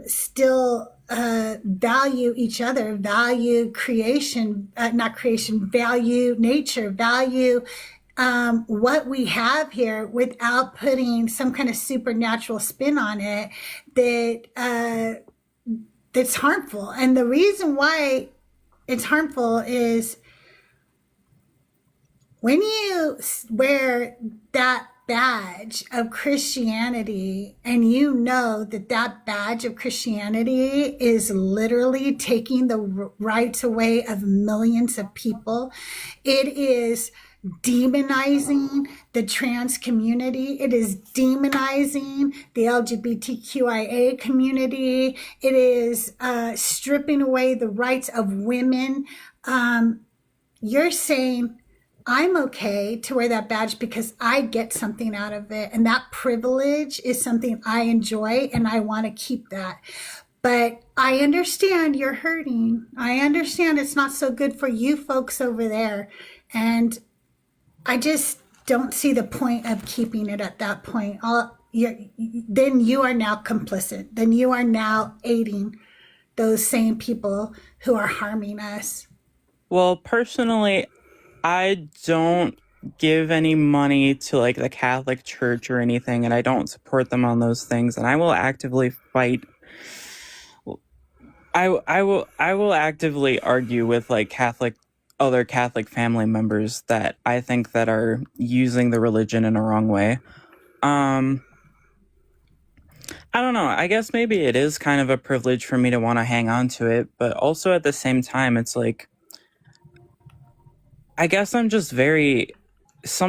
still value each other, value creation, value nature, value what we have here without putting some kind of supernatural spin on it that's harmful. And the reason why it's harmful is when you wear that badge of Christianity and you know that that badge of Christianity is literally taking the rights away of millions of people, it is demonizing the trans community. It is demonizing the LGBTQIA community. It is stripping away the rights of women. You're saying, I'm okay to wear that badge because I get something out of it. And that privilege is something I enjoy and I want to keep that. But I understand you're hurting. I understand it's not so good for you folks over there. And I just don't see the point of keeping it at that point. Then you are now complicit. Then you are now aiding those same people who are harming us. Well, personally, I don't give any money to like the Catholic Church or anything, and I don't support them on those things, and I will actively fight. I will actively argue with like other Catholic family members that I think that are using the religion in a wrong way. I don't know. I guess maybe it is kind of a privilege for me to want to hang on to it, but also at the same time, it's like, I guess some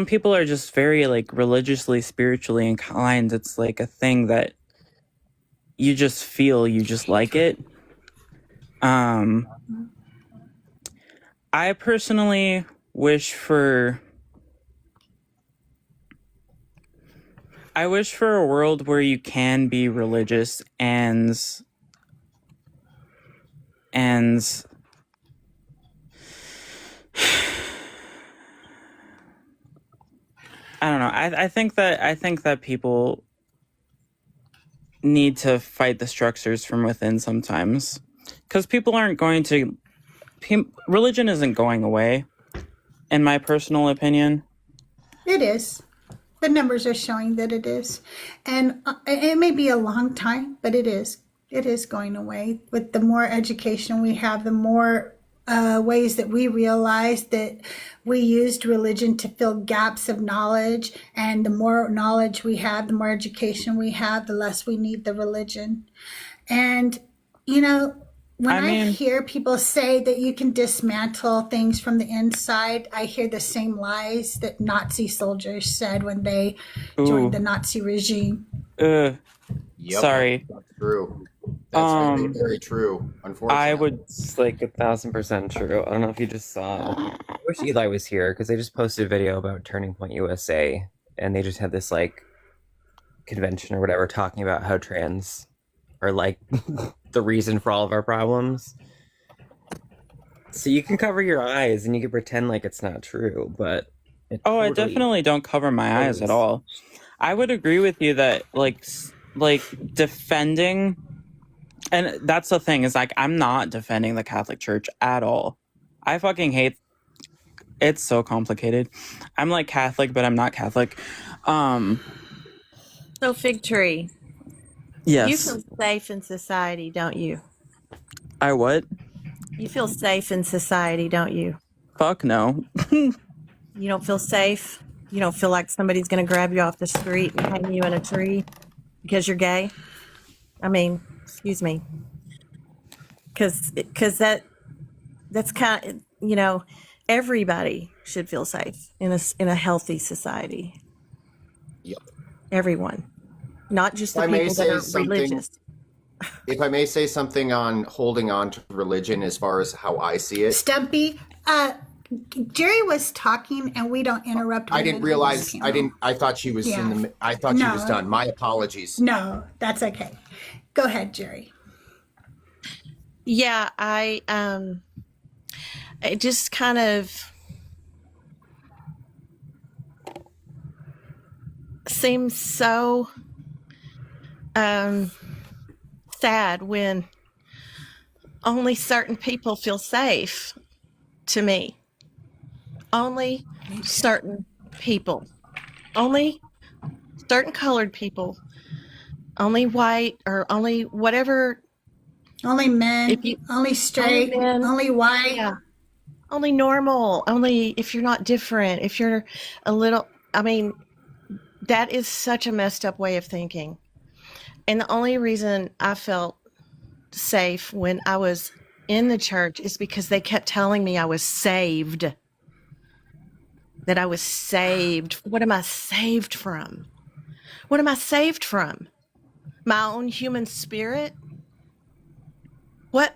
people are just very like religiously, spiritually inclined. It's like a thing that you just feel, you just like it. I personally wish for a world where you can be religious and I don't know. I think that people need to fight the structures from within sometimes, because people aren't going to. Religion isn't going away, in my personal opinion. It is. The numbers are showing that it is, and it may be a long time, but it is. It is going away. With the more education we have, the more ways that we realize that we used religion to fill gaps of knowledge, and the more knowledge we have, the more education we have, the less we need the religion. And when I hear people say that you can dismantle things from the inside, I hear the same lies that Nazi soldiers said when they joined the Nazi regime. Yep, Sorry. that's true. That's very true. Unfortunately, It's like 1,000% true. I don't know if you just saw it. wish Eli was here because they just posted a video about Turning Point USA, and they just had this like convention or whatever talking about how trans are like the reason for all of our problems. So you can cover your eyes and you can pretend like it's not true, but I definitely don't cover my eyes at all. I would agree with you that like defending, and that's the thing is like I'm not defending the Catholic Church at all. I fucking hate. It's so complicated. I'm like Catholic, but I'm not Catholic. So Fig Tree, Yes. you feel safe in society, don't you? I what? You feel safe in society, don't you? Fuck no. You don't feel safe? You don't feel like somebody's going to grab you off the street and hang you in a tree because you're gay? I mean, excuse me. Because that's kind of, you know, everybody should feel safe in a healthy society. Yep. Everyone, not just the If I may people that say are something- religious. If I may say something on holding on to religion as far as how I see it. Stumpy, Jerry was talking and we don't interrupt. I didn't realize, I thought she was I thought she was done. My apologies. No, that's okay. Go ahead, Jerry. Yeah, it just kind of seems so sad when only certain people feel safe to me. Only certain people. Only certain colored people. Only white or only whatever. Only men, only straight, only white. Yeah. Only normal. Only if you're not different. If you're a little, I mean, that is such a messed up way of thinking. And the only reason I felt safe when I was in the church is because they kept telling me I was saved. That I was saved. What am I saved from? What am I saved from? My own human spirit? What?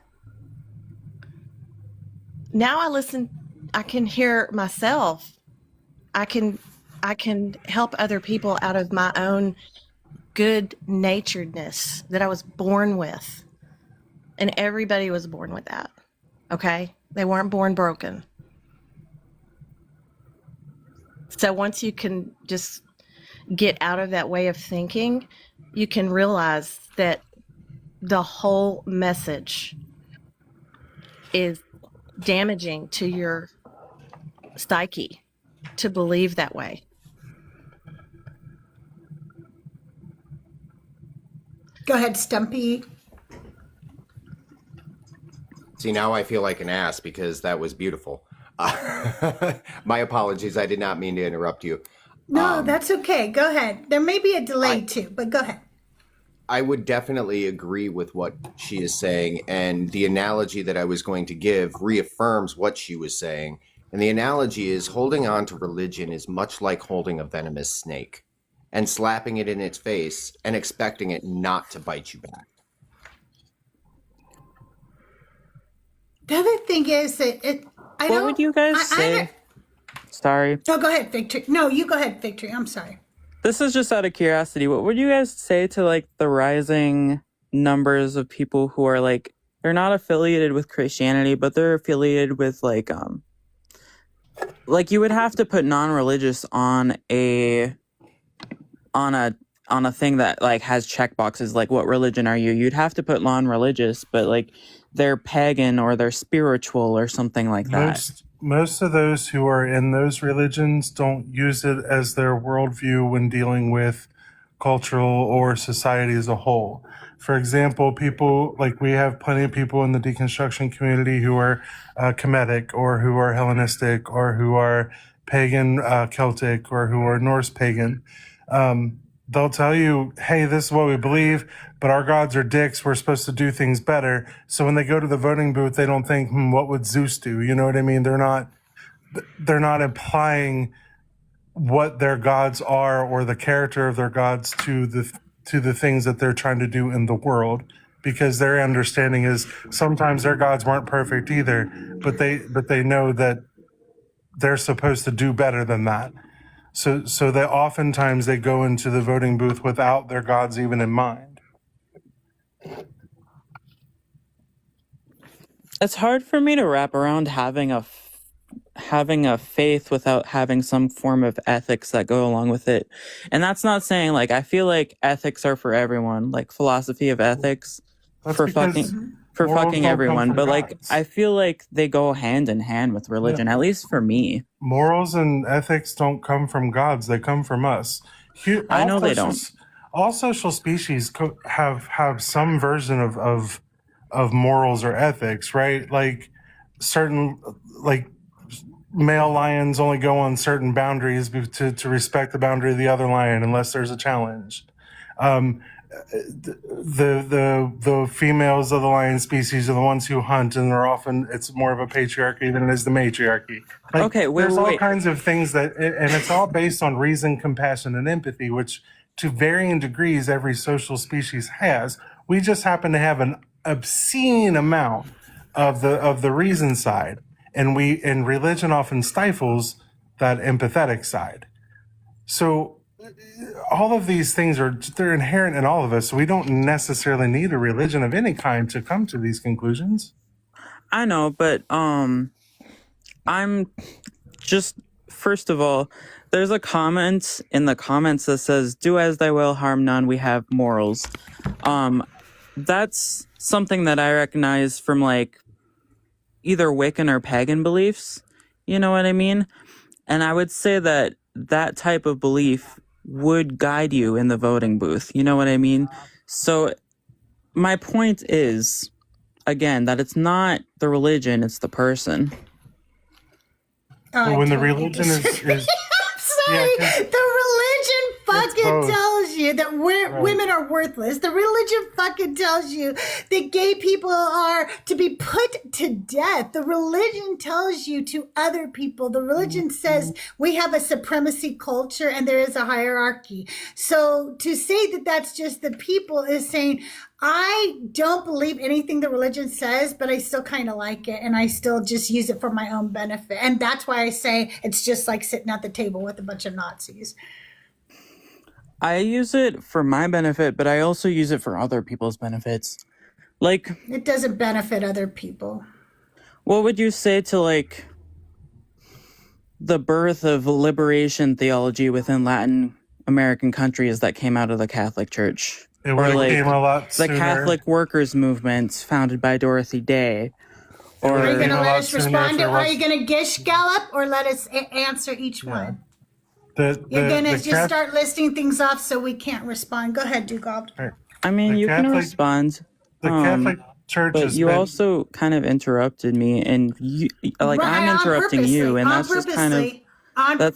Now I can hear myself. I can help other people out of my own good naturedness that I was born with. And everybody was born with that. Okay? They weren't born broken. So once you can just get out of that way of thinking, you can realize that the whole message is damaging to your psyche to believe that way. Go ahead, Stumpy. See, now I feel like an ass because that was beautiful. My apologies. I did not mean to interrupt you. No, that's okay. Go ahead. There may be a delay too, but go ahead. I would definitely agree with what she is saying. And the analogy that I was going to give reaffirms what she was saying. And the analogy is holding on to religion is much like holding a venomous snake and slapping it in its face and expecting it not to bite you back. The other thing is that What would you guys say? Sorry. Oh, go ahead, Victory. No, you go ahead, Victory. I'm sorry. This is just out of curiosity. What would you guys say to like the rising numbers of people who are like they're not affiliated with Christianity, but they're affiliated with like you would have to put non-religious on a thing that like has check boxes like what religion are you? You'd have to put non-religious, but like they're pagan or they're spiritual or something like that. Most of those who are in those religions don't use it as their worldview when dealing with cultural or society as a whole. For example, people like we have plenty of people in the deconstruction community who are Kemetic or who are Hellenistic or who are pagan Celtic or who are Norse pagan. They'll tell you, hey, this is what we believe, but our gods are dicks. We're supposed to do things better. So when they go to the voting booth, they don't think, what would Zeus do? You know what I mean? They're not implying what their gods are or the character of their gods to the things that they're trying to do in the world, because their understanding is sometimes their gods weren't perfect either, but they know that they're supposed to do better than that. So that oftentimes they go into the voting booth without their gods even in mind. It's hard for me to wrap around having a faith without having some form of ethics that go along with it. And that's not saying, like, I feel like ethics are for everyone, like philosophy of ethics That's for because morals fucking don't come everyone. from But like, gods. I feel like they go hand in hand with religion, at least for me. Morals and ethics don't come from gods; they come from us. I know they don't. All social species have some version of morals or ethics, right? Like certain, like male lions only go on certain boundaries to respect the boundary of the other lion unless there's a challenge. The females of the lion species are the ones who hunt, and are often, it's more of a patriarchy than it is the matriarchy. Like, Okay, there's all wait. kinds of things and it's all based on reason, compassion, and empathy, which to varying degrees every social species has. We just happen to have an obscene amount of the reason side, and religion often stifles that empathetic side. So all of these things they're inherent in all of us. So we don't necessarily need a religion of any kind to come to these conclusions. I know, but I'm just, first of all, there's a comment in the comments that says, "Do as thy will, harm none, we have morals." That's something that I recognize from like either Wiccan or pagan beliefs. You know what I mean? And I would say that that type of belief would guide you in the voting booth. You know what I mean? So my point is, again, that it's not the religion, it's the person. But when the religion is Sorry, the religion fucking tells you that women are worthless. The religion fucking tells you that gay people are to be put to death. The religion tells you to other people. The religion says we have a supremacy culture and there is a hierarchy. So to say that that's just the people is saying, I don't believe anything the religion says, but I still kind of like it, and I still just use it for my own benefit. And that's why I say it's just like sitting at the table with a bunch of Nazis. I use it for my benefit, but I also use it for other people's benefits. Like, it doesn't benefit other people. What would you say to, like, the birth of liberation theology within Latin American countries that came out of the Catholic Church? It would have came a lot the sooner. Catholic Workers Movement founded by Dorothy Day. Or Are you going to let us respond? Are you going to gish gallop or let us answer each one? You're going to just start listing things off so we can't respond. Go ahead, Dugald. I mean, you can respond. The Catholic Church but you also kind of interrupted me, and you, like, I'm interrupting you, and that's just kind of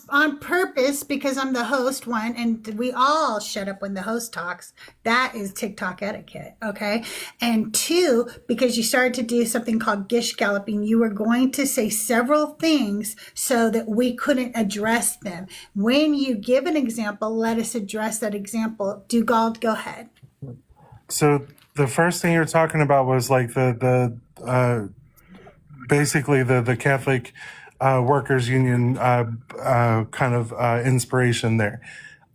on purpose, because I'm the host, one, and we all shut up when the host talks. That is TikTok etiquette, okay? And two, because you started to do something called gish galloping, you were going to say several things so that we couldn't address them. When you give an example, let us address that example. Dugald, go ahead. So the first thing you're talking about was like basically the Catholic Workers Union kind of inspiration there.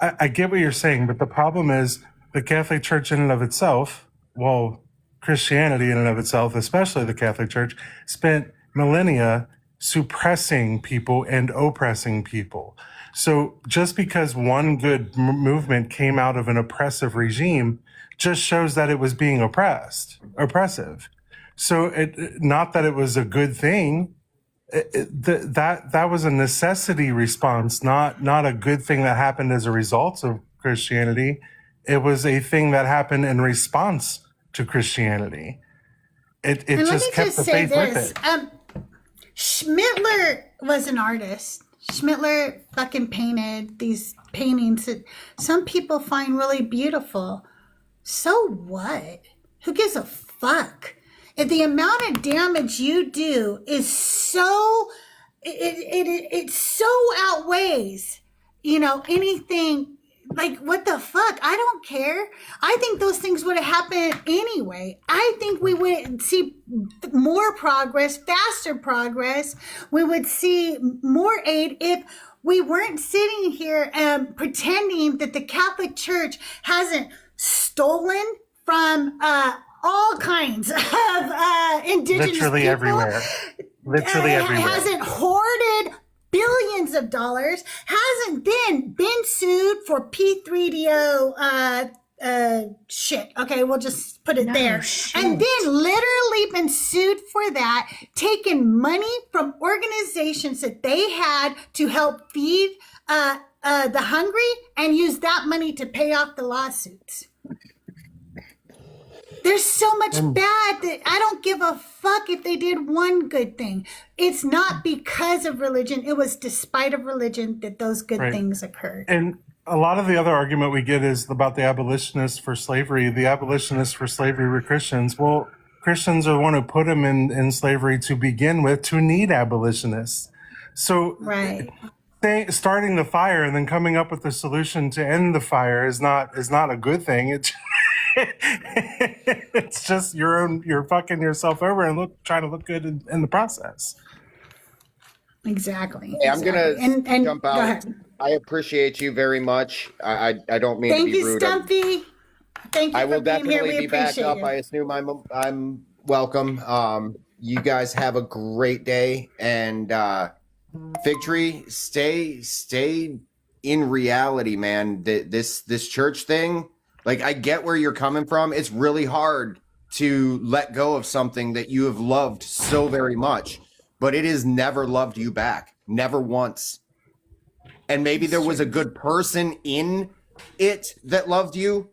I get what you're saying, but the problem is the Catholic Church in and of itself, well, Christianity in and of itself, especially the Catholic Church, spent millennia suppressing people and oppressing people. So just because one good movement came out of an oppressive regime just shows that it was being oppressive. So not that it was a good thing. That was a necessity response, not a good thing that happened as a result of Christianity. It was a thing that happened in response to Christianity. It just kept the faith with it. Schmittler was an artist. Schmittler fucking painted these paintings that some people find really beautiful. So what? Who gives a fuck? If the amount of damage you do is so, it so outweighs, anything like, what the fuck? I don't care. I think those things would have happened anyway. I think we would see more progress, faster progress. We would see more aid if we weren't sitting here pretending that the Catholic Church hasn't stolen from all kinds of indigenous Literally people. everywhere. Literally everywhere. Hasn't hoarded billions of dollars, hasn't then been sued for P3DO shit. Okay, we'll just put it there. shit. And then literally been sued for that, taken money from organizations that they had to help feed the hungry and use that money to pay off the lawsuits. There's so much bad that I don't give a fuck if they did one good thing. It's not because of religion. It was despite of religion that those good things occurred. And a lot of the other argument we get is about the abolitionists for slavery. The abolitionists for slavery were Christians. Well, Christians are the one who put them in slavery to begin with to need abolitionists. So starting the fire and then coming up with a solution to end the fire is not a good thing. It's just you're fucking yourself over and trying to look good in the process. Exactly. Hey, I'm gonna and jump go out. ahead. I appreciate you very much. I don't mean Thank to be you, rude. Stumpy. Thank you I for will being here. definitely We be back appreciate up. you. I assume I'm welcome. You guys have a great day, and Fig Tree, stay in reality, man. This church thing, like, I get where you're coming from. It's really hard to let go of something that you have loved so very much, but it has never loved you back, never once. And maybe there was a good person in it that loved you,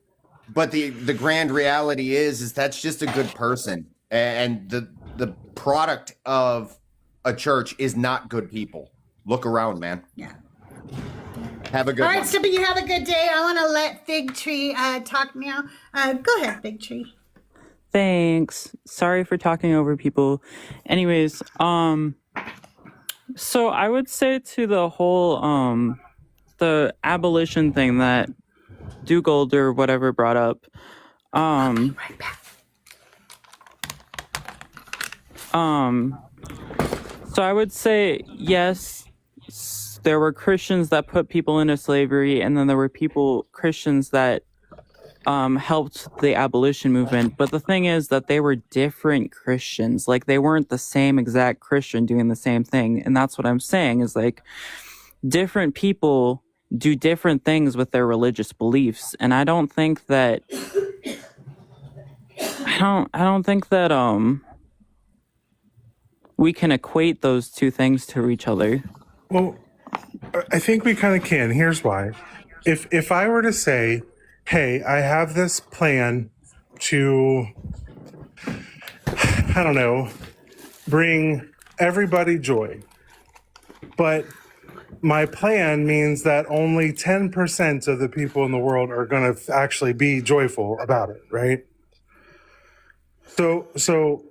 but the grand reality is that's just a good person, and the product of a church is not good people. Look around, man. Yeah. Have a good All right, one. Stumpy, you have a good day. I want to let Fig Tree talk now. Go ahead, Fig Tree. Thanks. Sorry for talking over people. Anyways, so I would say to the whole the abolition thing that Dugald or whatever brought up. I'll be right back. So I would say yes, there were Christians that put people into slavery, and then there were Christians that helped the abolition movement. But the thing is that they were different Christians. Like, they weren't the same exact Christian doing the same thing. And that's what I'm saying is, like, different people do different things with their religious beliefs. And I don't think that we can equate those two things to each other. Well, I think we kind of can. Here's why. If I were to say, hey, I have this plan to, I don't know, bring everybody joy, but my plan means that only 10% of the people in the world are going to actually be joyful about it, right? So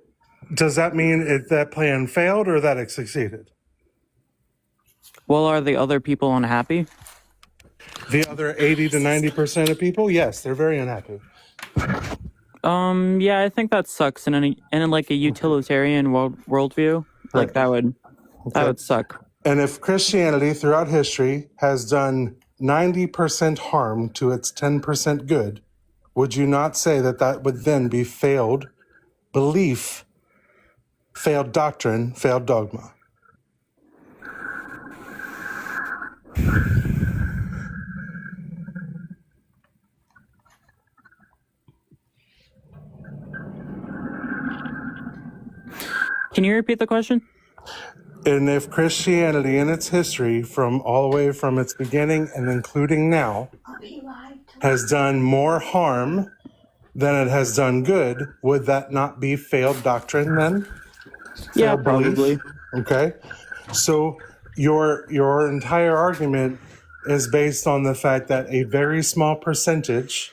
does that mean that plan failed or that it succeeded? Well, are the other people unhappy? The other 80 to 90% of people, yes, they're very unhappy. Yeah, I think that sucks in like a utilitarian worldview. Like, that would suck. And if Christianity throughout history has done 90% harm to its 10% good, would you not say that would then be failed belief, failed doctrine, failed dogma? Can you repeat the question? And if Christianity in its history, from all the way from its beginning and including now, has done more harm than it has done good, would that not be failed doctrine then? Yeah, Failed belief? probably. Okay. So your entire argument is based on the fact that a very small percentage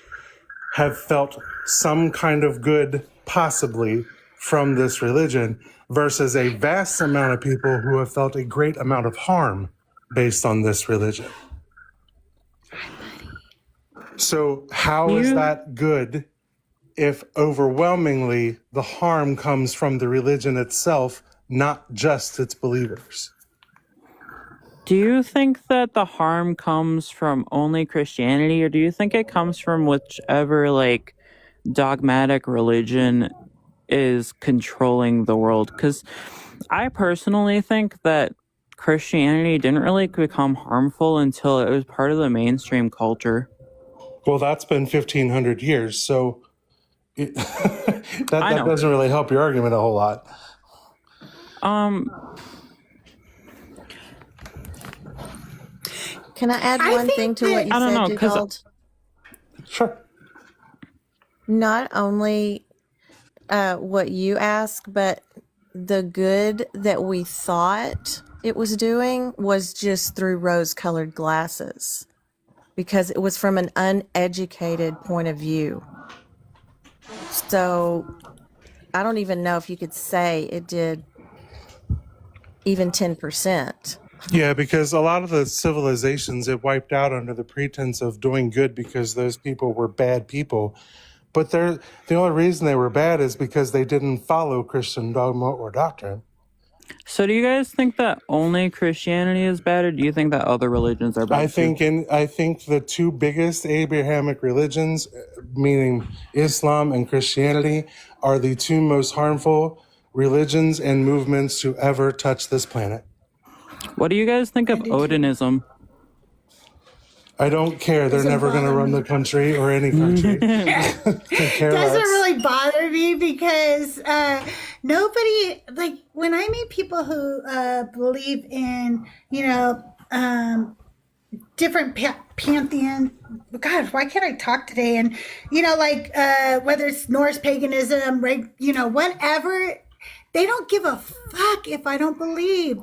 have felt some kind of good, possibly, from this religion, versus a vast amount of people who have felt a great amount of harm based on this religion. So how is that good if overwhelmingly the harm comes from the religion itself, not just its believers? Do you think that the harm comes from only Christianity, or do you think it comes from whichever like dogmatic religion is controlling the world? Because I personally think that Christianity didn't really become harmful until it was part of the mainstream culture. Well, that's been 1,500 years, so that doesn't really help your argument a whole lot. Can I add one thing to what you said, Gerald? Sure. Not only what you asked, but the good that we thought it was doing was just through rose-colored glasses, because it was from an uneducated point of view. So I don't even know if you could say it did even 10%. Yeah, because a lot of the civilizations it wiped out under the pretense of doing good because those people were bad people. But the only reason they were bad is because they didn't follow Christian dogma or doctrine. So do you guys think that only Christianity is bad, or do you think that other religions are bad? I think the two biggest Abrahamic religions, meaning Islam and Christianity, are the two most harmful religions and movements to ever touch this planet. What do you guys think of Odinism? I don't care. They're never going to run the country or any country. Doesn't really bother me because nobody, like when I meet people who believe in, different pantheon. God, why can't I talk today? And like whether it's Norse paganism, right? Whatever. They don't give a fuck if I don't believe.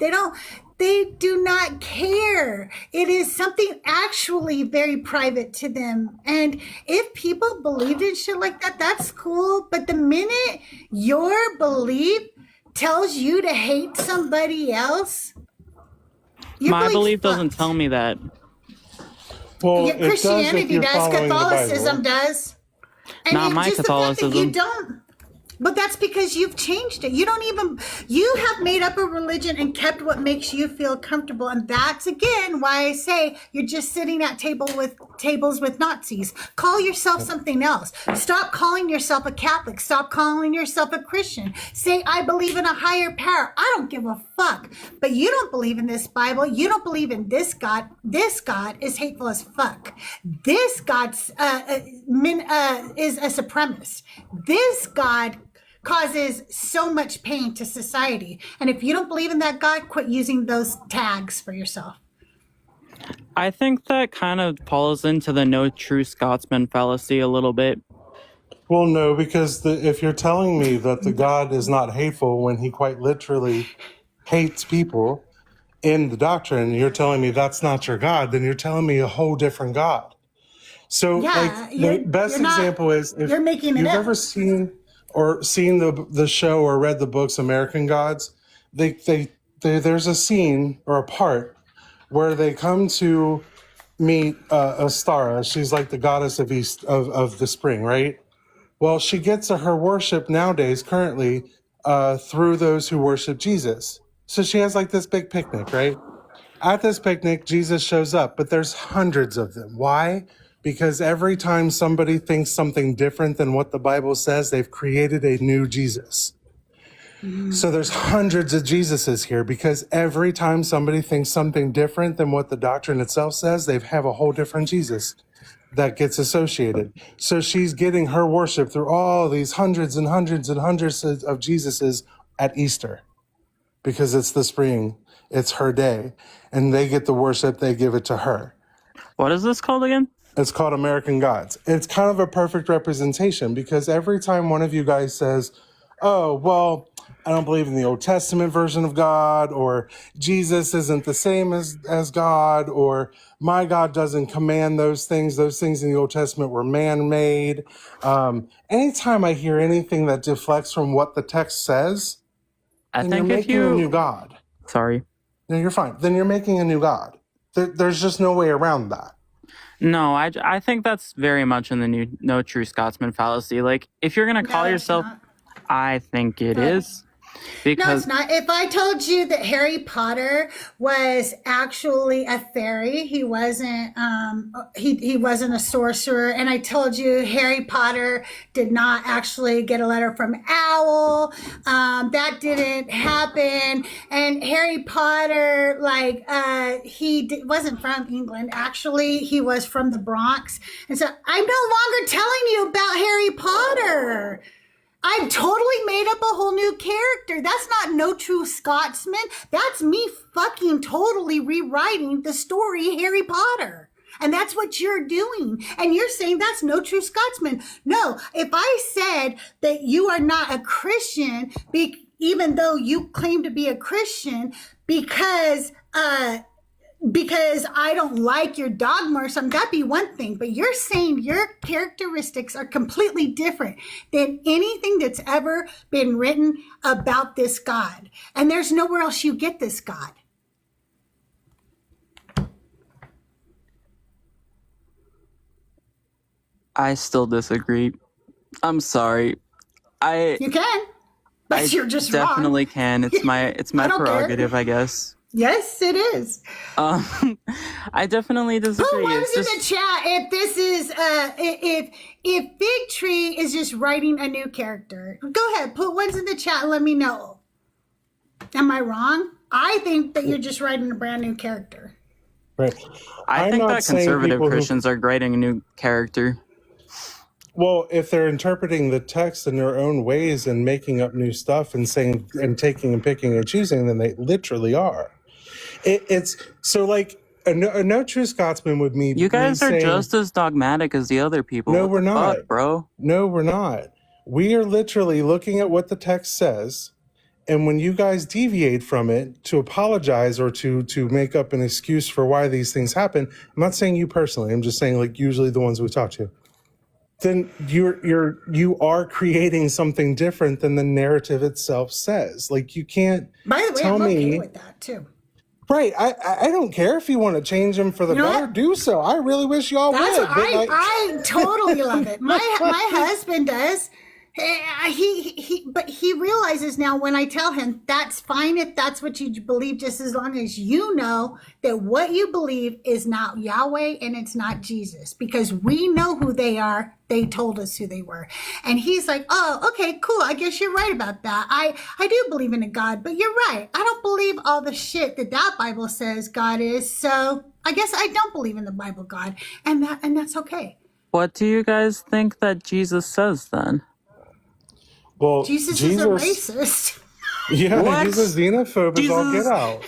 They do not care. It is something actually very private to them. And if people believed in shit like that, that's cool. But the minute your belief tells you to hate somebody else, my belief doesn't tell me that. Well, yeah, Christianity does. Catholicism does. And not my Catholicism. You don't. But that's because you've changed it. You have made up a religion and kept what makes you feel comfortable. And that's, again, why I say you're just sitting at tables with Nazis. Call yourself something else. Stop calling yourself a Catholic. Stop calling yourself a Christian. Say, I believe in a higher power. I don't give a fuck. But you don't believe in this Bible. You don't believe in this God. This God is hateful as fuck. This God is a supremacist. This God causes so much pain to society. And if you don't believe in that God, quit using those tags for yourself. I think that kind of falls into the no true Scotsman fallacy a little bit. Well, no, because if you're telling me that the God is not hateful when he quite literally hates people in the doctrine, you're telling me that's not your God, then you're telling me a whole different God. So the best example is if you've ever seen the show or read the books American Gods, there's a scene or a part where they come to meet Astara. She's like the goddess of of the spring, right? Well, she gets her worship nowadays currently through those who worship Jesus. So she has like this big picnic, right? At this picnic, Jesus shows up, but there's hundreds of them. Why? Because every time somebody thinks something different than what the Bible says, they've created a new Jesus. So there's hundreds of Jesuses here because every time somebody thinks something different than what the doctrine itself says, they have a whole different Jesus that gets associated. So she's getting her worship through all these hundreds and hundreds and hundreds of Jesuses at Easter because it's the spring, it's her day, and they get the worship, they give it to her. What is this called again? It's called American Gods. It's kind of a perfect representation because every time one of you guys says, oh, well, I don't believe in the Old Testament version of God, or Jesus isn't the same as God, or my God doesn't command those things in the Old Testament were man-made. Anytime I hear anything that deflects from what the text says, then you're making a new God. Sorry. No, you're fine. Then you're making a new God. There's just no way around that. No, I think that's very much in the new no true Scotsman fallacy. Like, if you're gonna call No, it's yourself, not. I think it is No, because it's not. If I told you that Harry Potter was actually a fairy, he wasn't he wasn't a sorcerer, and I told you Harry Potter did not actually get a letter from Owl, that didn't happen, and Harry Potter, like wasn't from England. Actually, he was from the Bronx, and so I'm no longer telling you about Harry Potter. I've totally made up a whole new character. That's not No True Scotsman. That's me fucking totally rewriting the story Harry Potter. And that's what you're doing. And you're saying that's No True Scotsman. No, if I said that you are not a Christian, even though you claim to be a Christian, because I don't like your dogma or something, that'd be one thing. But you're saying your characteristics are completely different than anything that's ever been written about this God. And there's nowhere else you get this God. I still disagree. I'm sorry. You can, but you're just definitely wrong. can. It's my I don't prerogative, care. I guess. Yes, it is. I definitely disagree. Put ones It's in just the chat if this is if Fig Tree is just writing a new character. Go ahead, put ones in the chat and let me know. Am I wrong? I think that you're just writing a brand new character. Right. I I'm think not that saying conservative people who- Christians are writing a new character. Well, if they're interpreting the text in their own ways and making up new stuff and saying and taking and picking and choosing, then they literally are. It's so like a no true Scotsman would mean You guys are saying, just as dogmatic as the other people. No, What we're the not, fuck, bro. No, we're not. We are literally looking at what the text says, and when you guys deviate from it to apologize or to make up an excuse for why these things happen, I'm not saying you personally. I'm just saying like usually the ones we talk to. Then you are creating something different than the narrative itself says. Like you can't. By the way, tell I'm okay me, with that too. Right. I don't care if you want to change them for the You know better, what? do so. I really wish y'all That's would. what I totally love it. My husband does. But he realizes now when I tell him that's fine if that's what you believe, just as long as you know that what you believe is not Yahweh and it's not Jesus, because we know who they are. They told us who they were. And he's like, oh, okay, cool. I guess you're right about that. I do believe in a God, but you're right. I don't believe all the shit that Bible says God is. So I guess I don't believe in the Bible God, and that's okay. What do you guys think that Jesus says then? Well, Jesus is a racist. Yeah, What? he's a xenophobe as all get out.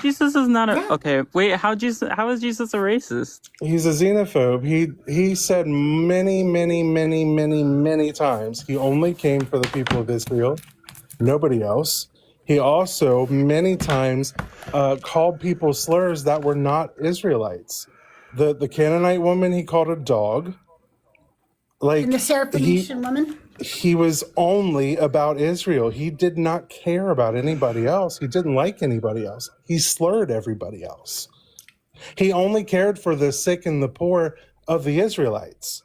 Jesus is not a okay. Wait, how is Jesus a racist? He's a xenophobe. He said many, many, many, many, many times he only came for the people of Israel, nobody else. He also many times called people slurs that were not Israelites. The Canaanite woman he called a dog. Like And the Syrophoenician woman. He was only about Israel. He did not care about anybody else. He didn't like anybody else. He slurred everybody else. He only cared for the sick and the poor of the Israelites.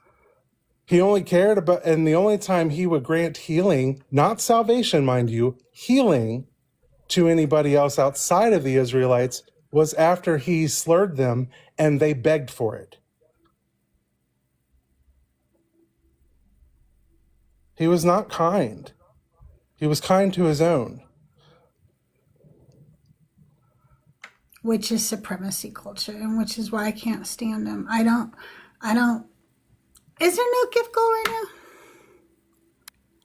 He only cared about, and the only time he would grant healing, not salvation, mind you, healing to anybody else outside of the Israelites was after he slurred them and they begged for it. He was not kind. He was kind to his own. Which is supremacy culture, and which is why I can't stand them. I don't. Is there no gift goal right now?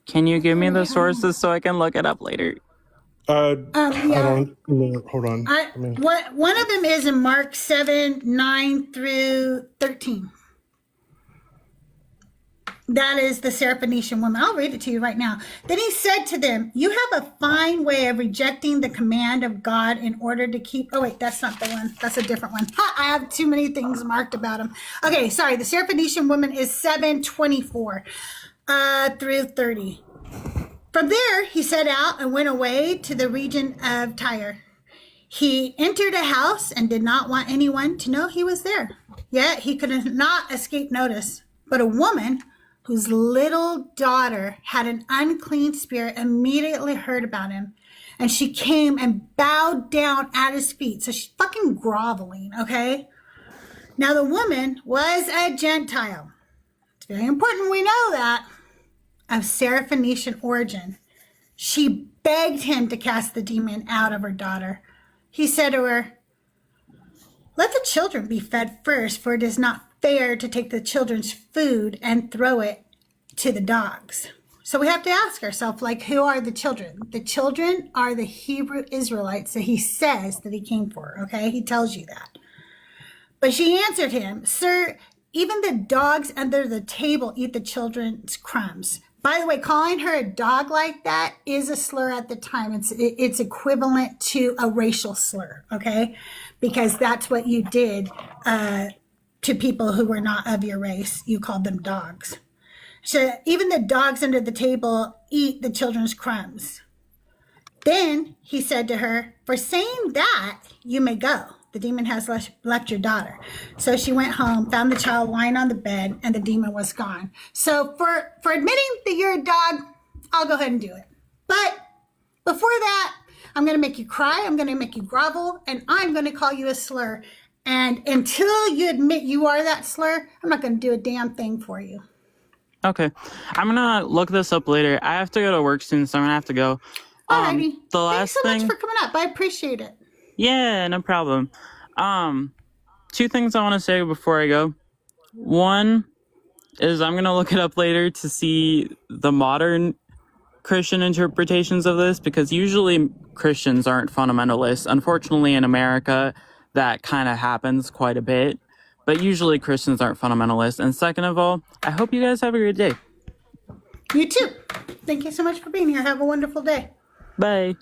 Can you give me the sources so I can look it up later? I Yeah. don't know. Hold on. One of them is in Mark 7:9-13. That is the Syrophoenician woman. I'll read it to you right now. Then he said to them, you have a fine way of rejecting the command of God in order to keep... Oh, wait, that's not the one. That's a different one. I have too many things marked about him. Okay, sorry. The Syrophoenician woman is 7:24 through 30. From there, he set out and went away to the region of Tyre. He entered a house and did not want anyone to know he was there. Yet he could not escape notice. But a woman whose little daughter had an unclean spirit immediately heard about him. And she came and bowed down at his feet. So she's fucking groveling, okay? Now the woman was a Gentile. It's very important we know that. Of Syrophoenician origin. She begged him to cast the demon out of her daughter. He said to her, "Let the children be fed first, for it is not fair to take the children's food and throw it to the dogs." So we have to ask ourselves, like, who are the children? The children are the Hebrew Israelites that he says that he came for, okay? He tells you that. But she answered him, "Sir, even the dogs under the table eat the children's crumbs." By the way, calling her a dog like that is a slur at the time. It's equivalent to a racial slur, okay? Because that's what you did to people who were not of your race. You called them dogs. So even the dogs under the table eat the children's crumbs. Then he said to her, "For saying that, you may go. The demon has left your daughter." So she went home, found the child lying on the bed, and the demon was gone. So for admitting that you're a dog, I'll go ahead and do it. But before that, I'm going to make you cry, I'm going to make you grovel, and I'm going to call you a slur. And until you admit you are that slur, I'm not going to do a damn thing for you. Okay. I'm gonna look this up later. I have to go to work soon, so I'm gonna have to go. Alrighty. The last Thanks so thing. much for coming up. I appreciate it. Yeah, no problem. Two things I want to say before I go. One is I'm gonna look it up later to see the modern Christian interpretations of this, because usually Christians aren't fundamentalists. Unfortunately, in America, that kind of happens quite a bit. But usually Christians aren't fundamentalists. And second of all, I hope you guys have a great day. You too. Thank you so much for being here. Have a wonderful day. Bye.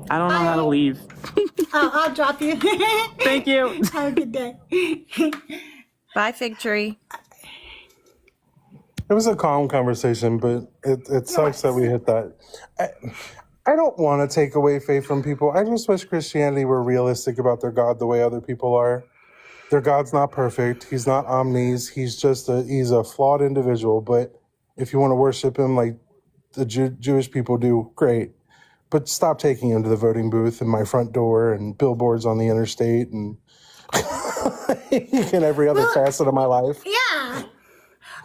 I don't know how to leave. I'll drop you. Thank you. Have a good day. Bye, Fig Tree. It was a calm conversation, but it sucks that we hit that. I don't want to take away faith from people. I just wish Christianity were realistic about their God the way other people are. Their God's not perfect. He's not omnis. He's a flawed individual. But if you want to worship him like the Jewish people do, great. But stop taking him to the voting booth and my front door and billboards on the interstate and and every other facet of my life. Yeah.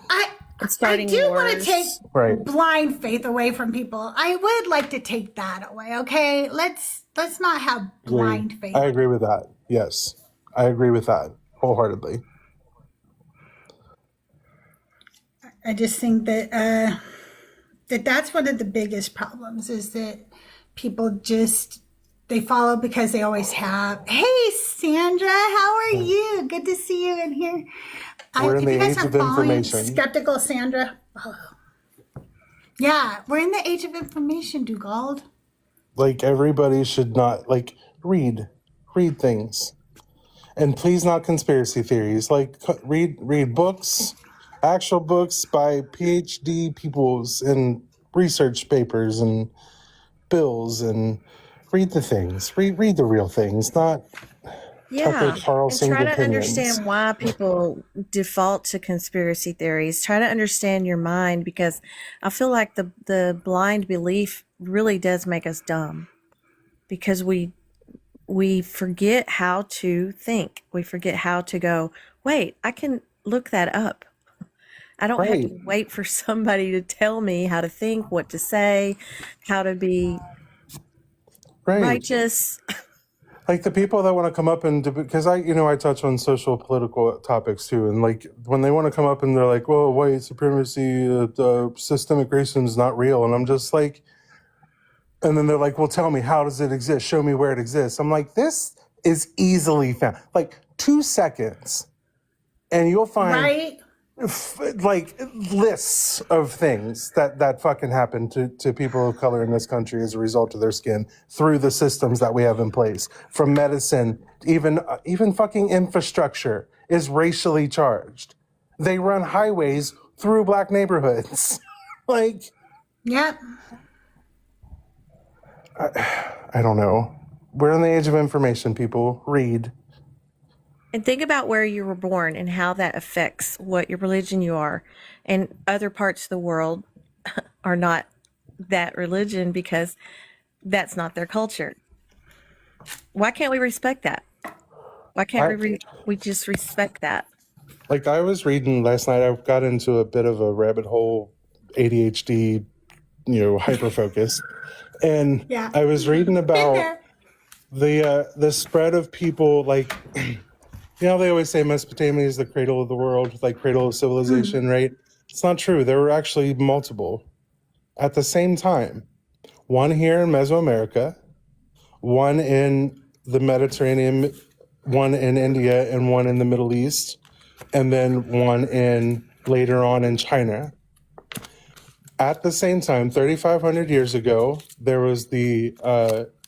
I starting do want to wars. take blind faith away from people. I would like to take that away, okay? Let's not have blind faith. I agree with that. Yes. I agree with that wholeheartedly. I just think that that's one of the biggest problems is that people just they follow because they always have. Hey, Sandra, how are you? Good to see you in here. We're in the age of information. Skeptical Sandra. Oh. Yeah, we're in the age of information, Dugald. Like everybody should not read things. And please not conspiracy theories. Like read books, actual books by PhD peoples and research papers and bills, and read the things. Read the real things, not Tucker Carlson and try to opinions. understand why people default to conspiracy theories. Try to understand your mind, because I feel like the blind belief really does make us dumb, because we forget how to think. We forget how to go, wait, I can look that up. I don't have to wait for somebody to tell me how to think, what to say, how to be righteous. Like the people that want to come up and because I touch on social political topics too, and like when they want to come up and they're like, "Well, white supremacy, systemic racism is not real," and I'm just like, and then they're like, "Well, tell me, how does it exist? Show me where it exists." I'm like, this is easily found, like 2 seconds, and you'll find like lists of things that fucking happen to people of color in this country as a result of their skin through the systems that we have in place, from medicine, even fucking infrastructure is racially charged. They run highways through black neighborhoods. Like, yep. I don't know. We're in the age of information, people. Read. And think about where you were born and how that affects what your religion you are. And other parts of the world are not that religion because that's not their culture. Why can't we respect that? Why can't we just respect that? Like I was reading last night, I got into a bit of a rabbit hole, ADHD, hyper focus, and Yeah. I was reading Been about there. the spread of people. Like, they always say Mesopotamia is the cradle of the world, like cradle of civilization, right? It's not true. There were actually multiple at the same time. One here in Mesoamerica, one in the Mediterranean, one in India, and one in the Middle East, and then one later on in China. At the same time, 3,500 years ago, there was the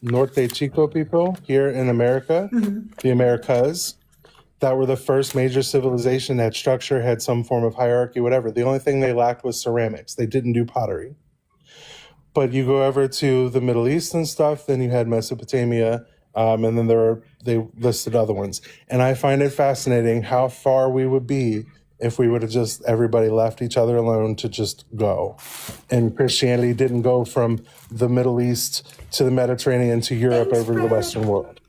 Norte Chico people here in America, the Americas, that were the first major civilization that had structure, had some form of hierarchy, whatever. The only thing they lacked was ceramics. They didn't do pottery. But you go over to the Middle East and stuff, then you had Mesopotamia, and then they listed other ones. And I find it fascinating how far we would be if we would have just everybody left each other alone to just go. And Christianity didn't go from the Middle East to the Mediterranean to Europe over the Western world.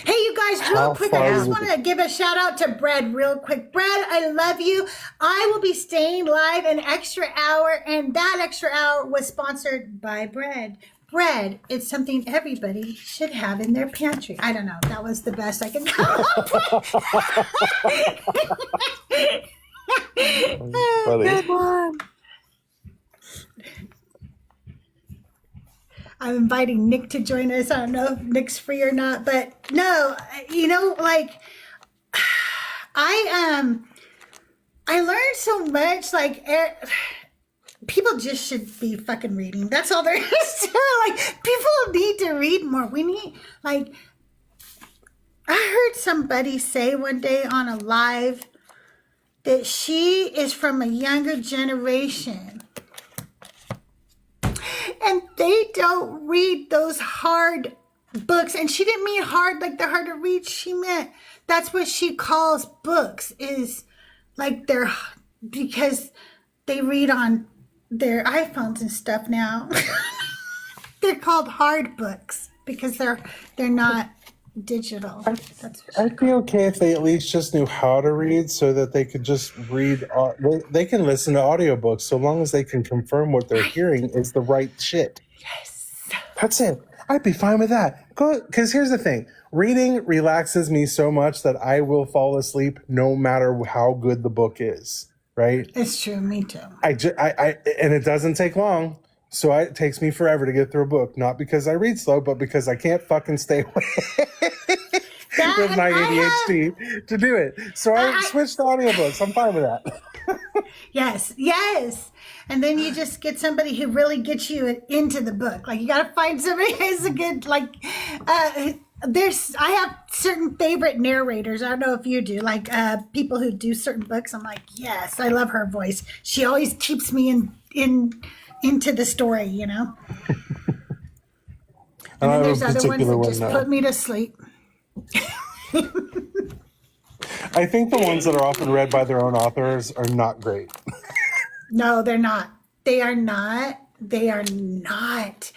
Hey, you guys, real quick, I just want to give a shout out to Bread real quick. Bread, I love you. I will be staying live an extra hour, and that extra hour was sponsored by Bread. Bread, it's something everybody should have in their pantry. I don't know. That was the best I could come up with. Good one. I'm inviting Nick to join us. I don't know if Nick's free or not, but no, I learned so much. Like, people just should be fucking reading. That's all there is to it. Like, people need to read more. We need, like, I heard somebody say one day on a live that she is from a younger generation and they don't read those hard books. And she didn't mean hard like they're hard to read. She meant that's what she calls books, is like because they read on their iPhones and stuff now. They're called hard books because they're not digital. I'd be okay if they at least just knew how to read so that they could just read. They can listen to audiobooks so long as they can confirm what they're hearing is the right shit. Yes. That's it. I'd be fine with that. Because here's the thing. Reading relaxes me so much that I will fall asleep no matter how good the book is. Right? It's true. Me too. And it doesn't take long. So it takes me forever to get through a book. Not because I read slow, but because I can't fucking stay awake with my ADHD to do it. So I switched to audiobooks. I'm fine with that. Yes. And then you just get somebody who really gets you into the book. Like, you got to find somebody who's a good, like, I have certain favorite narrators. I don't know if you do, like people who do certain books. I'm like, yes, I love her voice. She always keeps me into the story, you know? And then there's other ones that just put me to sleep. I think the ones that are often read by their own authors are not great. No, they're not. They are not. They are not.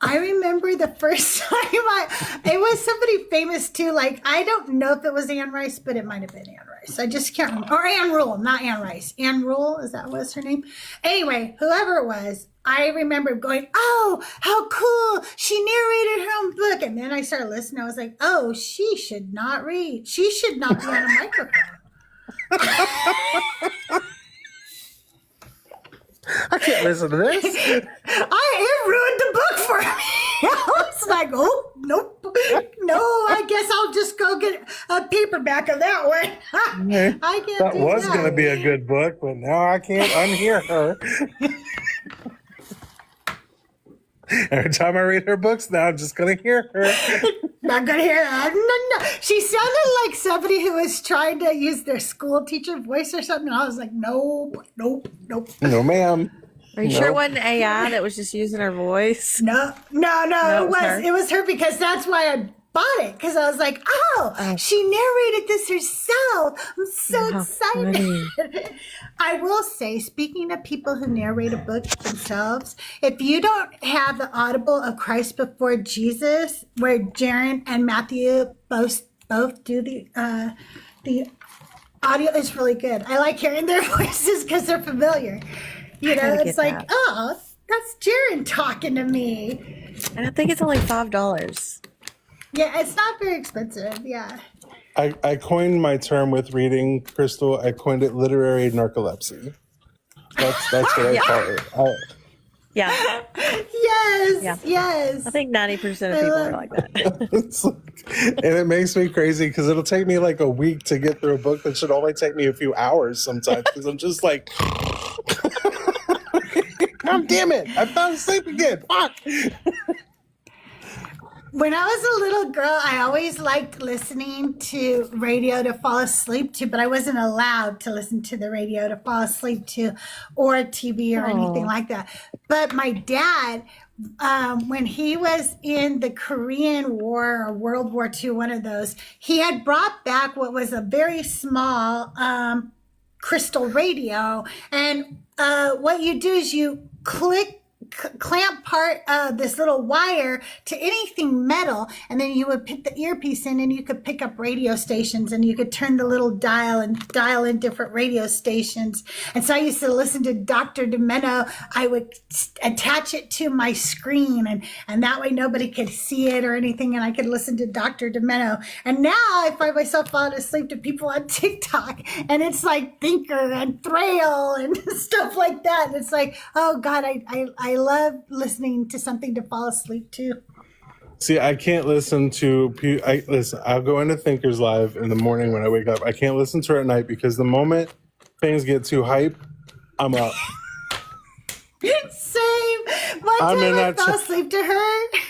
I remember the first time it was somebody famous too. Like, I don't know if it was Anne Rice, but it might have been Anne Rice. I just can't remember. Or Anne Rule, not Anne Rice. Anne Rule, is that what's her name? Anyway, whoever it was, I remember going, oh, how cool. She narrated her own book. And then I started listening. I was like, oh, she should not read. She should not be on a microphone. I can't listen to this. It ruined the book for me. I was like, oh, nope. No, I guess I'll just go get a paperback of that one. I can't That do was that. going to be a good book, but now I can't unhear her. Every time I read her books now, I'm just going to hear her. Not going to hear her. No. She sounded like somebody who was trying to use their school teacher voice or something. I was like, nope. No, ma'am. Are you sure it wasn't AI that was just using her voice? No, No, it was her because that's why I bought it because I was like, oh, she narrated this herself. I'm so excited. I will say, speaking of people who narrate a book themselves, if you don't have the Audible of Christ Before Jesus, where Jaron and Matthew both do the audio, is really good. I like hearing their voices because they're familiar. You know, it's like, oh, that's Jaron talking to me. And I think it's only $5. Yeah, it's not very expensive. Yeah. I coined my term with reading, Crystal. I coined it literary narcolepsy. That's what I call it. Yeah. Yes. I think 90% of people are like that. It's like, and it makes me crazy because it'll take me like a week to get through a book that should only take me a few hours sometimes because I'm just like, God damn it, I fell asleep again. Fuck. When I was a little girl, I always liked listening to radio to fall asleep to, but I wasn't allowed to listen to the radio to fall asleep to or TV or anything like that. But my dad, when he was in the Korean War or World War II, one of those, he had brought back what was a very small crystal radio. And what you do is you clamp part of this little wire to anything metal, and then you would put the earpiece in and you could pick up radio stations and you could turn the little dial and dial in different radio stations. And so I used to listen to Dr. Demento. I would attach it to my screen and that way nobody could see it or anything, and I could listen to Dr. Demento. And now I find myself falling asleep to people on TikTok, and it's like Thinker and Thrail and stuff like that. And it's like, oh God, I love listening to something to fall asleep to. See, I can't listen to. Listen, I'll go into Thinkers Live in the morning when I wake up. I can't listen to her at night because the moment things get too hype, I'm up. Same. One time I fell asleep to her.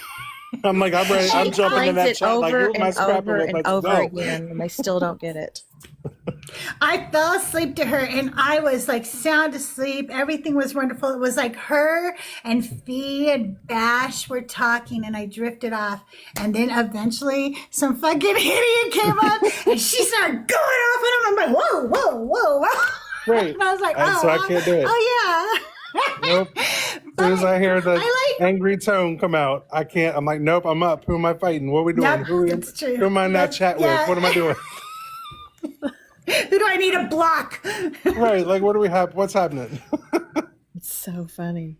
I'm like, I'm ready. I'm jumping in that chat like, over "Ooh, my and scrapper, over let's and go." over again, and they still don't get it. I fell asleep to her and I was like sound asleep. Everything was wonderful. It was like her and Fee and Bash were talking and I drifted off. And then eventually some fucking idiot came up and she started going off and I'm like, whoa. Right. And I was like, So I can't do it. Oh yeah. Nope. As soon as I hear the angry tone come out, I can't. I'm like, nope, I'm up. Who am I fighting? What are we doing? Yep, who am I not chat with? What am I doing? Who do I need to block? Right. Like, what do we have? What's happening? It's so funny.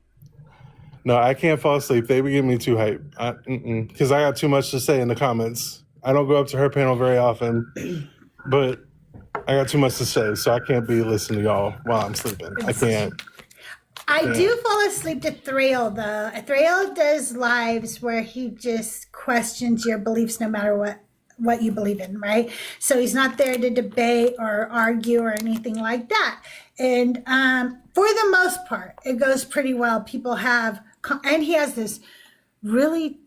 No, I can't fall asleep. They be getting me too hype. Because I got too much to say in the comments. I don't go up to her panel very often, but I got too much to say, so I can't be listening to y'all while I'm sleeping. I can't. I do fall asleep to Thrail, though. Thrail does lives where he just questions your beliefs no matter what you believe in, right? So he's not there to debate or argue or anything like that. And for the most part, it goes pretty well. People have, and he has this really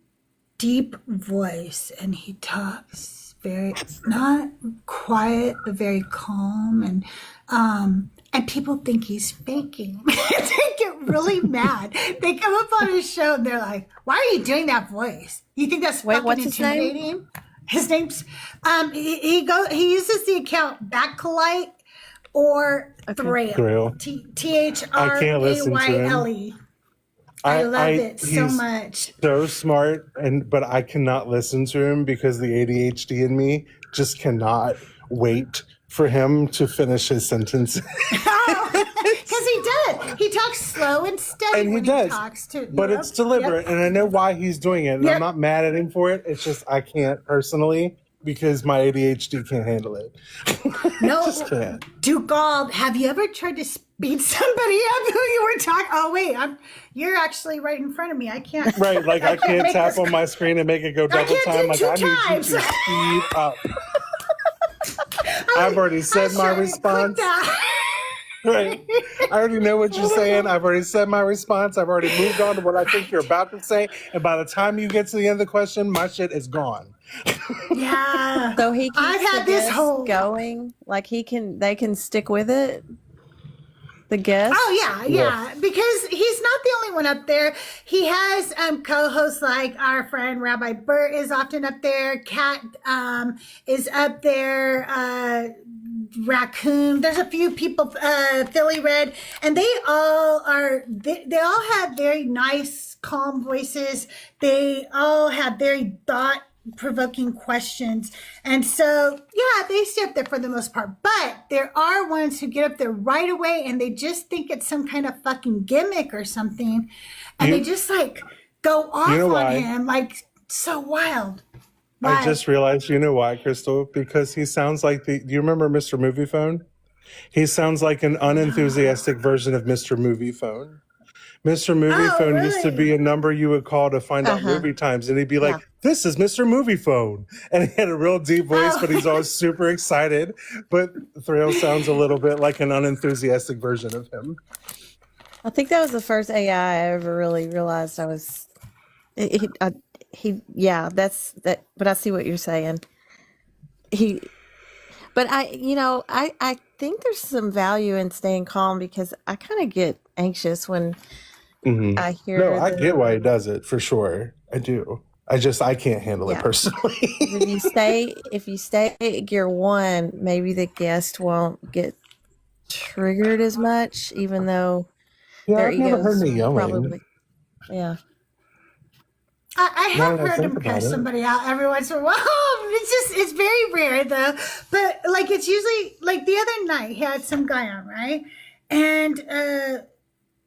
deep voice, and he talks very, not quiet, but very calm, and people think he's faking. They get really mad. They come up on his show and they're like, "Why are you doing that voice? You think that's fucking what's his name? intimidating?" His name's he uses the account Backlight or Thrail. I can't listen to him. I love it so much. So smart, but I cannot listen to him because the ADHD in me just cannot wait for him to finish his sentence. Because he does. He talks slow and steady when he talks too. But it's deliberate, and I know why he's doing it, and I'm not mad at him for it. It's just I can't personally because my ADHD can't handle it. No, just can't. Dugald, have you ever tried to speed somebody up who you were talking? Oh wait, you're actually right in front of me. I can't. Right, like I can't tap on my screen and make it go double time. Like I need you to speed up. I've already said my response. Right. I already know what you're saying. I've already said my response. I've already moved on to what I think you're about to say. And by the time you get to the end of the question, my shit is gone. Yeah. So he keeps I've had this whole going. Like they can stick with it. The guest? Oh yeah. Because he's not the only one up there. He has co-hosts like our friend Rabbi Bert is often up there. Kat is up there. Raccoon. There's a few people. Philly Red, and they all have very nice, calm voices. They all have very thought-provoking questions, and so yeah, they stay up there for the most part. But there are ones who get up there right away, and they just think it's some kind of fucking gimmick or something, and they just like go off on him like so wild. I just realized, you know why, Crystal? Because he sounds like do you remember Mr. Movie Phone? He sounds like an unenthusiastic version of Mr. Movie Phone. Mr. Movie Phone used to be a number you would call to find out movie times, and he'd be like, "This is Mr. Movie Phone," and he had a real deep voice, but he's always super excited. But Thrail sounds a little bit like an unenthusiastic version of him. I think that was the first AI I ever really realized I was. That's that. But I see what you're saying. But I think there's some value in staying calm because I kind of get anxious when I hear. No, I get why he does it for sure. I do. I can't handle it personally. if you stay at gear 1, maybe the guest won't get triggered as much, even though their I've never heard egos me yelling. probably. Yeah. I have heard him cuss somebody out every once in a while. It's very rare though. But like it's usually like the other night he had some guy on, right? And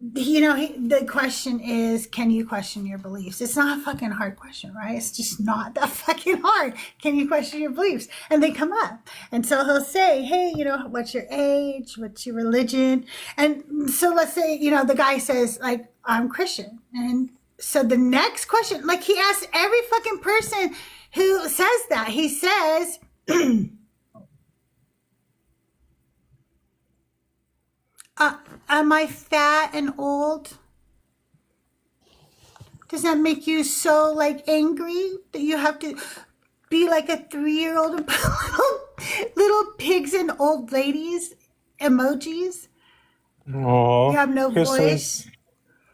the question is, can you question your beliefs? It's not a fucking hard question, right? It's just not that fucking hard. Can you question your beliefs? And they come up. And so he'll say, hey, what's your age? What's your religion? And so let's say, the guy says like, I'm Christian. And so the next question, like he asks every fucking person who says that, he says, am I fat and old? Does that make you so like angry that you have to be like a 3-year-old and put little pigs and old ladies emojis? Aww, You have no voice.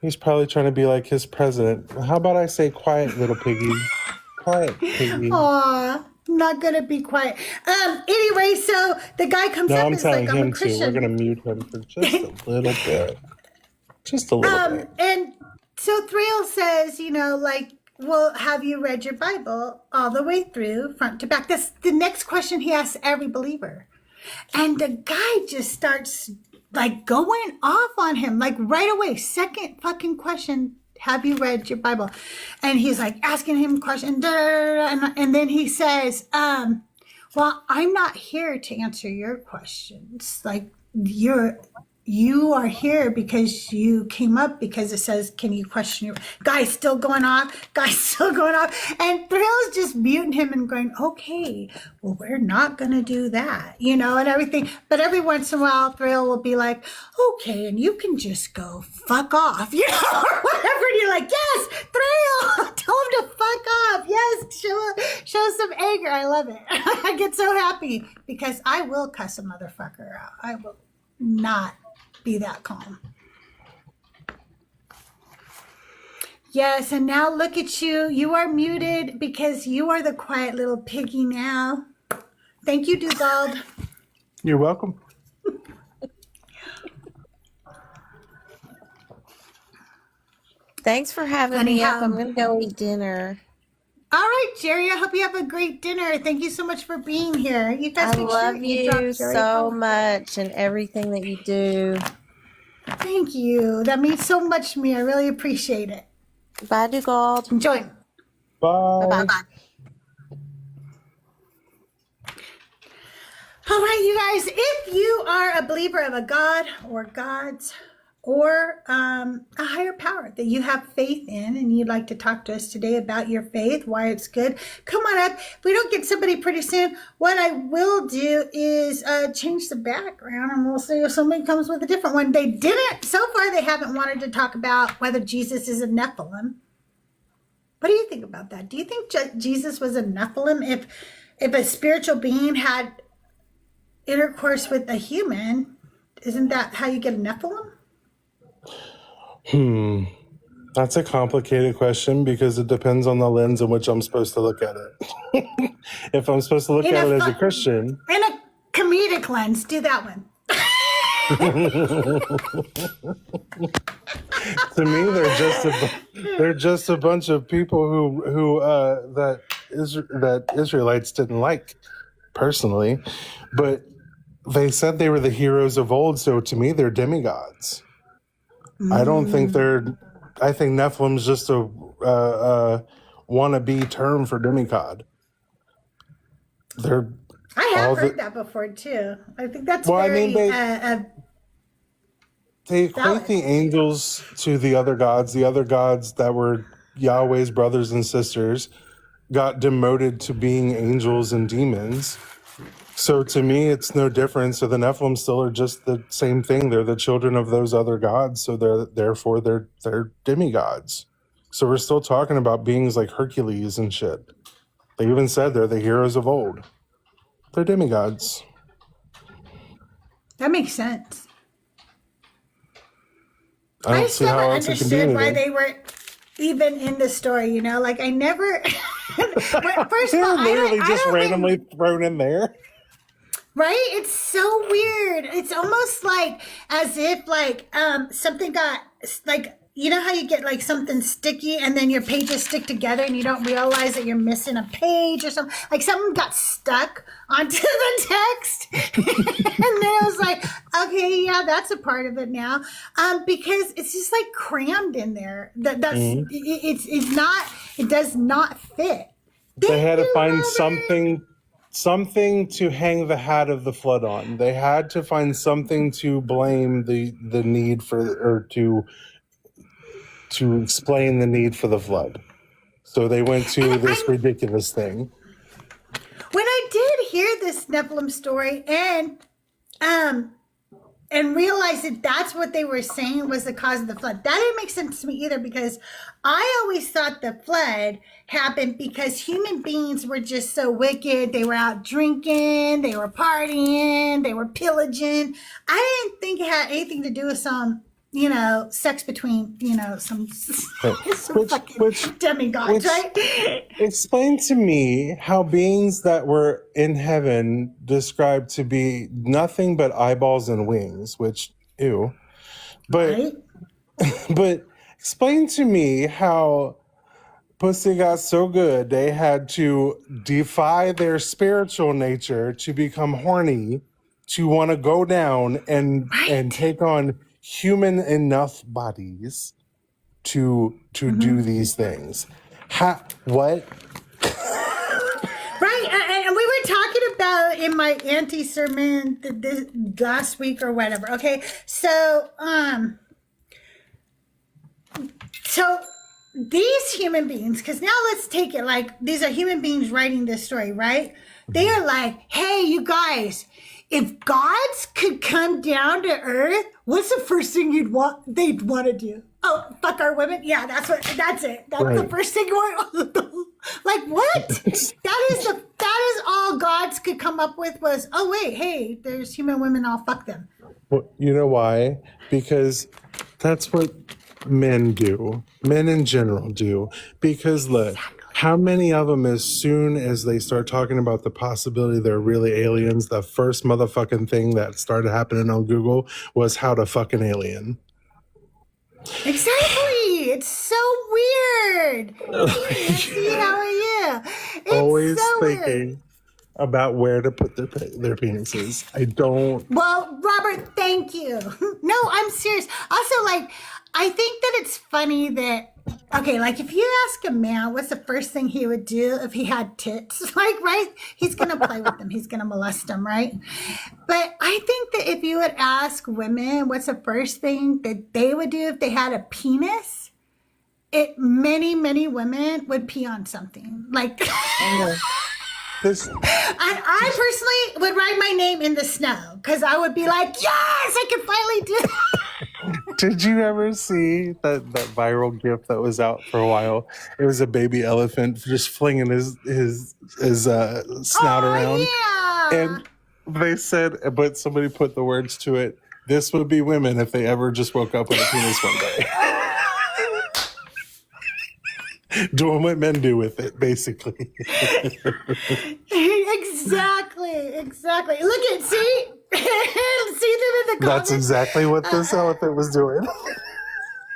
He's probably trying to be like his president. How about I say quiet little piggy? Quiet piggy. Aw, not gonna be quiet. Anyway, so the guy comes up and is like, I'm a Christian. We're gonna mute him for just a little bit. Just a little bit. And so Thrail says, well, have you read your Bible all the way through, front to back? That's the next question he asks every believer. And the guy just starts like going off on him, like right away. Second fucking question, have you read your Bible? And he's like asking him questions. And then he says, well, I'm not here to answer your questions. Like you are here because you came up because it says, can you question your guy's still going off. And Thrill's just muting him and going, okay, well, we're not going to do that, and everything. But every once in a while, Thrill will be like, okay, and you can just go fuck off, or whatever. And you're like, yes, Thrill, tell him to fuck off. Yes, show some anger. I love it. I get so happy because I will cuss a motherfucker out. I will not be that calm. Yes, and now look at you. You are muted because you are the quiet little piggy now. Thank you, Dugald. You're welcome. Thanks for having me up. I'm going to go eat dinner. All right, Jerry. I hope you have a great dinner. Thank you so much for being here. You guys, I love you so much and everything that you do. Thank you. That means so much to me. I really appreciate it. Bye, Dugald. Enjoy. Bye. Bye-bye. All right, you guys. If you are a believer of a God or gods or a higher power that you have faith in and you'd like to talk to us today about your faith, why it's good, come on up. If we don't get somebody pretty soon, what I will do is change the background and we'll see if somebody comes with a different one. They didn't, so far they haven't wanted to talk about whether Jesus is a Nephilim. What do you think about that? Do you think Jesus was a Nephilim? If a spiritual being had intercourse with a human, Isn't that how you get a Nephilim? That's a complicated question because it depends on the lens in which I'm supposed to look at it. If I'm supposed to look In at a it as a fu- Christian, In a comedic lens, do that one. to me they're just a bunch of people that Israelites didn't like personally, but they said they were the heroes of old, so to me they're demigods. I don't think I think Nephilim's just a wannabe term for demigod. They're I have all heard that before too. I think that's Well, I very mean, they equate valid. the angels to the other gods. The other gods that were Yahweh's brothers and sisters got demoted to being angels and demons. So to me, it's no different. So the Nephilim still are just the same thing. They're the children of those other gods. So they're demigods. So we're still talking about beings like Hercules and shit. They even said they're the heroes of old. They're demigods. That makes sense. I I don't just see never how else it can be understood why anything. they were even in the story, you know? Like, I never. First of They're all, literally I just don't think- randomly thrown in there. Right? It's so weird. It's almost like as if something got like, you know how you get like something sticky and then your pages stick together and you don't realize that you're missing a page or something. Like something got stuck onto the text. And then it was like, okay, yeah, that's a part of it now. Because it's just like crammed in there. It's not, it does not fit. They had to find something to hang the hat of the flood on. They had to find something to blame the need for, or to explain the need for the flood. So they went to this ridiculous thing. When I did hear this Nephilim story and realized that that's what they were saying was the cause of the flood, that didn't make sense to me either, because I always thought the flood happened because human beings were just so wicked. They were out drinking, they were partying, they were pillaging. I didn't think it had anything to do with some, sex between, some fucking demigods, right? Explain to me how beings that were in heaven described to be nothing but eyeballs and wings, which, ew. But, Right? but explain to me how pussy got so good they had to defy their spiritual nature to become horny, to want to go down and take on human enough bodies to do these things. What? Right, and we were talking about in my anti-sermon this last week or whatever. Okay, so these human beings, because now let's take it like these are human beings writing this story, right? They are like, hey, you guys, if gods could come down to earth, what's the first thing they'd want to do? Oh, fuck our women? Yeah, that's it. That's Right. the first thing like what? that is all gods could come up with was, oh wait, hey, there's human women, I'll fuck them. Well, you know why? Because that's what men do. Men in general do. Because look, how many of them, as soon as they start talking about the possibility they're really aliens, the first motherfucking thing that started happening on Google was how to fuck an alien. Exactly. It's so weird. Nancy, how are you? It's Always so thinking weird. about where to put their penises. I don't. Well, Robert, thank you. No, I'm serious. Also, I think that it's funny that, okay, if you ask a man what's the first thing he would do if he had tits, right? He's going to play with them. He's going to molest them, right? But I think that if you would ask women what's the first thing that they would do if they had a penis, many, many women would pee on something. And I personally would write my name in the snow because I would be like, yes, I can finally do it. Did you ever see that viral GIF that was out for a while? It was a baby elephant just flinging his snout around. Yeah. And they said, but somebody put the words to it, This would be women if they ever just woke up with a penis one day. Doing what men do with it, basically. Exactly. Look at, see? See them in the comments? That's exactly what this elephant was doing.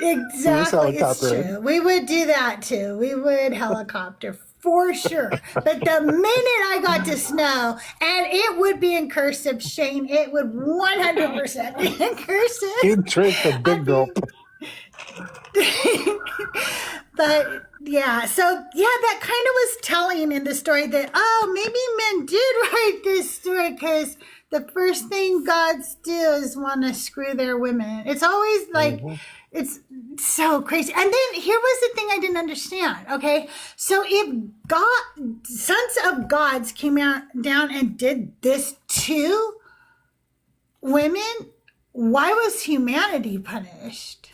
Exactly. It's true. We would do that too. We would helicopter for sure. But the minute I got to snow, and it would be in cursive, Shane, it would 100% be in cursive. He'd drink a big gulp. But yeah, so yeah, that kind of was telling in the story that, oh, maybe men did write this story because the first thing gods do is want to screw their women. It's always like, it's so crazy. And then here was the thing I didn't understand. Okay, so if sons of gods came down and did this to women, why was humanity punished?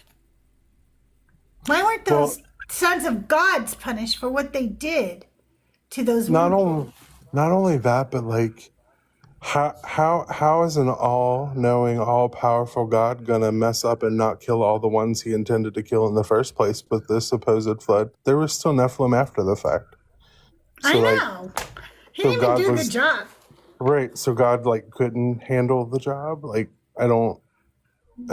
Why weren't those sons of gods punished for what they did to those women? Not only that, but like, how is an all-knowing, all-powerful God gonna mess up and not kill all the ones he intended to kill in the first place with this supposed flood? There was still Nephilim after the fact. So, I know. He didn't even do the job. Right. So God like couldn't handle the job. Like I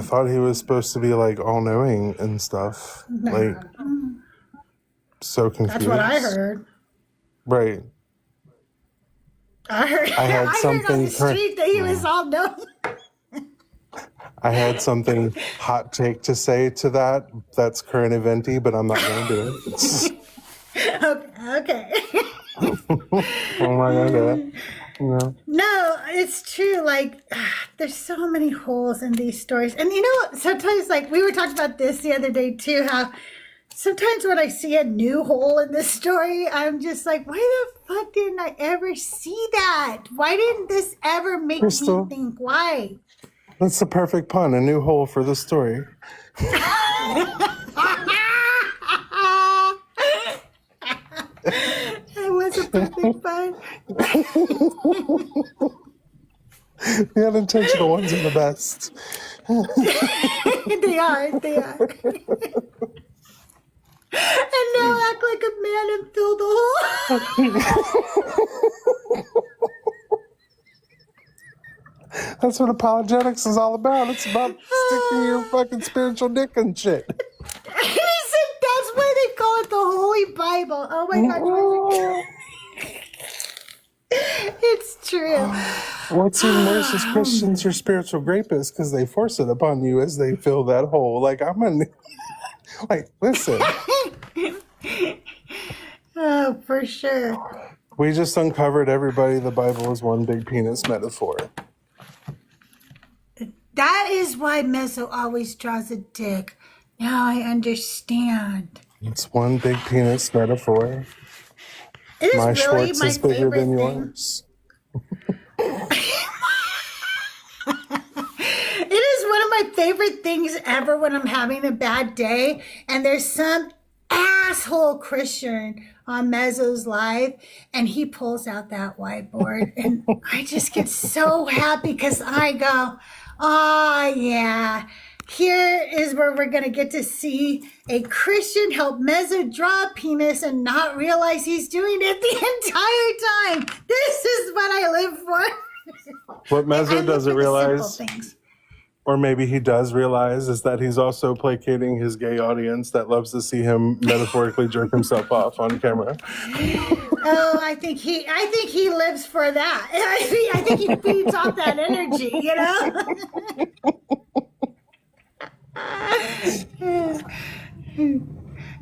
thought he was supposed to be like all-knowing and stuff. No. Like so confused. That's what I heard. Right. I heard on the street that he was all knowing. I had something hot take to say to that. That's current eventy, but I'm not going to do it. Okay. I'm not going to do it. No, it's true. Like, there's so many holes in these stories. And you know, sometimes, like, we were talking about this the other day, too, how sometimes when I see a new hole in this story, I'm just like, why the fuck didn't I ever see that? Why didn't this ever make Crystal, me think? Why? That's the perfect pun. A new hole for the story. That was a perfect pun. The unintentional ones are the best. They are. And now act like a man and fill the hole. That's what apologetics is all about. It's about sticking your fucking spiritual dick and shit. He said that's why they call it the Holy Bible. Oh my God. It's true. What's even worse is Christians are spiritual rapists because they force it upon you as they fill that hole. Like, listen. Oh, for sure. We just uncovered everybody. The Bible is one big penis metaphor. That is why Mezzo always draws a dick. Now I understand. It's one big penis metaphor. It is My really Schwartz my is bigger favorite than thing. yours. It is one of my favorite things ever when I'm having a bad day and there's some asshole Christian on Mezzo's live and he pulls out that whiteboard and I just get so happy because I go, oh yeah, here is where we're going to get to see a Christian help Mezzo draw a penis and not realize he's doing it the entire time. This is what I live for. What Mezzo doesn't realize, things. or maybe he does realize, is that he's also placating his gay audience that loves to see him metaphorically jerk himself off on camera. Oh, I think he lives for that. I think he feeds off that energy, you know?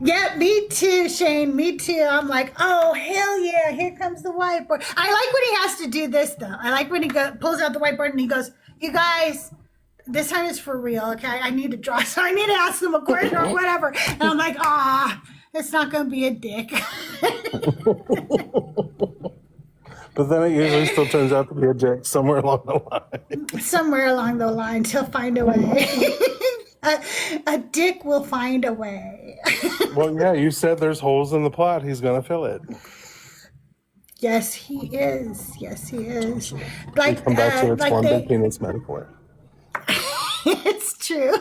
Yeah, me too, Shane. Me too. I'm like, oh, hell yeah, here comes the whiteboard. I like when he has to do this, though. I like when he pulls out the whiteboard and he goes, you guys, this time is for real, okay? I need to draw, so I need to ask them a question or whatever. And I'm like, it's not going to be a dick. But then it usually still turns out to be a dick somewhere along the line. Somewhere along the lines, he'll find a way. A dick will find a way. Well, yeah, you said there's holes in the plot. He's going to fill it. Yes, he is. Like, come back to its like one big penis metaphor. It's true.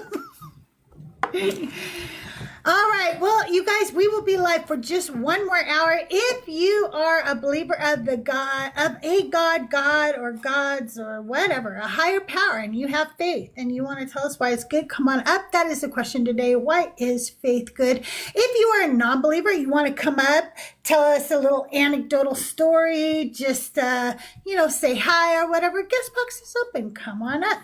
All right. Well, you guys, we will be live for just one more hour. If you are a believer of the God, of a God, or gods, or whatever, a higher power, and you have faith, and you want to tell us why it's good, come on up. That is the question today. Why is faith good? If you are a non-believer, you want to come up, tell us a little anecdotal story, just, say hi or whatever. Guest box is open. Come on up.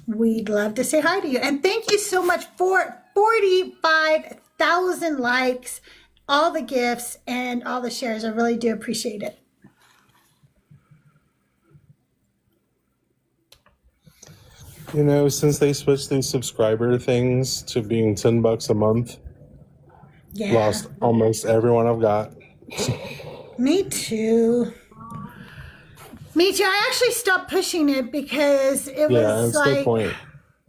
We'd love to say hi to you. And thank you so much for 45,000 likes, all the gifts, and all the shares. I really do appreciate it. Since they switched these subscriber things to being $10 a month, Yeah. lost almost everyone I've got. Me too. I actually stopped pushing it because it was that's the like, point.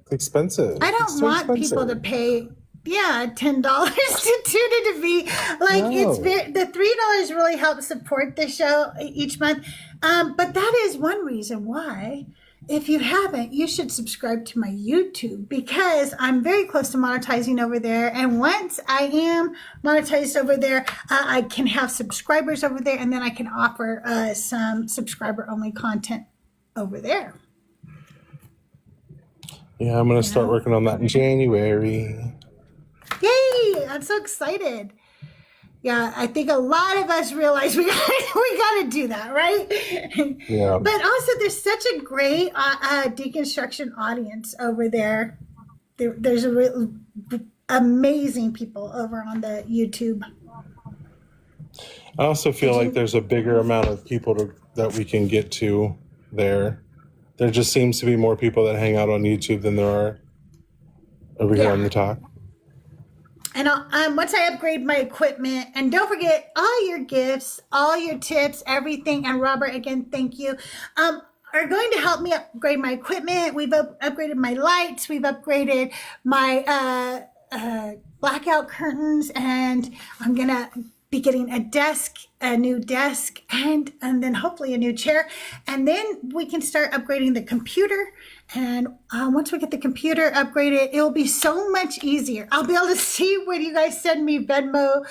It's expensive. I don't It's too want people to expensive. pay, $10 to tune in to be like, No. the $3 really helps support the show each month. But that is one reason why, if you haven't, you should subscribe to my YouTube, because I'm very close to monetizing over there. And once I am monetized over there, I can have subscribers over there, and then I can offer some subscriber only content over there. Yeah, I'm going to start working on that in January. Yay! I'm so excited. Yeah, I think a lot of us realize we got to do that, right? Yeah. But also, there's such a great deconstruction audience over there. There's amazing people over on the YouTube. I also feel like there's a bigger amount of people that we can get to there. There just seems to be more people that hang out on YouTube than there are over here on the talk. And once I upgrade my equipment, and don't forget all your gifts, all your tips, everything. And Robert, again, thank you. Are going to help me upgrade my equipment. We've upgraded my lights. We've upgraded my blackout curtains, and I'm gonna be getting a new desk, and then hopefully a new chair, and then we can start upgrading the computer. And once we get the computer upgraded, it will be so much easier. I'll be able to see when you guys send me Venmo,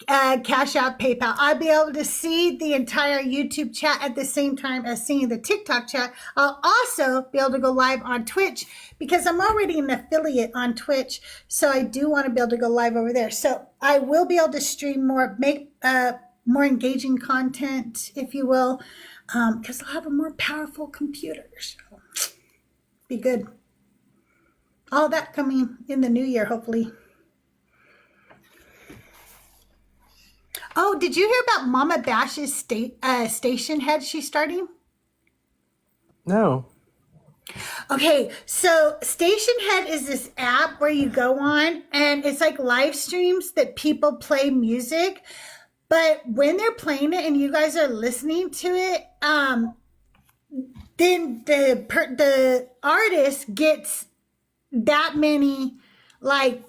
Cash App, PayPal. I'll be able to see the entire YouTube chat at the same time as seeing the TikTok chat. I'll also be able to go live on Twitch, because I'm already an affiliate on Twitch. So I do want to be able to go live over there. So I will be able to stream more, make more engaging content, if you will, because I'll have a more powerful computer. So be good. All that coming in the new year, hopefully. Oh, did you hear about Mama Bash's station head she's starting? No. Okay, so Station Head is this app where you go on, and it's like live streams that people play music. But when they're playing it and you guys are listening to it, then the artist gets that many playthroughs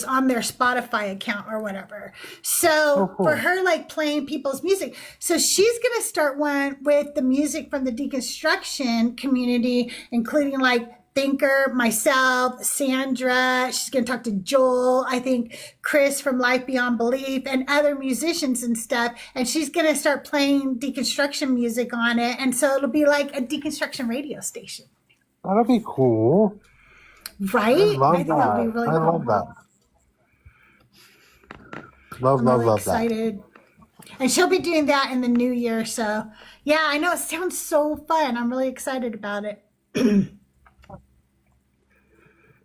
on their Spotify account or whatever. So for her, playing people's music. So she's going to start one with the music from the deconstruction community, including Thinker, myself, Sandra. She's going to talk to Joel, I think Chris from Life Beyond Belief, and other musicians and stuff. And she's going to start playing deconstruction music on it. And so it'll be like a deconstruction radio station. That'll be cool. Right? I love think that would be really I cool. love that. I'm really excited. And she'll be doing that in the new year. So, yeah, I know it sounds so fun. I'm really excited about it.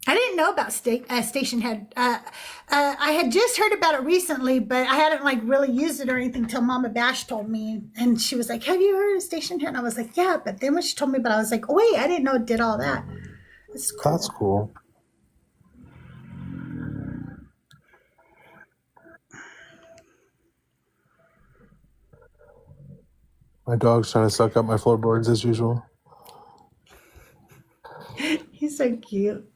I didn't know about Station Head. I had just heard about it recently, but I hadn't really used it or anything till Mama Bash told me. And she was like, have you heard of Station Head? And I was like, yeah. But then when she told me about it, I was like, oh, wait, I didn't know it did all that. It's cool. That's cool. My dog's trying to suck up my floorboards as usual. He's so cute.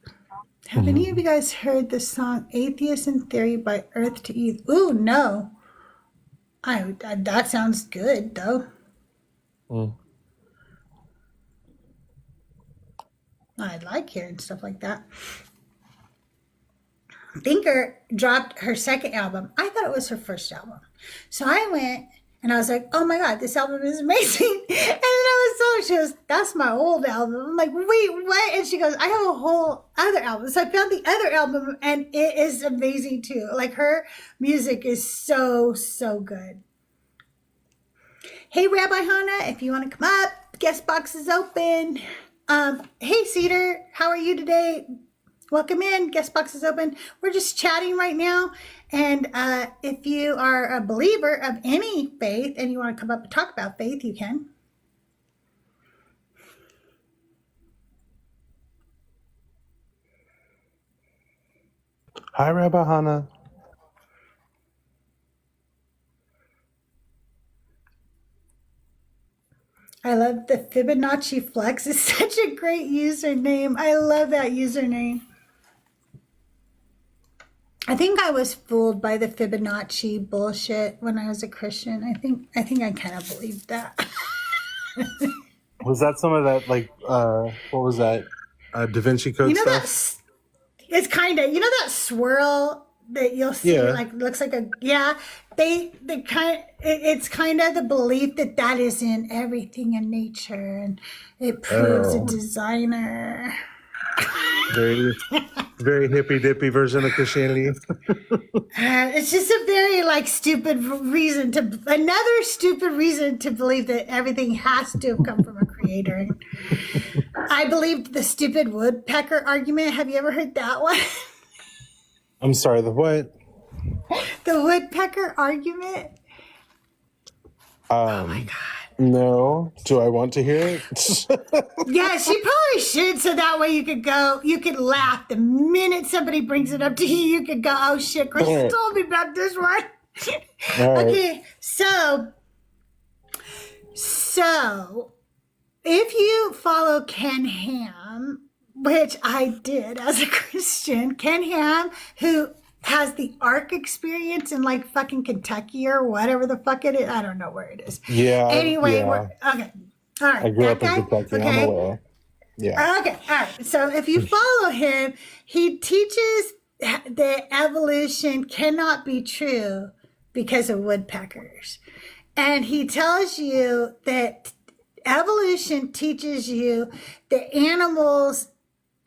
Have any of you guys heard the song Atheist in Theory by Earth to Eve? Ooh, no. That sounds good, though. I like hearing stuff like that. Thinker dropped her second album. I thought it was her first album. So I went and I was like, oh my God, this album is amazing. And then I was telling her, she goes, that's my old album. I'm like, wait, what? And she goes, I have a whole other album. So I found the other album and it is amazing too. Like her music is so, so good. Hey, Rabbi Hannah, if you want to come up, guest box is open. Hey, Cedar, how are you today? Welcome in. Guest box is open. We're just chatting right now. And if you are a believer of any faith and you want to come up and talk about faith, you can. Hi, Rabbi Hannah. I love the Fibonacci Flex. It's such a great username. I love that username. I think I was fooled by the Fibonacci bullshit when I was a Christian. I think I kind of believed that. Was that some of that, like, what was that? Da Vinci Code You know stuff? it's kind of, you know that swirl that you'll see, Yeah. like looks like a, yeah, they kind, it's kind of the belief that that is in everything in nature and it proves a designer. Very, very hippy dippy version of Christianity. It's just a very like stupid reason to, another stupid reason to believe that everything has to have come from a creator. I believed the stupid woodpecker argument. Have you ever heard that one? I'm sorry, the what? The woodpecker argument? Oh my God. No. Do I want to hear it? Yes, you probably should, so that way you could laugh. The minute somebody brings it up to you, you could go, oh shit, Chris All right. told me about this one. All right. Okay, so if you follow Ken Ham, which I did as a Christian, Ken Ham, who has the ARC experience in like fucking Kentucky or whatever the fuck it is. I don't know where it is. Yeah. Anyway, yeah. okay. All right. I grew that up in guy? Kentucky. Okay. I'm aware. Yeah. Okay. All right. So if you follow him, he teaches that evolution cannot be true because of woodpeckers. And he tells you that evolution teaches you that animals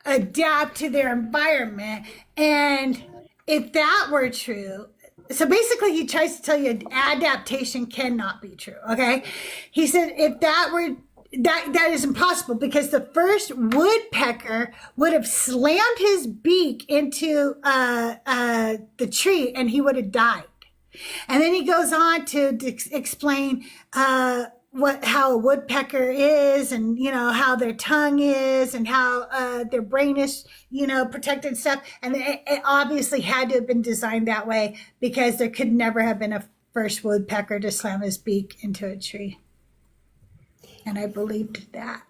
adapt to their environment. And if that were true, so basically he tries to tell you adaptation cannot be true. Okay. He said if that were, that is impossible because the first woodpecker would have slammed his beak into the tree and he would have died. And then he goes on to explain how a woodpecker is and, you know, how their tongue is and how their brain is, you know, protected and stuff. And it obviously had to have been designed that way because there could never have been a first woodpecker to slam his beak into a tree. And I believed that.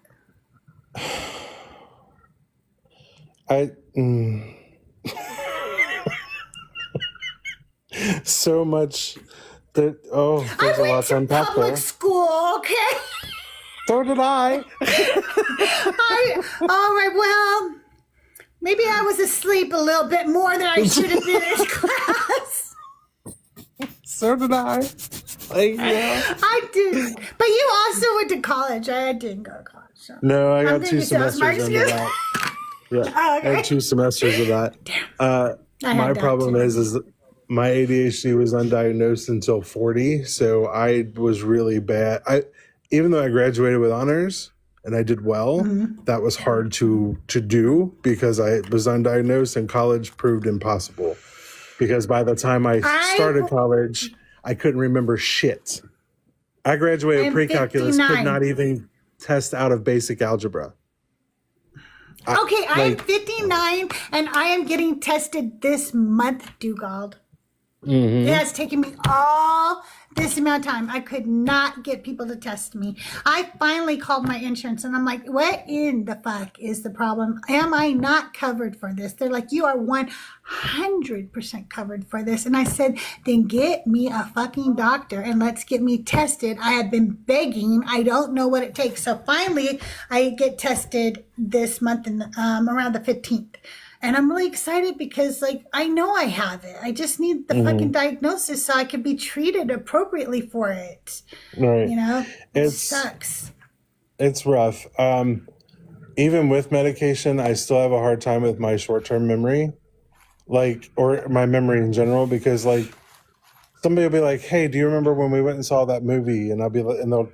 So much that, there's a lot to unpack Public there. school, okay? So did I. All right, well, maybe I was asleep a little bit more than I should have been in class. So did I. Like, yeah. I did. But you also went to college. I didn't go to college. So. No, I I'm got 2 thinking that was my semesters into excuse. that. Yeah, Oh, okay. I had 2 semesters of that. I had My that problem too. is that my ADHD was undiagnosed until 40, so I was really bad. Even though I graduated with honors and I did well, that was hard to do because I was undiagnosed and college proved impossible. Because by the time I started college, I couldn't remember shit. I graduated I'm pre-calculus, could 59. not even test out of basic algebra. Okay, I am 59 and I am getting tested this month, Dugald. It has taken me all this amount of time. I could not get people to test me. I finally called my insurance and I'm like, what in the fuck is the problem? Am I not covered for this? They're like, you are 100% covered for this. And I said, then get me a fucking doctor and let's get me tested. I had been begging. I don't know what it takes. So finally, I get tested this month in around the 15th. And I'm really excited because, like, I know I have it. I just need the fucking diagnosis so I can be treated appropriately for it. Right. You know, it It's sucks. it's rough. Even with medication, I still have a hard time with my short-term memory, like, or my memory in general, because like somebody will be like, "Hey, do you remember when we went and saw that movie?" And I'll be like, and they'll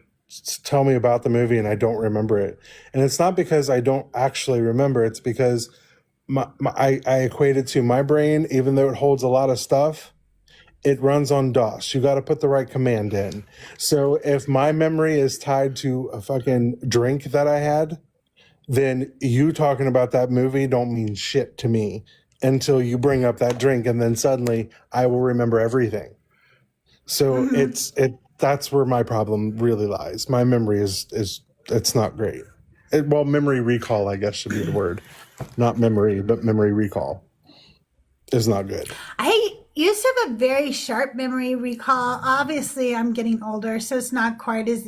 tell me about the movie, and I don't remember it. And it's not because I don't actually remember. It's because I equate it to my brain, even though it holds a lot of stuff. It runs on DOS. You got to put the right command in. So if my memory is tied to a fucking drink that I had, then you talking about that movie don't mean shit to me until you bring up that drink, and then suddenly I will remember everything. So that's where my problem really lies. My memory is it's not great. Well, memory recall, I guess, should be the word. Not memory, but memory recall is not good. I used to have a very sharp memory recall. Obviously, I'm getting older, so it's not quite as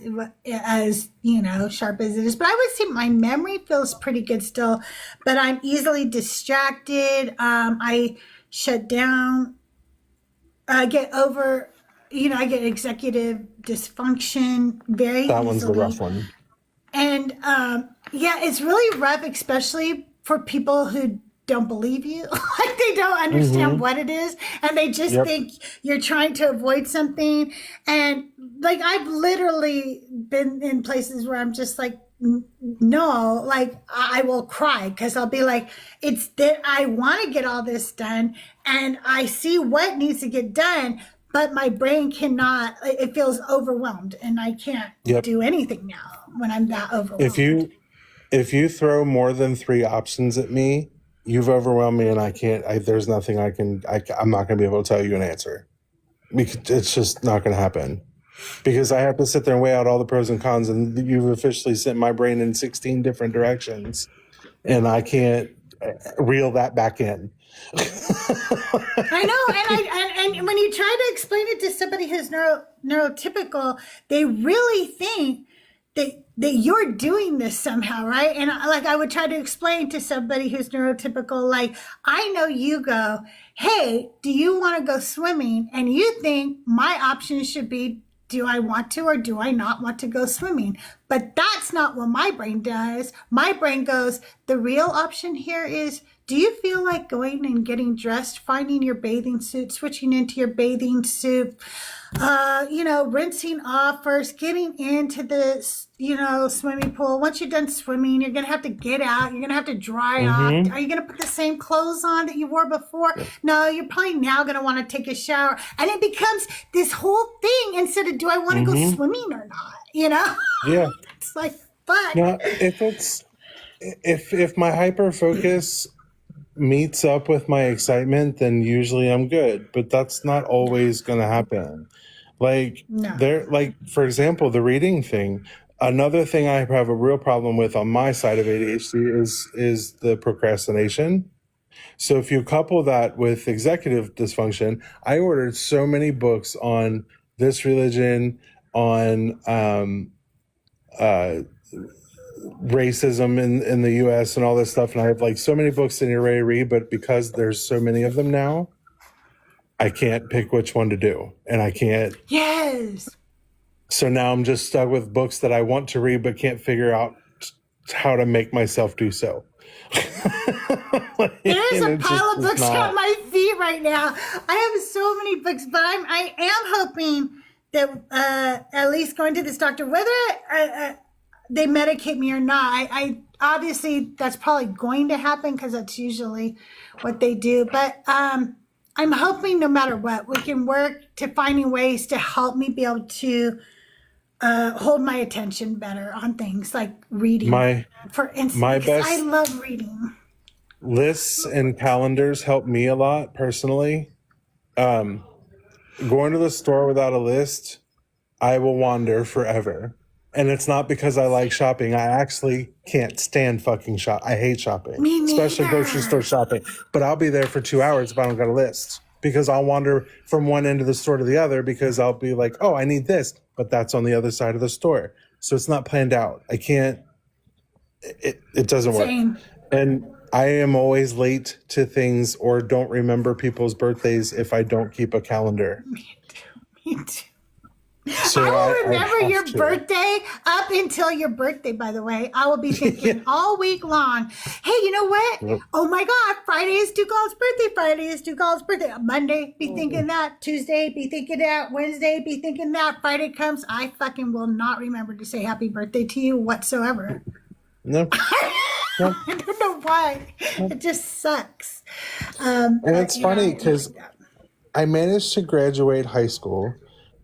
sharp as it is. But I would say my memory feels pretty good still. But I'm easily distracted. I shut down. I get I get executive dysfunction very easily. That one's the rough one. And it's really rough, especially for people who don't believe you. Like they don't understand what it is. And they just think you're trying to avoid something. And like I've literally been in places where I'm just like, no, like I will cry because I'll be like, it's that I want to get all this done and I see what needs to get done, but my brain cannot, it feels overwhelmed and I can't do anything now when I'm that overwhelmed. If you throw more than 3 options at me, you've overwhelmed me, and there's nothing I'm not going to be able to tell you an answer. Because it's just not going to happen. Because I have to sit there and weigh out all the pros and cons, and you've officially sent my brain in 16 different directions, and I can't reel that back in. I know, and when you try to explain it to somebody who's neurotypical, they really think that you're doing this somehow, right? And like I would try to explain to somebody who's neurotypical, like, I know you go, hey, do you want to go swimming? And you think my option should be, do I want to or do I not want to go swimming? But that's not what my brain does. My brain goes, the real option here is, do you feel like going and getting dressed, finding your bathing suit, switching into your bathing suit, rinsing off first, getting into the, swimming pool. Once you're done swimming, you're going to have to get out. You're going to have to dry off. Are you going to put the same clothes on that you wore before? No, you're probably now going to want to take a shower. And it becomes this whole thing instead of, do I want to go swimming or not? Yeah. It's like, fuck. Now, if my hyper focus meets up with my excitement, then usually I'm good. But that's not always going to happen. Like for example, the reading thing. Another thing I have a real problem with on my side of ADHD is the procrastination. So if you couple that with executive dysfunction, I ordered so many books on this religion, on racism in the US and all this stuff. And I have like so many books that you're ready to read, but because there's so many of them now, I can't pick which one to do. And I can't. Yes. So now I'm just stuck with books that I want to read, but can't figure out how to make myself do so. There's a pile of books at my feet right now. I have so many books, but I am hoping that at least going to this doctor, whether they medicate me or not, I obviously that's probably going to happen because that's usually what they do. But I'm hoping no matter what, we can work to finding ways to help me be able to hold my attention better on things like reading. For instance, I love reading. Lists and calendars help me a lot personally. Going to the store without a list I will wander forever. And it's not because I like shopping. I actually can't stand fucking shop. I hate shopping, Me especially neither. grocery store shopping. But I'll be there for 2 hours if I don't got a list, because I'll wander from one end of the store to the other, because I'll be like, oh, I need this, but that's on the other side of the store. So it's not planned out. I can't, it doesn't work. Same. And I am always late to things or don't remember people's birthdays if I don't keep a calendar. Me too. So I will I remember have your to. birthday up until your birthday, by the way. I will be thinking all week long, hey, you know what? Yep. Oh my God, Friday is Dugal's birthday. Friday is Dugal's birthday. Monday, be thinking that. Tuesday, be thinking that. Wednesday, be thinking that. Friday comes, I fucking will not remember to say happy birthday to you whatsoever. No. I don't know why. It just sucks. And it's funny know, because I managed to graduate high school.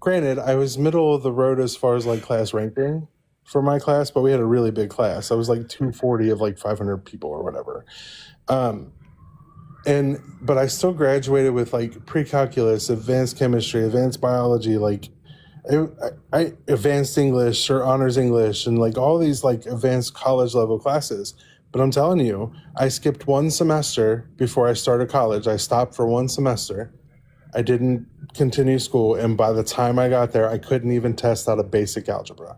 Granted, I was middle of the road as far as like class ranking for my class, but we had a really big class. I was like 240 of like 500 people or whatever. But I still graduated with like pre-calculus, advanced chemistry, advanced biology, like I advanced English or honors English, and like all these like advanced college level classes. But I'm telling you, I skipped one semester before I started college. I stopped for one semester. I didn't continue school, and by the time I got there, I couldn't even test out of basic algebra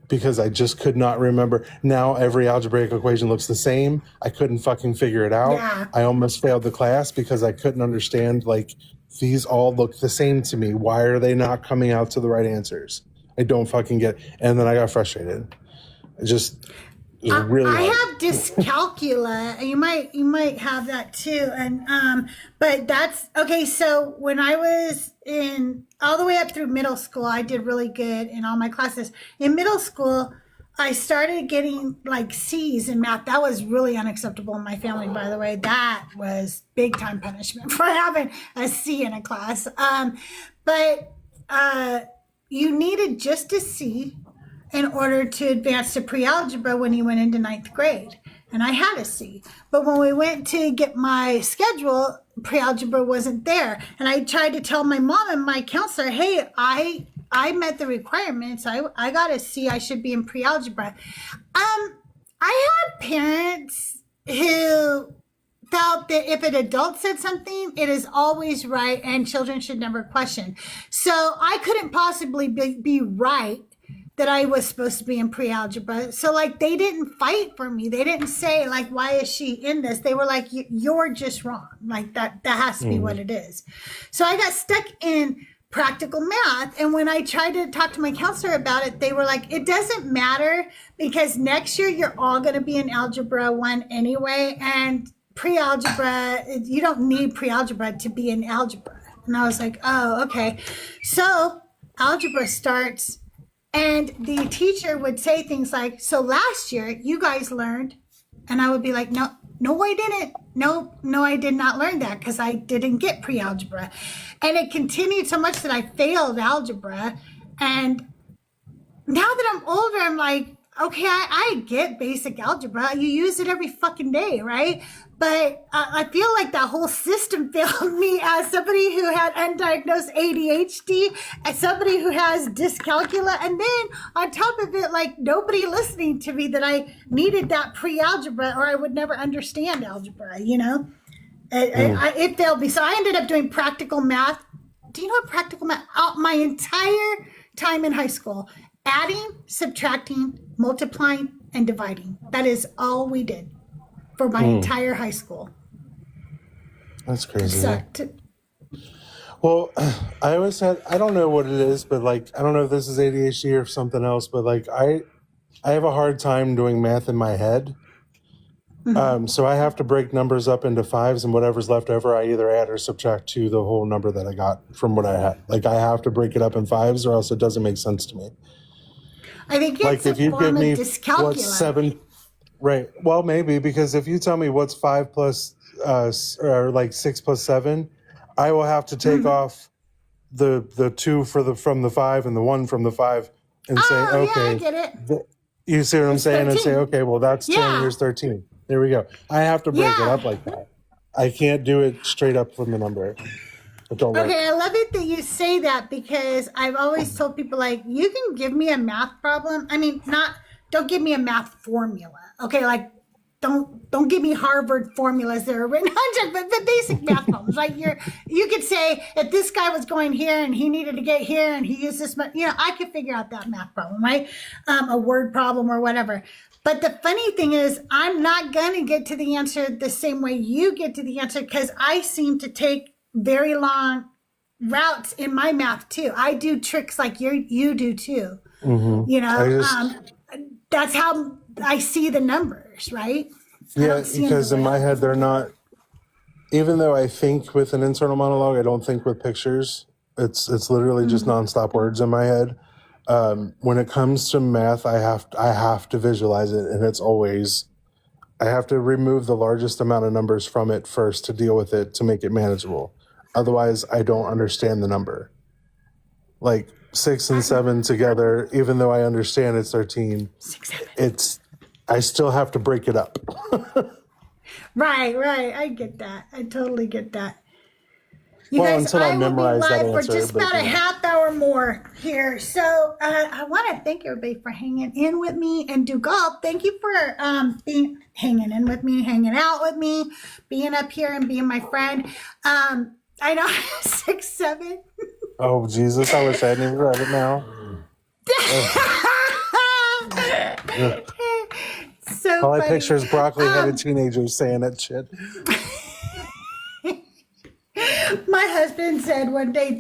because I just could not remember. Now every algebraic equation looks the same. I couldn't fucking figure it out. Yeah. I almost failed the class because I couldn't understand, like, these all look the same to me. Why are they not coming out to the right answers? I don't fucking get it. And then I got frustrated. It just was really I hard. have dyscalculia. You might have that too. And but that's okay. So when I was in all the way up through middle school, I did really good in all my classes. In middle school, I started getting like C's in math. That was really unacceptable in my family, by the way. That was big time punishment for having a C in a class. But you needed just a C in order to advance to pre-algebra when you went into 9th grade. And I had a C. But when we went to get my schedule, pre-algebra wasn't there. And I tried to tell my mom and my counselor, hey, I met the requirements. I got a C. I should be in pre-algebra. I had parents who felt that if an adult said something, it is always right and children should never question. So I couldn't possibly be right that I was supposed to be in pre-algebra. So like they didn't fight for me. They didn't say like, why is she in this? They were like, you're just wrong. Like that has to be what it is. So I got stuck in practical math. And when I tried to talk to my counselor about it, they were like, it doesn't matter because next year you're all going to be in algebra 1 anyway. And pre-algebra, you don't need pre-algebra to be in algebra. And I was like, oh, okay. So algebra starts. And the teacher would say things like, so last year you guys learned, and I would be like, no, I didn't. No, I did not learn that because I didn't get pre-algebra. And it continued so much that I failed algebra. And now that I'm older, I'm like, okay, I get basic algebra. You use it every fucking day, right? But I feel like that whole system failed me as somebody who had undiagnosed ADHD, as somebody who has dyscalculia, and then on top of it, like nobody listening to me that I needed that pre-algebra or I would never understand algebra, you know? It failed me. So I ended up doing practical math. Do you know what practical math? My entire time in high school, adding, subtracting, multiplying, and dividing. That is all we did for my entire high school. That's crazy. It sucked. Well, I always had, I don't know what it is, but like, I don't know if this is ADHD or something else, but like, I have a hard time doing math in my head. So I have to break numbers up into fives, and whatever's left over, I either add or subtract to the whole number that I got from what I had. Like, I have to break it up in fives or else it doesn't make sense to me. I think it's Like, if a you form give of me dyscalculia. what's 7, right? Well, maybe, because if you tell me what's 5 plus, or like 6 plus 7, I will have to take off the 2 from the 5 and the 1 from the 5 and say, okay. Yeah, I get it. You see what I'm saying? 13. And say, okay, well, that's 10, Yeah. here's 13. There we go. I have to break it up like that. I can't do it straight up from the number. It don't work. Okay, I love it that you say that because I've always told people like, you can give me a math problem. I mean, don't give me a math formula. Okay, like don't give me Harvard formulas that are written on, but the basic math problems. Like you could say if this guy was going here and he needed to get here and he used this, I could figure out that math problem, right? A word problem or whatever. But the funny thing is, I'm not going to get to the answer the same way you get to the answer because I seem to take very long routes in my math too. I do tricks like you do too. That's how I see the numbers, right? Yeah, because in my head they're not. Even though I think with an internal monologue, I don't think with pictures. It's literally just nonstop words in my head. When it comes to math, I have to visualize it, and it's always I have to remove the largest amount of numbers from it first to deal with it to make it manageable. Otherwise, I don't understand the number. Like 6 and 7 together, even though I understand it's 13, 6, 7. I still have to break it up. Right. I get that. I totally get that. Until I memorize that will be live answer, for just about a half hour more here. So I want to thank everybody for hanging in with me. And Dugal, thank you for hanging in with me, hanging out with me, being up here and being my friend. I know 6, 7. Oh, Jesus, I wish I hadn't even read it now. So all I funny. picture is broccoli-headed teenagers saying that shit. My husband said one day,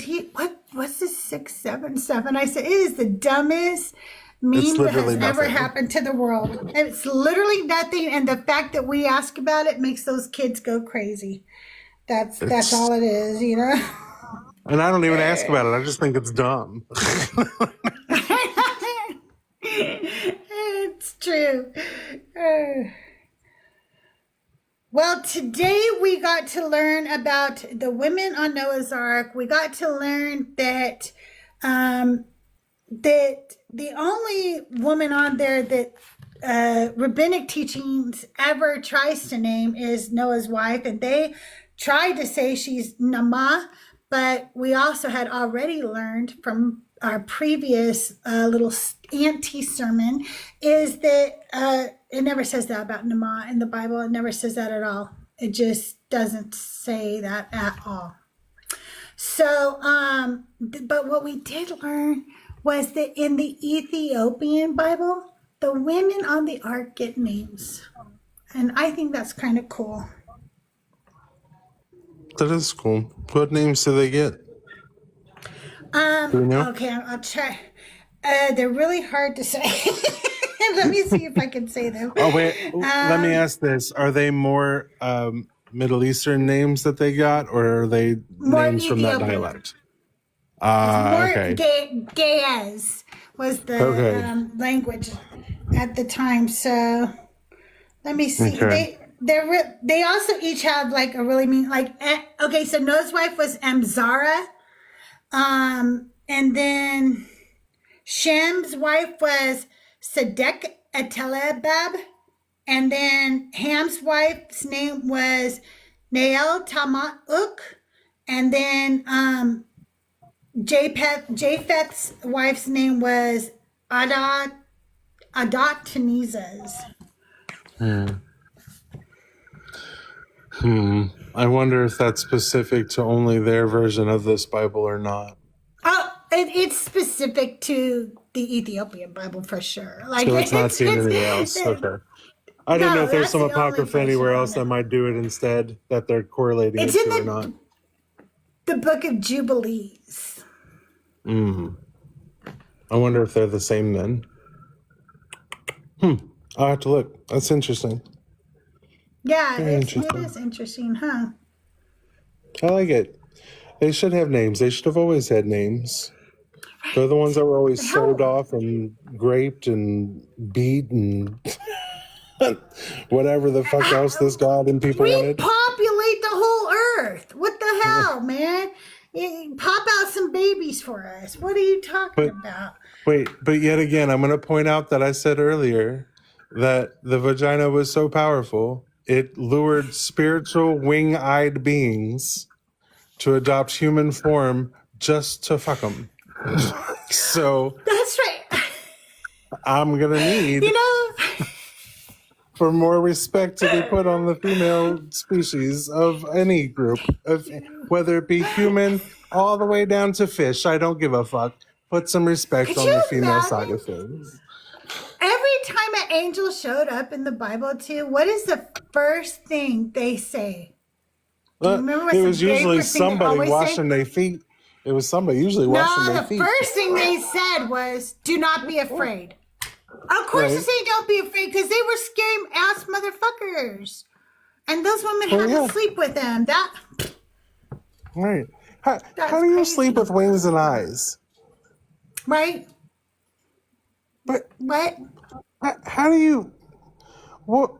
what's this 677? I said, it is the dumbest meme that has ever happened to the world. It's literally nothing. And the fact that we ask about it makes those kids go crazy. That's all it is, And I don't even ask about it. I just think it's dumb. It's true. Well, today we got to learn about the women on Noah's Ark. We got to learn that that the only woman on there that rabbinic teachings ever tries to name is Noah's wife, and they tried to say she's Nama, but we also had already learned from our previous little anti-sermon is that it never says that about Nama in the Bible. It never says that at all. It just doesn't say that at all. So, but what we did learn was that in the Ethiopian Bible, the women on the ark get names. And I think that's kind of cool. That is cool. What names do they get? Do you know? Okay, I'll try. They're really hard to say. Let me see if I can say them. Oh, wait. Let me ask this. Are they more Middle Eastern names that they got, or are they names from that dialect? Okay. Ge'ez was the language at the time. So let me see. Okay. They also each have like a really mean, okay, so Noah's wife was Amzara. And then Shem's wife was Sedek Etelebab. And then Ham's wife's name was Nael Tamauk. And then Japheth's wife's name was Adotanizes. I wonder if that's specific to only their version of this Bible or not. Oh, it's specific to the Ethiopian Bible for sure. Like, So it's not seen anywhere else. Okay. I don't know if there's some that's the only apocrypha place anywhere on else it. that might do it instead, that they're correlating It's it in to or not. the book of Jubilees. I wonder if they're the same then. I'll have to look. That's interesting. Yeah, Very it interesting. is interesting, huh? I like it. They should have names. They should have always had names. They're the ones that were always sold off and graped and beat and whatever the fuck else this god and people wanted. Repopulate the whole earth. What the hell, man? Pop out some babies for us. What are you talking about? Wait, but yet again, I'm going to point out that I said earlier that the vagina was so powerful, it lured spiritual wing-eyed beings to adopt human form just to fuck them. So That's right. I'm gonna need for more respect to be put on the female species of any group, of whether it be human all the way down to fish. I don't give a fuck. Put some respect Could on you the female imagine? side of things. Every time an angel showed up in the Bible too, what is the first thing they say? Do you remember what's It the was very usually first thing they somebody always washing say? their feet. It was somebody usually washing No, their the feet. first thing they said was, "Do not be afraid." Of course, they Right. say, "Don't be afraid," because they were scary ass motherfuckers, and those women Oh, had yeah. to sleep with them. Right. How That's do you crazy. sleep with wings and eyes? Right? But What? how do you? What?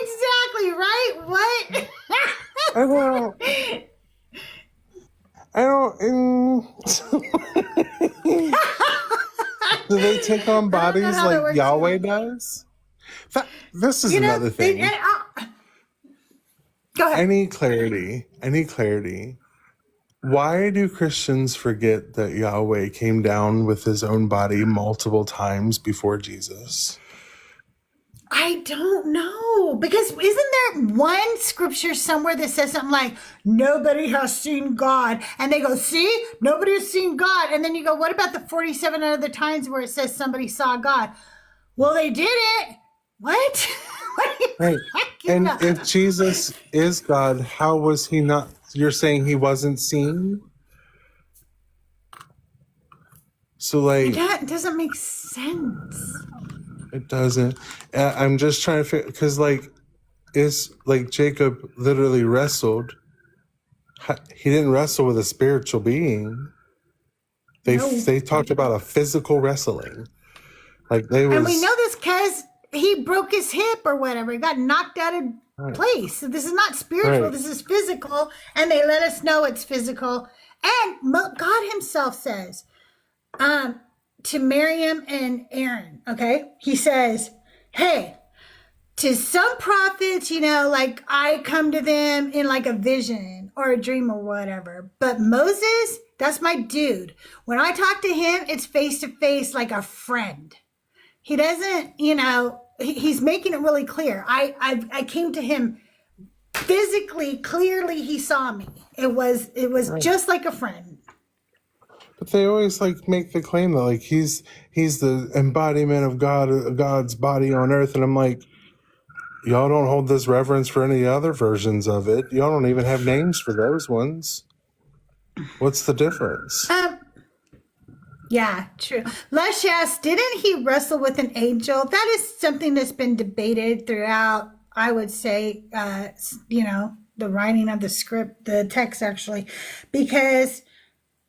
Exactly right. What? I don't. I don't. Do they take on I don't know bodies how that like works Yahweh either. does? This is You know, another thing. go ahead. Any clarity? Any clarity? Why do Christians forget that Yahweh came down with his own body multiple times before Jesus? I don't know, because isn't there one scripture somewhere that says something like nobody has seen God, and they go, see, nobody has seen God, and then you go, what about the 47 other times where it says somebody saw God? Well, they did it. What? What are you Right. talking And about? if Jesus is God, how was he not? You're saying he wasn't seen? So, like, It doesn't make sense. it doesn't. I'm just trying to figure, because, like, it's like Jacob literally wrestled. He didn't wrestle with a spiritual being. They talked about a physical wrestling. Like, they And we was. know this because he broke his hip or whatever. He got knocked out of place. So this is not spiritual. Right. This is physical. And they let us know it's physical. And God himself says to Miriam and Aaron, okay? He says, hey, to some prophets, like I come to them in like a vision or a dream or whatever. But Moses, that's my dude. When I talk to him, it's face to face like a friend. He doesn't, he's making it really clear. I came to him physically, clearly he saw me. It was Right. just like a friend. But they always like make the claim that like he's the embodiment of God's body on earth, and I'm like, y'all don't hold this reverence for any other versions of it. Y'all don't even have names for those ones. What's the difference? Yeah, true. Lush asks, didn't he wrestle with an angel? That is something that's been debated throughout, I would say, the writing of the script, the text actually, because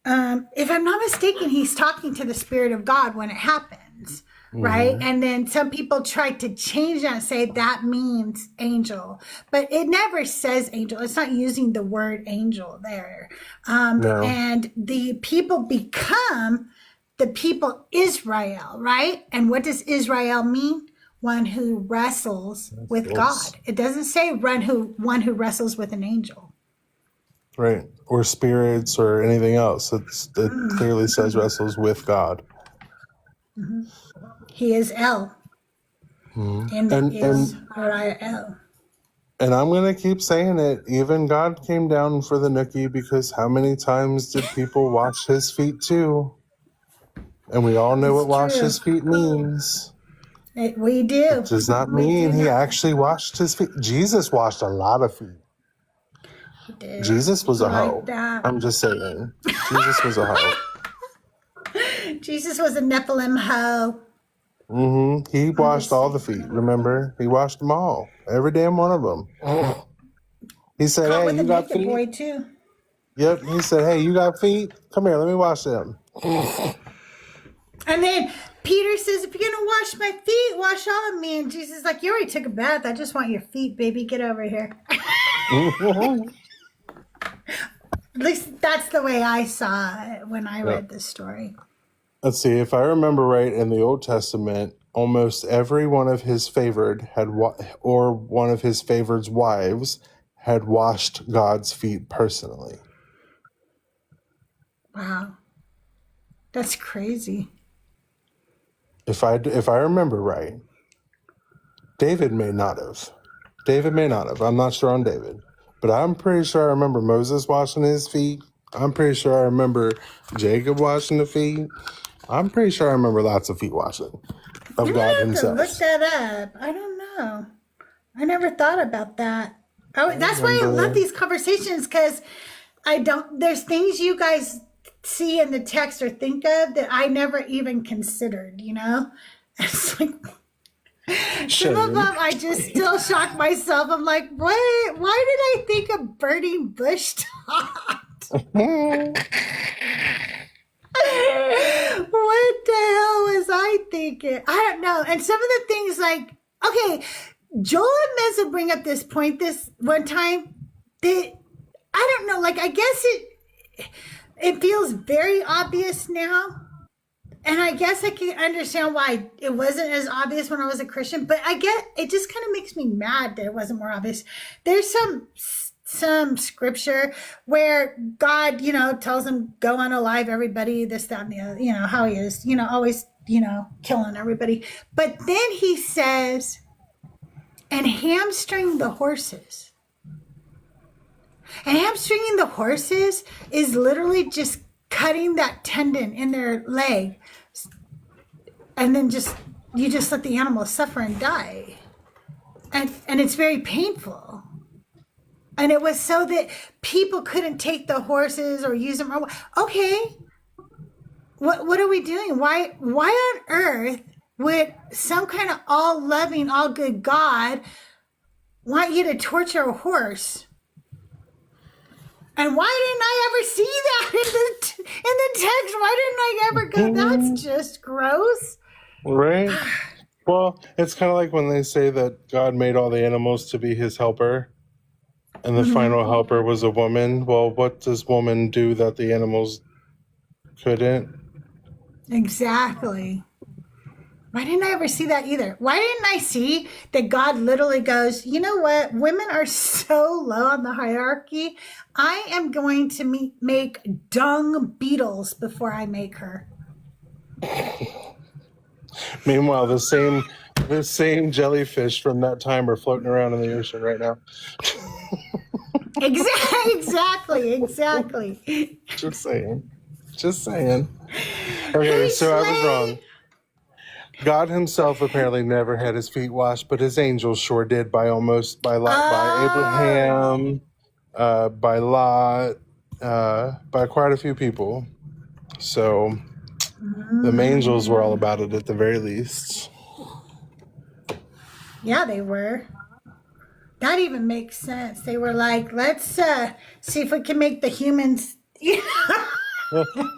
if I'm not mistaken, he's talking to the Spirit of God when it happens, right? And then some people try to change that and say that means angel, but it never says angel. It's not using the word angel there. No. And the people become the people Israel, right? And what does Israel mean? One who wrestles with God. It doesn't say one who wrestles with an angel. Right. Or spirits or anything else. It clearly says wrestles with God. He is El. And Israel. And I'm going to keep saying it. Even God came down for the nookie, because how many times did people wash his feet too? And we all know what wash true. his feet means. We do. It does not mean he actually washed his feet. Jesus washed a lot of feet. He did. Jesus was a hoe. Like that. I'm just saying. Jesus was a hoe. Jesus was a Nephilim hoe. He washed all the feet, remember? He washed them all. Every damn one of them. He said, Caught hey, with you a got naked feet? boy too. Yep. He said, hey, you got feet? Come here, let me wash them. And then Peter says, if you're going to wash my feet, wash all of me. And Jesus is like, you already took a bath. I just want your feet, baby. Get over here. At least that's the way I saw it when I read this story. Let's see. If I remember right, in the Old Testament, almost every one of his favored or one of his favored's wives had washed God's feet personally. Wow. That's crazy. If I remember right, David may not have. I'm not sure on David, but I'm pretty sure I remember Moses washing his feet. I'm pretty sure I remember Jacob washing the feet. I'm pretty sure I remember lots of feet washing of God To himself. look that up. I don't know. I never thought about that. That's why I love these conversations, because there's things you guys see in the text or think of that I never even considered, you know? It's like, some of them I just still shock myself. I'm like, what? Why did I think of burning bush taught? What the hell was I thinking? I don't know. And some of the things, like, okay, Joel and Mez will bring up this point this one time that I don't know, like, I guess it feels very obvious now. And I guess I can understand why it wasn't as obvious when I was a Christian, but I get it just kind of makes me mad that it wasn't more obvious. There's some scripture where God, tells him, go unalive everybody, this, that, and the other, how he is, always, killing everybody. But then he says, and hamstring the horses. And hamstringing the horses is literally just cutting that tendon in their leg, and then you just let the animal suffer and die, and it's very painful. And it was so that people couldn't take the horses or use them. Okay, what are we doing? Why on earth would some kind of all loving, all good God want you to torture a horse? And why didn't I ever see that in the text? Why didn't I ever go, that's just gross? Right? Well, it's kind of like when they say that God made all the animals to be his helper, and the final helper was a woman. Well, what does woman do that the animals couldn't? Exactly. Why didn't I ever see that either? Why didn't I see that God literally goes, you know what? Women are so low on the hierarchy. I am going to make dung beetles before I make her. Meanwhile, the same jellyfish from that time are floating around in the ocean right now. Exactly. Just saying. Okay, so I was wrong. God himself apparently never had his feet washed, but his angels sure did by Abraham, by Lot, by quite a few people. So the angels were all about it at the very least. Yeah, they were. That even makes sense. They were like, let's see if we can make the humans.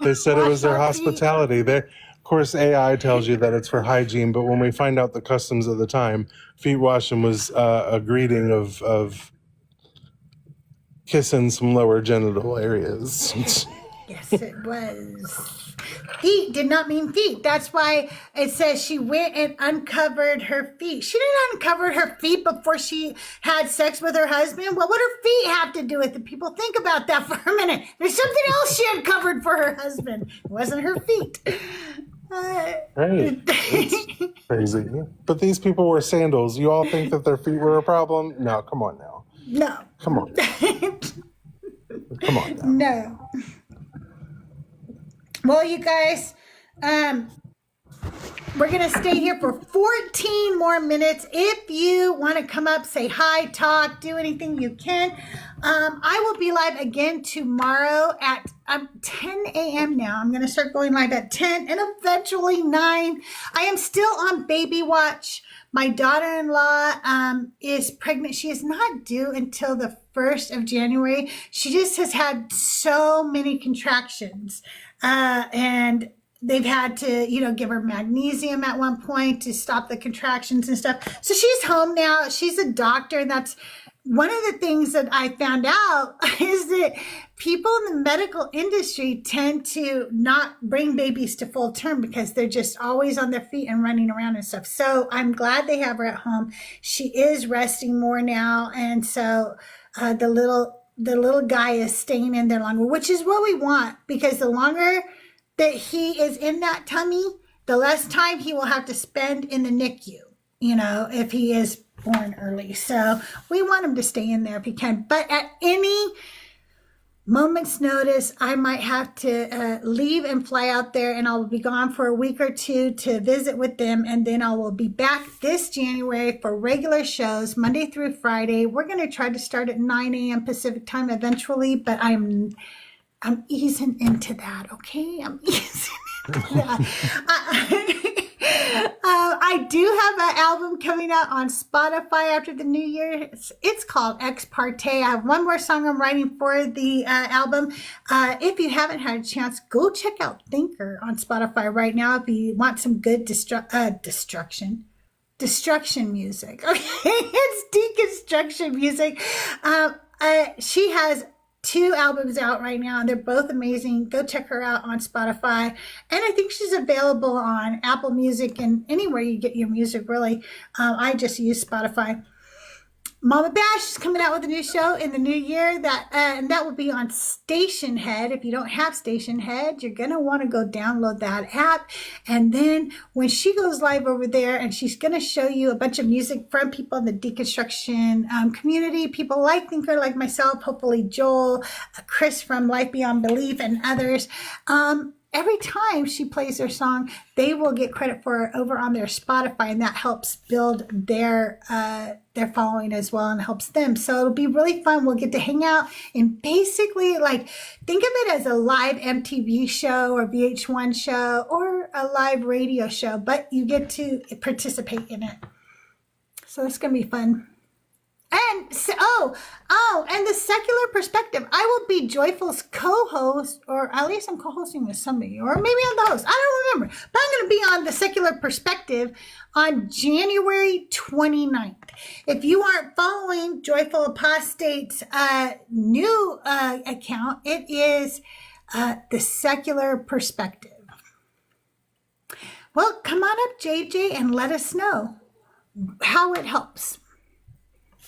They said it was their hospitality. Of course, AI tells you that it's for hygiene, but when we find out the customs of the time, feet washing was a greeting of kissing some lower genital areas. Yes, it was. Feet did not mean feet. That's why it says she went and uncovered her feet. She didn't uncover her feet before she had sex with her husband. What would her feet have to do with it? People, think about that for a minute. There's something else she uncovered for her husband. It wasn't her feet. Right. It's crazy. But these people wear sandals. You all think that their feet were a problem? No, come on now. No. Come on. Come on now. No. Well, you guys, we're going to stay here for 14 more minutes. If you want to come up, say hi, talk, do anything, you can. I will be live again tomorrow at 10 a.m. now. I'm going to start going live at 10 and eventually 9. I am still on baby watch. My daughter-in-law is pregnant. She is not due until the 1st of January. She just has had so many contractions. And they've had to, give her magnesium at one point to stop the contractions and stuff. So she's home now. She's a doctor, and that's one of the things that I found out is that people in the medical industry tend to not bring babies to full term because they're just always on their feet and running around and stuff. So I'm glad they have her at home. She is resting more now. And so the little guy is staying in there longer, which is what we want, because the longer that he is in that tummy, the less time he will have to spend in the NICU, if he is born early. So we want him to stay in there if he can. But at any moment's notice, I might have to leave and fly out there, and I'll be gone for a week or two to visit with them. And then I will be back this January for regular shows, Monday through Friday. We're going to try to start at 9 a.m. Pacific time eventually, but I'm easing into that, okay? I'm easing into that. I do have an album coming out on Spotify after the new year. It's called Ex Parte. I have one more song I'm writing for the album. If you haven't had a chance, go check out Thinker on Spotify right now if you want some good destruction music. Okay, it's deconstruction music. She has 2 albums out right now, and they're both amazing. Go check her out on Spotify. And I think she's available on Apple Music and anywhere you get your music, really. I just use Spotify. Mama Bash is coming out with a new show in the new year, and that will be on Station Head. If you don't have Station Head, you're going to want to go download that app. And then when she goes live over there, and she's going to show you a bunch of music from people in the deconstruction community, people like Thinker, like myself, hopefully Joel, Chris from Life Beyond Belief, and others. Every time she plays their song, they will get credit for it over on their Spotify, and that helps build their following as well and helps them. So it'll be really fun. We'll get to hang out and basically, think of it as a live MTV show or VH1 show or a live radio show, but you get to participate in it. So it's going to be fun. And and the secular perspective. I will be Joyful's co-host, or at least I'm co-hosting with somebody, or maybe I'm the host. I don't remember. But I'm going to be on the secular perspective on January 29th. If you aren't following Joyful Apostate's new account, it is the secular perspective. Well, come on up, JJ, and let us know how it helps.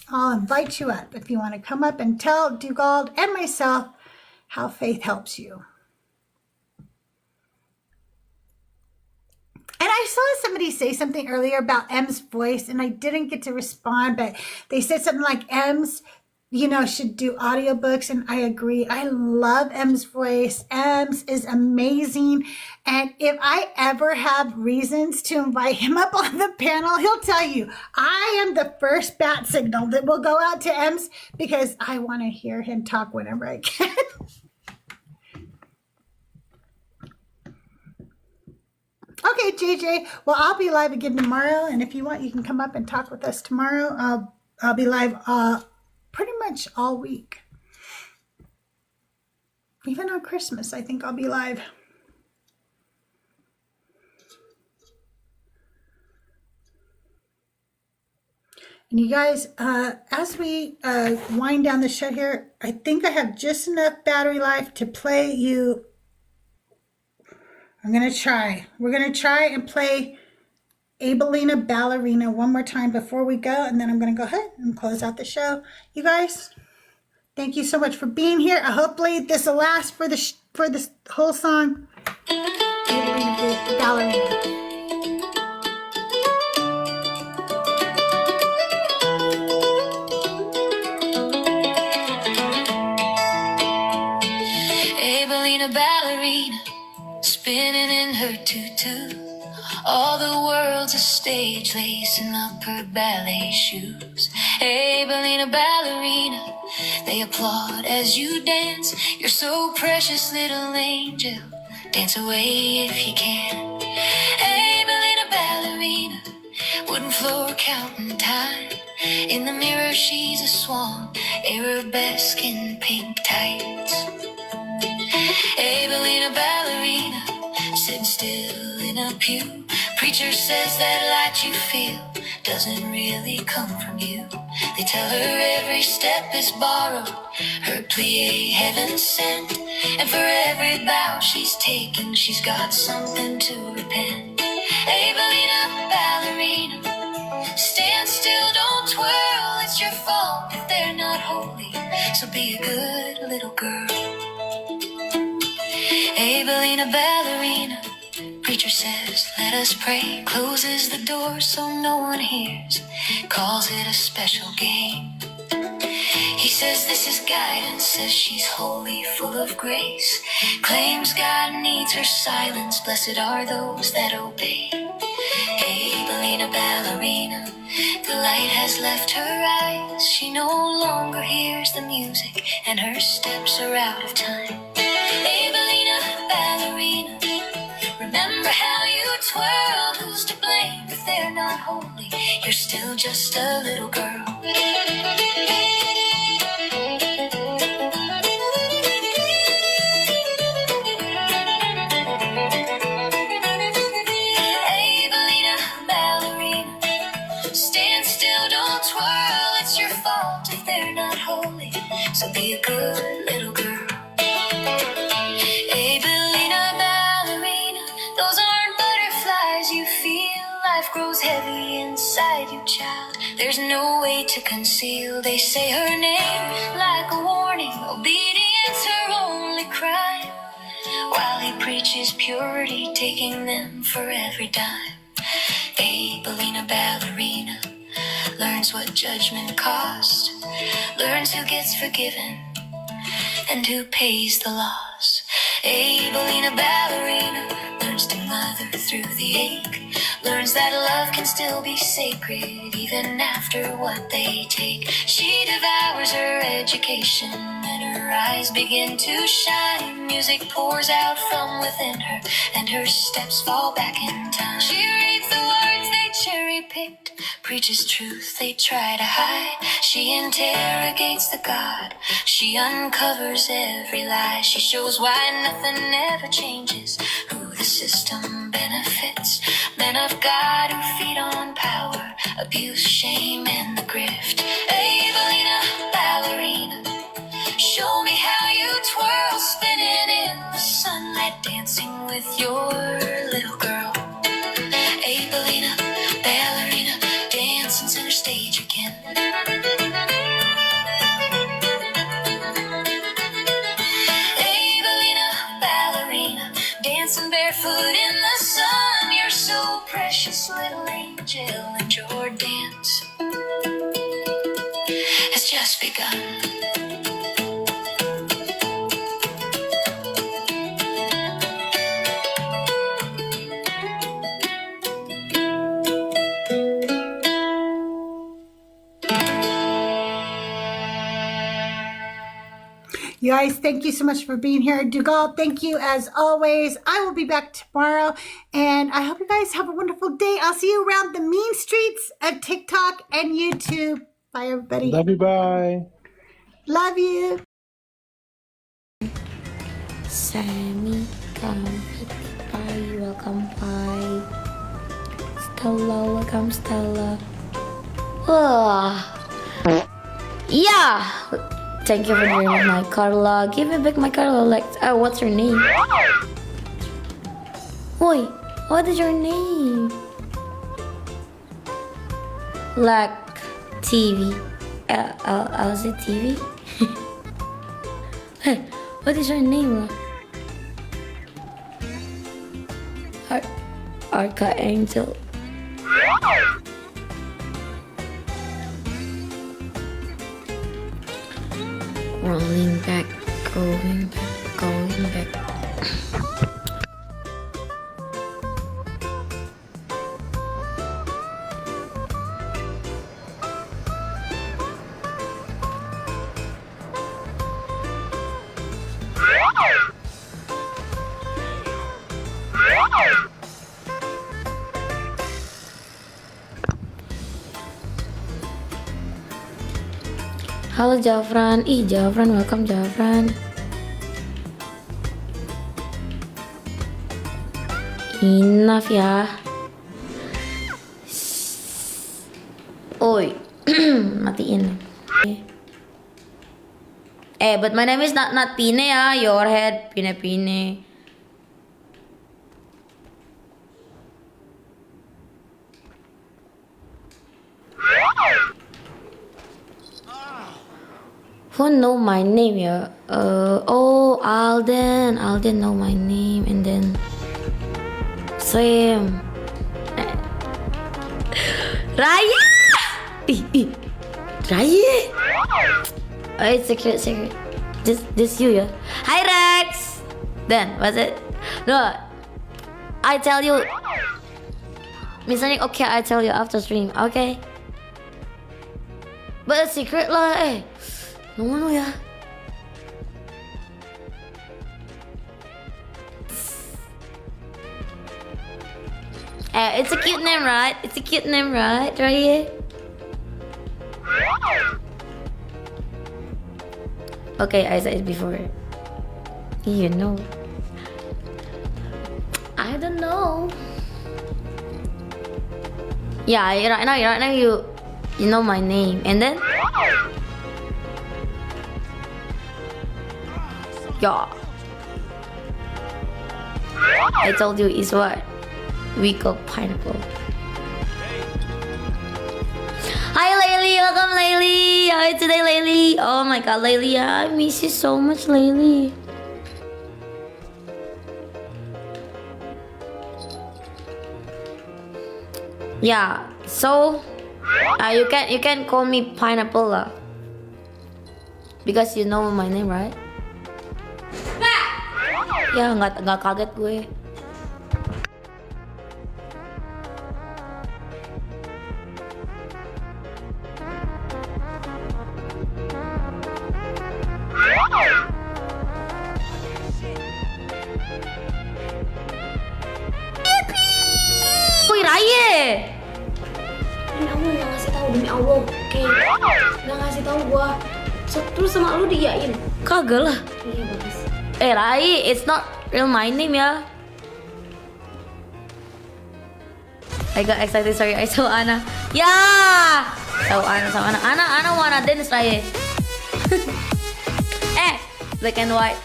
I'll invite you up if you want to come up and tell Dugald and myself how faith helps you. And I saw somebody say something earlier about M's voice, and I didn't get to respond, but they said something like M's, should do audiobooks, and I agree. I love M's voice. M's is amazing. And if I ever have reasons to invite him up on the panel, he'll tell you, I am the first bat signal that will go out to M's because I want to hear him talk whenever I can. Okay, JJ. Well, I'll be live again tomorrow. And if you want, you can come up and talk with us tomorrow. I'll be live pretty much all week. Even on Christmas, I think I'll be live. And you guys, as we wind down the show here, I think I have just enough battery life to play you. I'm going to try. We're going to try and play Abelina Ballerina one more time before we go, and then I'm going to go ahead and close out the show. You guys, thank you so much for being here. Hopefully this will last for this whole song. Abelina Ballerina. Abelina Ballerina, spinning in her tutu. All the world's a stage, lacing up her ballet shoes. Abelina Ballerina, they applaud as you dance. You're so precious, little angel. Dance away if you can. Abelina Ballerina, wooden floor counting time. In the mirror she's a swan, arabesque in pink tights. Abelina Ballerina, sitting still in a pew. Preacher says that light you feel doesn't really come from you. They tell her every step is borrowed, her plea heaven sent. And for every bow she's taken, she's got something to repent. Hey, ballerina, ballerina, stand still, don't twirl. It's your fault if they're not holy, so be a good little girl. Hey, ballerina, ballerina, preacher says, let us pray. Closes the door so no one hears. Calls it a special game. He says this is guidance, says she's holy, full of grace. Claims God needs her silence, blessed are those that obey. Hey, ballerina, ballerina, the light has left her eyes. She no longer hears the music, and her steps are out of time. Hey, ballerina, ballerina, remember how you twirled, who's to blame if they're not holy? You're still just a little girl. Hey, ballerina, ballerina, stand still, don't twirl. It's your fault if they're not holy, so be a good little girl. Hey, ballerina, ballerina, those aren't butterflies you feel. Life grows heavy inside you, child. There's no way to conceal. They say her name like a warning. Obedience her only crime, while he preaches purity, taking them for every dime. Hey, ballerina, ballerina, learns what judgment cost, learns who gets forgiven and who pays the loss. Hey, ballerina, ballerina, learns to mother through the ache, learns that love can still be sacred even after what they take. She devours her education and her eyes begin to shine. Music pours out from within her and her steps fall back in time. She reads the words they cherry-picked, preaches truth they try to hide. She interrogates the God, she uncovers every lie. She shows why nothing ever changes, who the system benefits. Men of God who feed on power, abuse, shame, and the grift. Hey, ballerina, ballerina, show me how you twirl, spinning in the sunlight, dancing with your little girl. Hey, ballerina, ballerina, dancing center stage again. Hey, ballerina, ballerina, dancing barefoot in the sun. You're so precious, little angel, and your dance has just begun. You guys, thank you so much for being here. Dougal, thank you as always. I will be back tomorrow, and I hope you guys have a wonderful day. I'll see you around the mean streets of TikTok and YouTube. Bye, everybody. Love you. Bye. Love you. Sammy, bye. Welcome, bye. Stella, welcome, Stella. Yeah. Thank you for doing my Carla. Give me back my Carla. Like, what's your name? Oi, what is your name? Like TV. I'll say TV. Hey, what is your name? Arca Angel. Rolling back, going back, going back. Halo Jafran, Jafran, welcome Jafran. Enough ya. Oi, matiin. But my name is not Pine ya. Your head, Pine. Who know my name ya? Oh, Alden know my name, and then Sam. Raya! Raya! Oh, it's secret. This you ya? Hi Rex! Then, was it? No, I tell you. Miss Nick, okay, I tell you after stream, okay? But it's secret lah, No ya. It's a cute name, right? It's a cute name, right? Raya? Okay, I said it before. You know. I don't know. Yeah, right now you know my name, and then yeah, I told you is what we call pineapple. Hi Laylee, welcome Laylee. How are you today, Laylee? Oh my god, Laylee, I miss you so much, Laylee. Yeah, so you can call me pineapple lah, because you know my name, right? Ya, nggak kaget gue. Woi Raya, Ini aku nggak ngasih tahu demi Allah, oke? Nggak ngasih tahu gua. Terus sama lu diain. kagak lah. Iya bagus. Rai, it's not real my name ya. I got excited, sorry, I saw Ana. Ya, tahu Ana sama Ana. Ana wanna dance Rai. Black and white.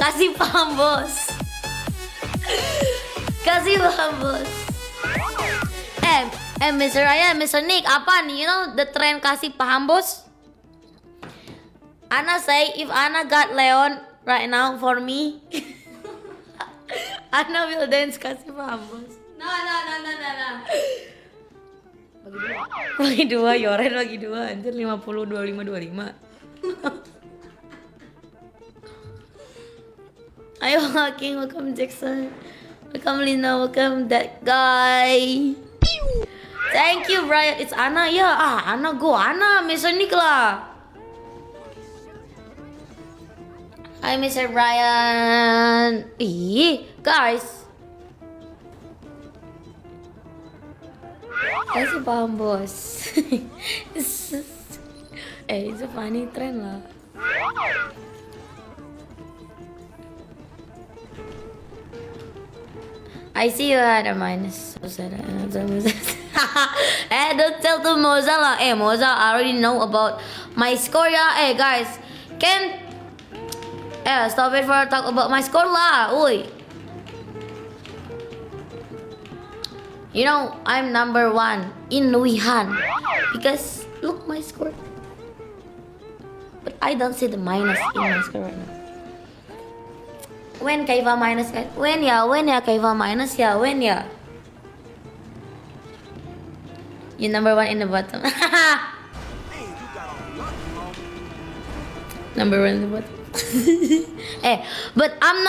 Kasih paham bos. Kasih paham bos. Mr. Raya, Mr. Nick, apa nih? You know the trend kasih paham bos? Ana say if Ana got Leon right now for me, Ana will dance kasih paham bos. Nah. Bagi dua, Yoren bagi dua, anjir 50, 25, 25. Ayo Haking, welcome Jackson, welcome Lina, welcome that guy. Thank you Brian, it's Ana ya. Ana go, Ana, Mr. Nick lah. Hi Mr. Brian. Guys. Kasih paham bos. It's a funny trend lah. I see you had a minus. Don't tell to Moza lah. Moza, I already know about my score ya. Guys, stop it for talk about my score lah. Oi. You know, I'm number 1 in Wuhan because look my score. But I don't see the minus in my score right now. When Kaiva minus kan? When ya Kaiva minus ya? When ya? You number 1 in the bottom. Number 1 in the bottom. But I'm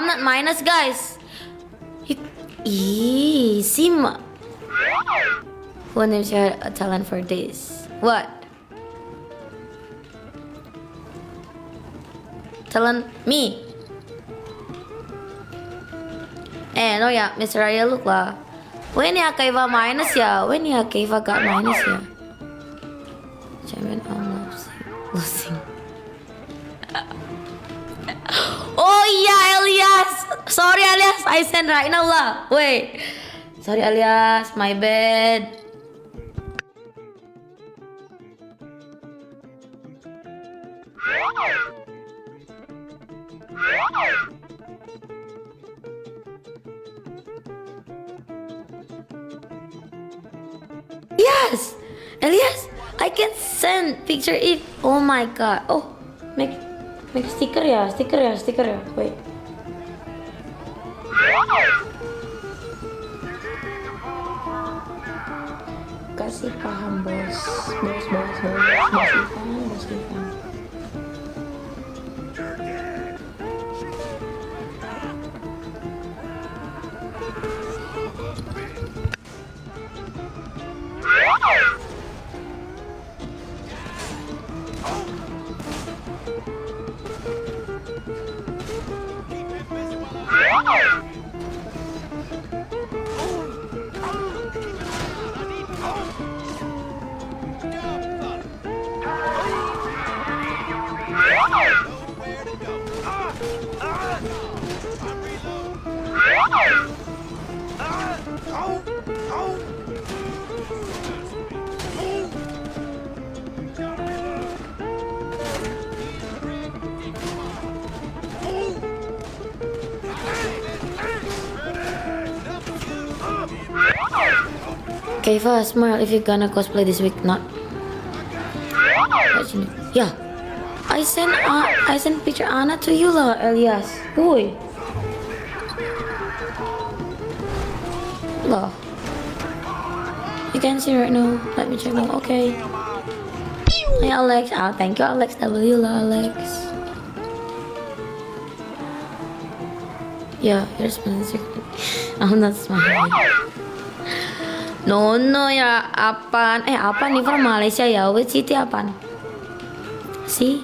not minus, guys. Sima. Who knows you had a talent for this? What? Talent me. No ya, Mr. Raya look lah. When ya Kaiva minus ya? When ya Kaiva got minus ya? Champion almost losing. Oh iya Elias. Sorry Elias, I send right now lah. Wait. Sorry Elias, my bad. Yes! Elias, I can send picture if. Oh my god. Oh, make sticker ya, sticker ya. Wait. Kasih paham bos Ivan. Okay, first, smile if you're gonna cosplay this week, not. Yeah, I sent picture Anna to you lah, Elias. Boy. Lah. You can see right now. Let me check now. Okay. Hey Alex. Oh, thank you Alex. W lah Alex. Yeah, you're smiling. I'm not smiling. No ya, apaan? Apa nih from Malaysia ya? Which city apaan? See?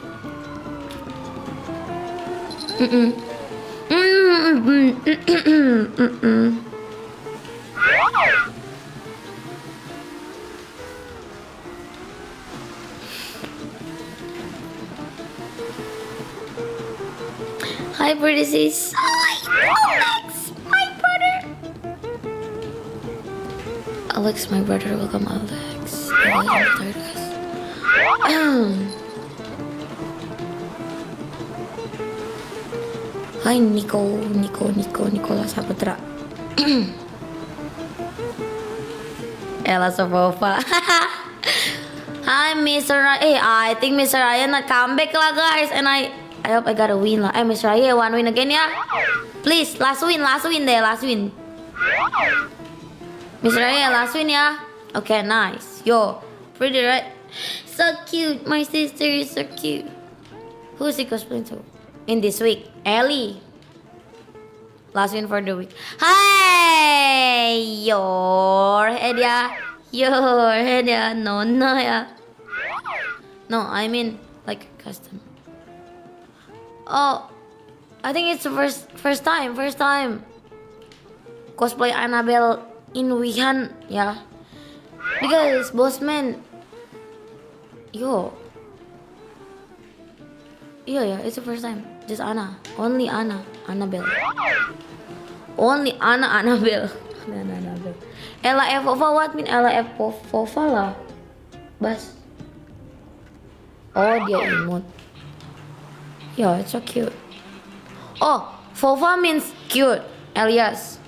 Hi, pretty sis. Hi, Alex, my brother. Alex, my brother. Welcome, Alex. I'm tired, guys. Hi, Nicola Saputra. Ella Sofova. Hi, Mr. Ryan. I think Mr. Ryan not come back lah, guys. And I hope I gotta win lah. Mr. Ryan, one win again ya. Please, last win deh, last win. Mr. Ryan, last win ya. Okay, nice. Yo, pretty right? So cute. My sister is so cute. Who's he cosplaying to? In this week, Ellie. Last win for the week. Hi, your head ya. No ya. No, I mean like custom. Oh, I think it's the first time cosplay Annabelle in Wuhan, yeah. Because Bossman, yeah, it's the first time. Just Anna, only Annabelle, only Annabelle. Ella F Fova, what mean Ella F Fova lah? Bas. Oh, dia emote. Yeah, it's so cute. Oh, Fova means cute, Elias.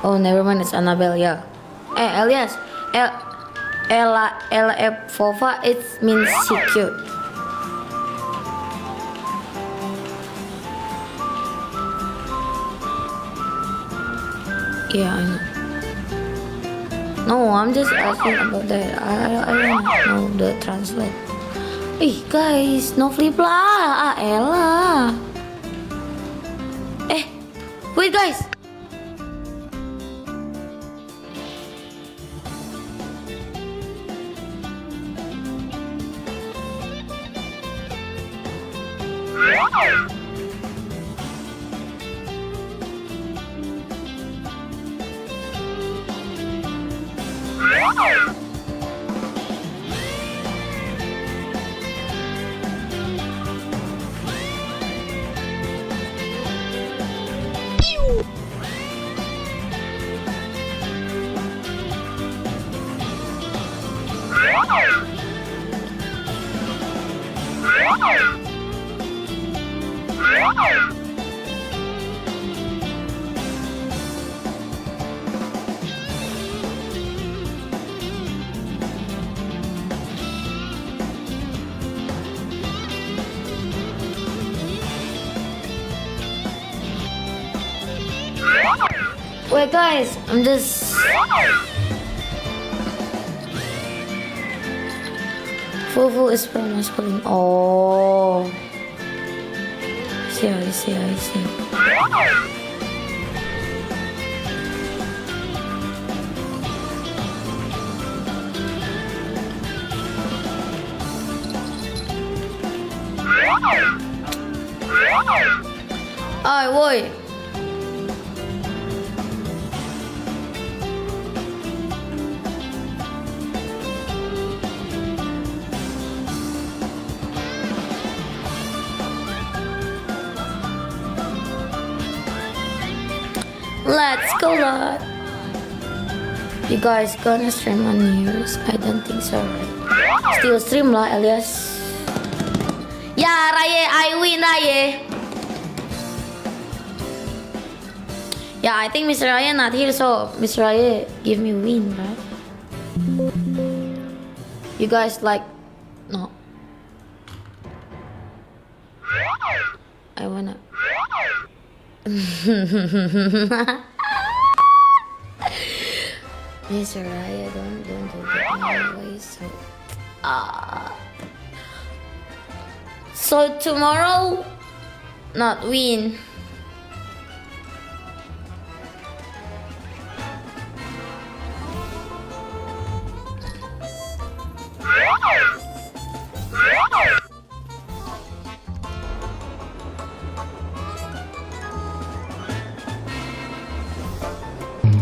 Oh, never mind, it's Annabelle, yeah. Elias, Ella F Fova, it means she cute. Yeah, I know. No, I'm just asking about that. I don't know the translate. Guys, no flip lah, Ella. Wait guys. Wait, guys, I'm just. Fufu is from masculine. Oh. I see. Ay, boy. Let's go, lot. You guys gonna stream on New Year's? I don't think so, right? Still stream lah, Elias. Yeah, Raye, I win, Raye. Yeah, I think Mr. Raye not here, so Mr. Raye give me win, right? You guys like, no. I wanna. Mr. Raya, don't do that my way. So tomorrow, not win.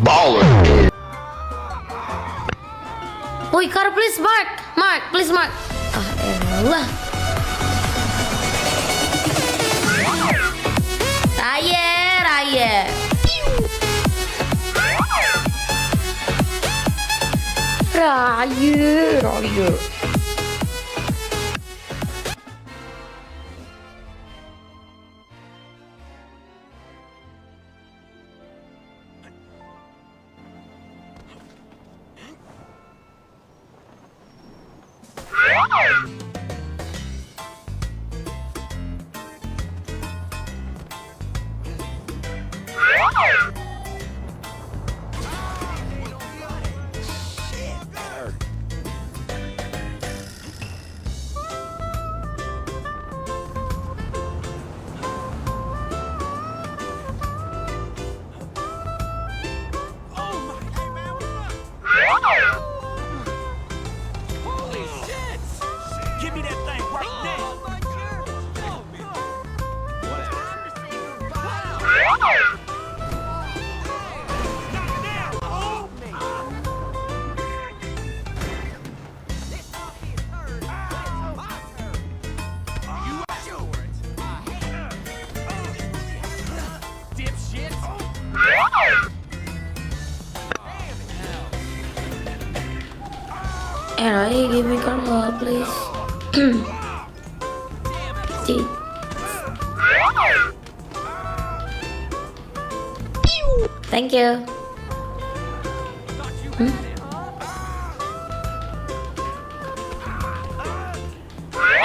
Baller. Boy, car, please mark. Mark, please mark. Ah, elah. Raya. Raya. Alright, give me karma, please. See. Thank you.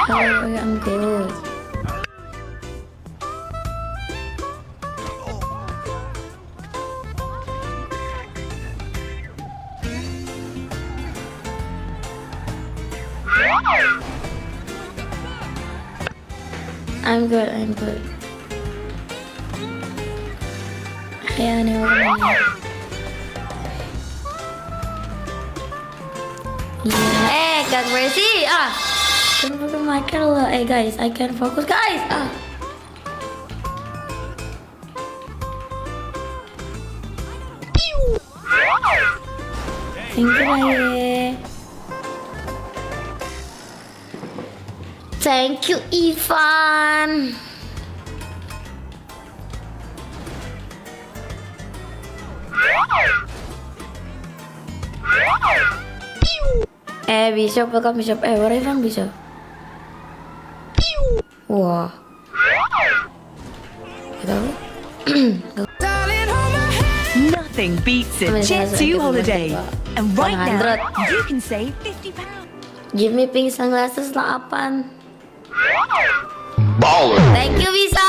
Oh, I'm good. I'm good. Yeah, no. Yeah, hey, guys, where is he? Don't forget my camera. Hey, guys, I can't focus, guys. Thank you, Raye. Thank you, Ivan. Bishop, welcome Bishop. Where are you from, Bishop? Wah. Nothing beats a Jet 2 holiday. And right now, you can save £50. Give me pink sunglasses 8. Baller. Thank you, Bisa.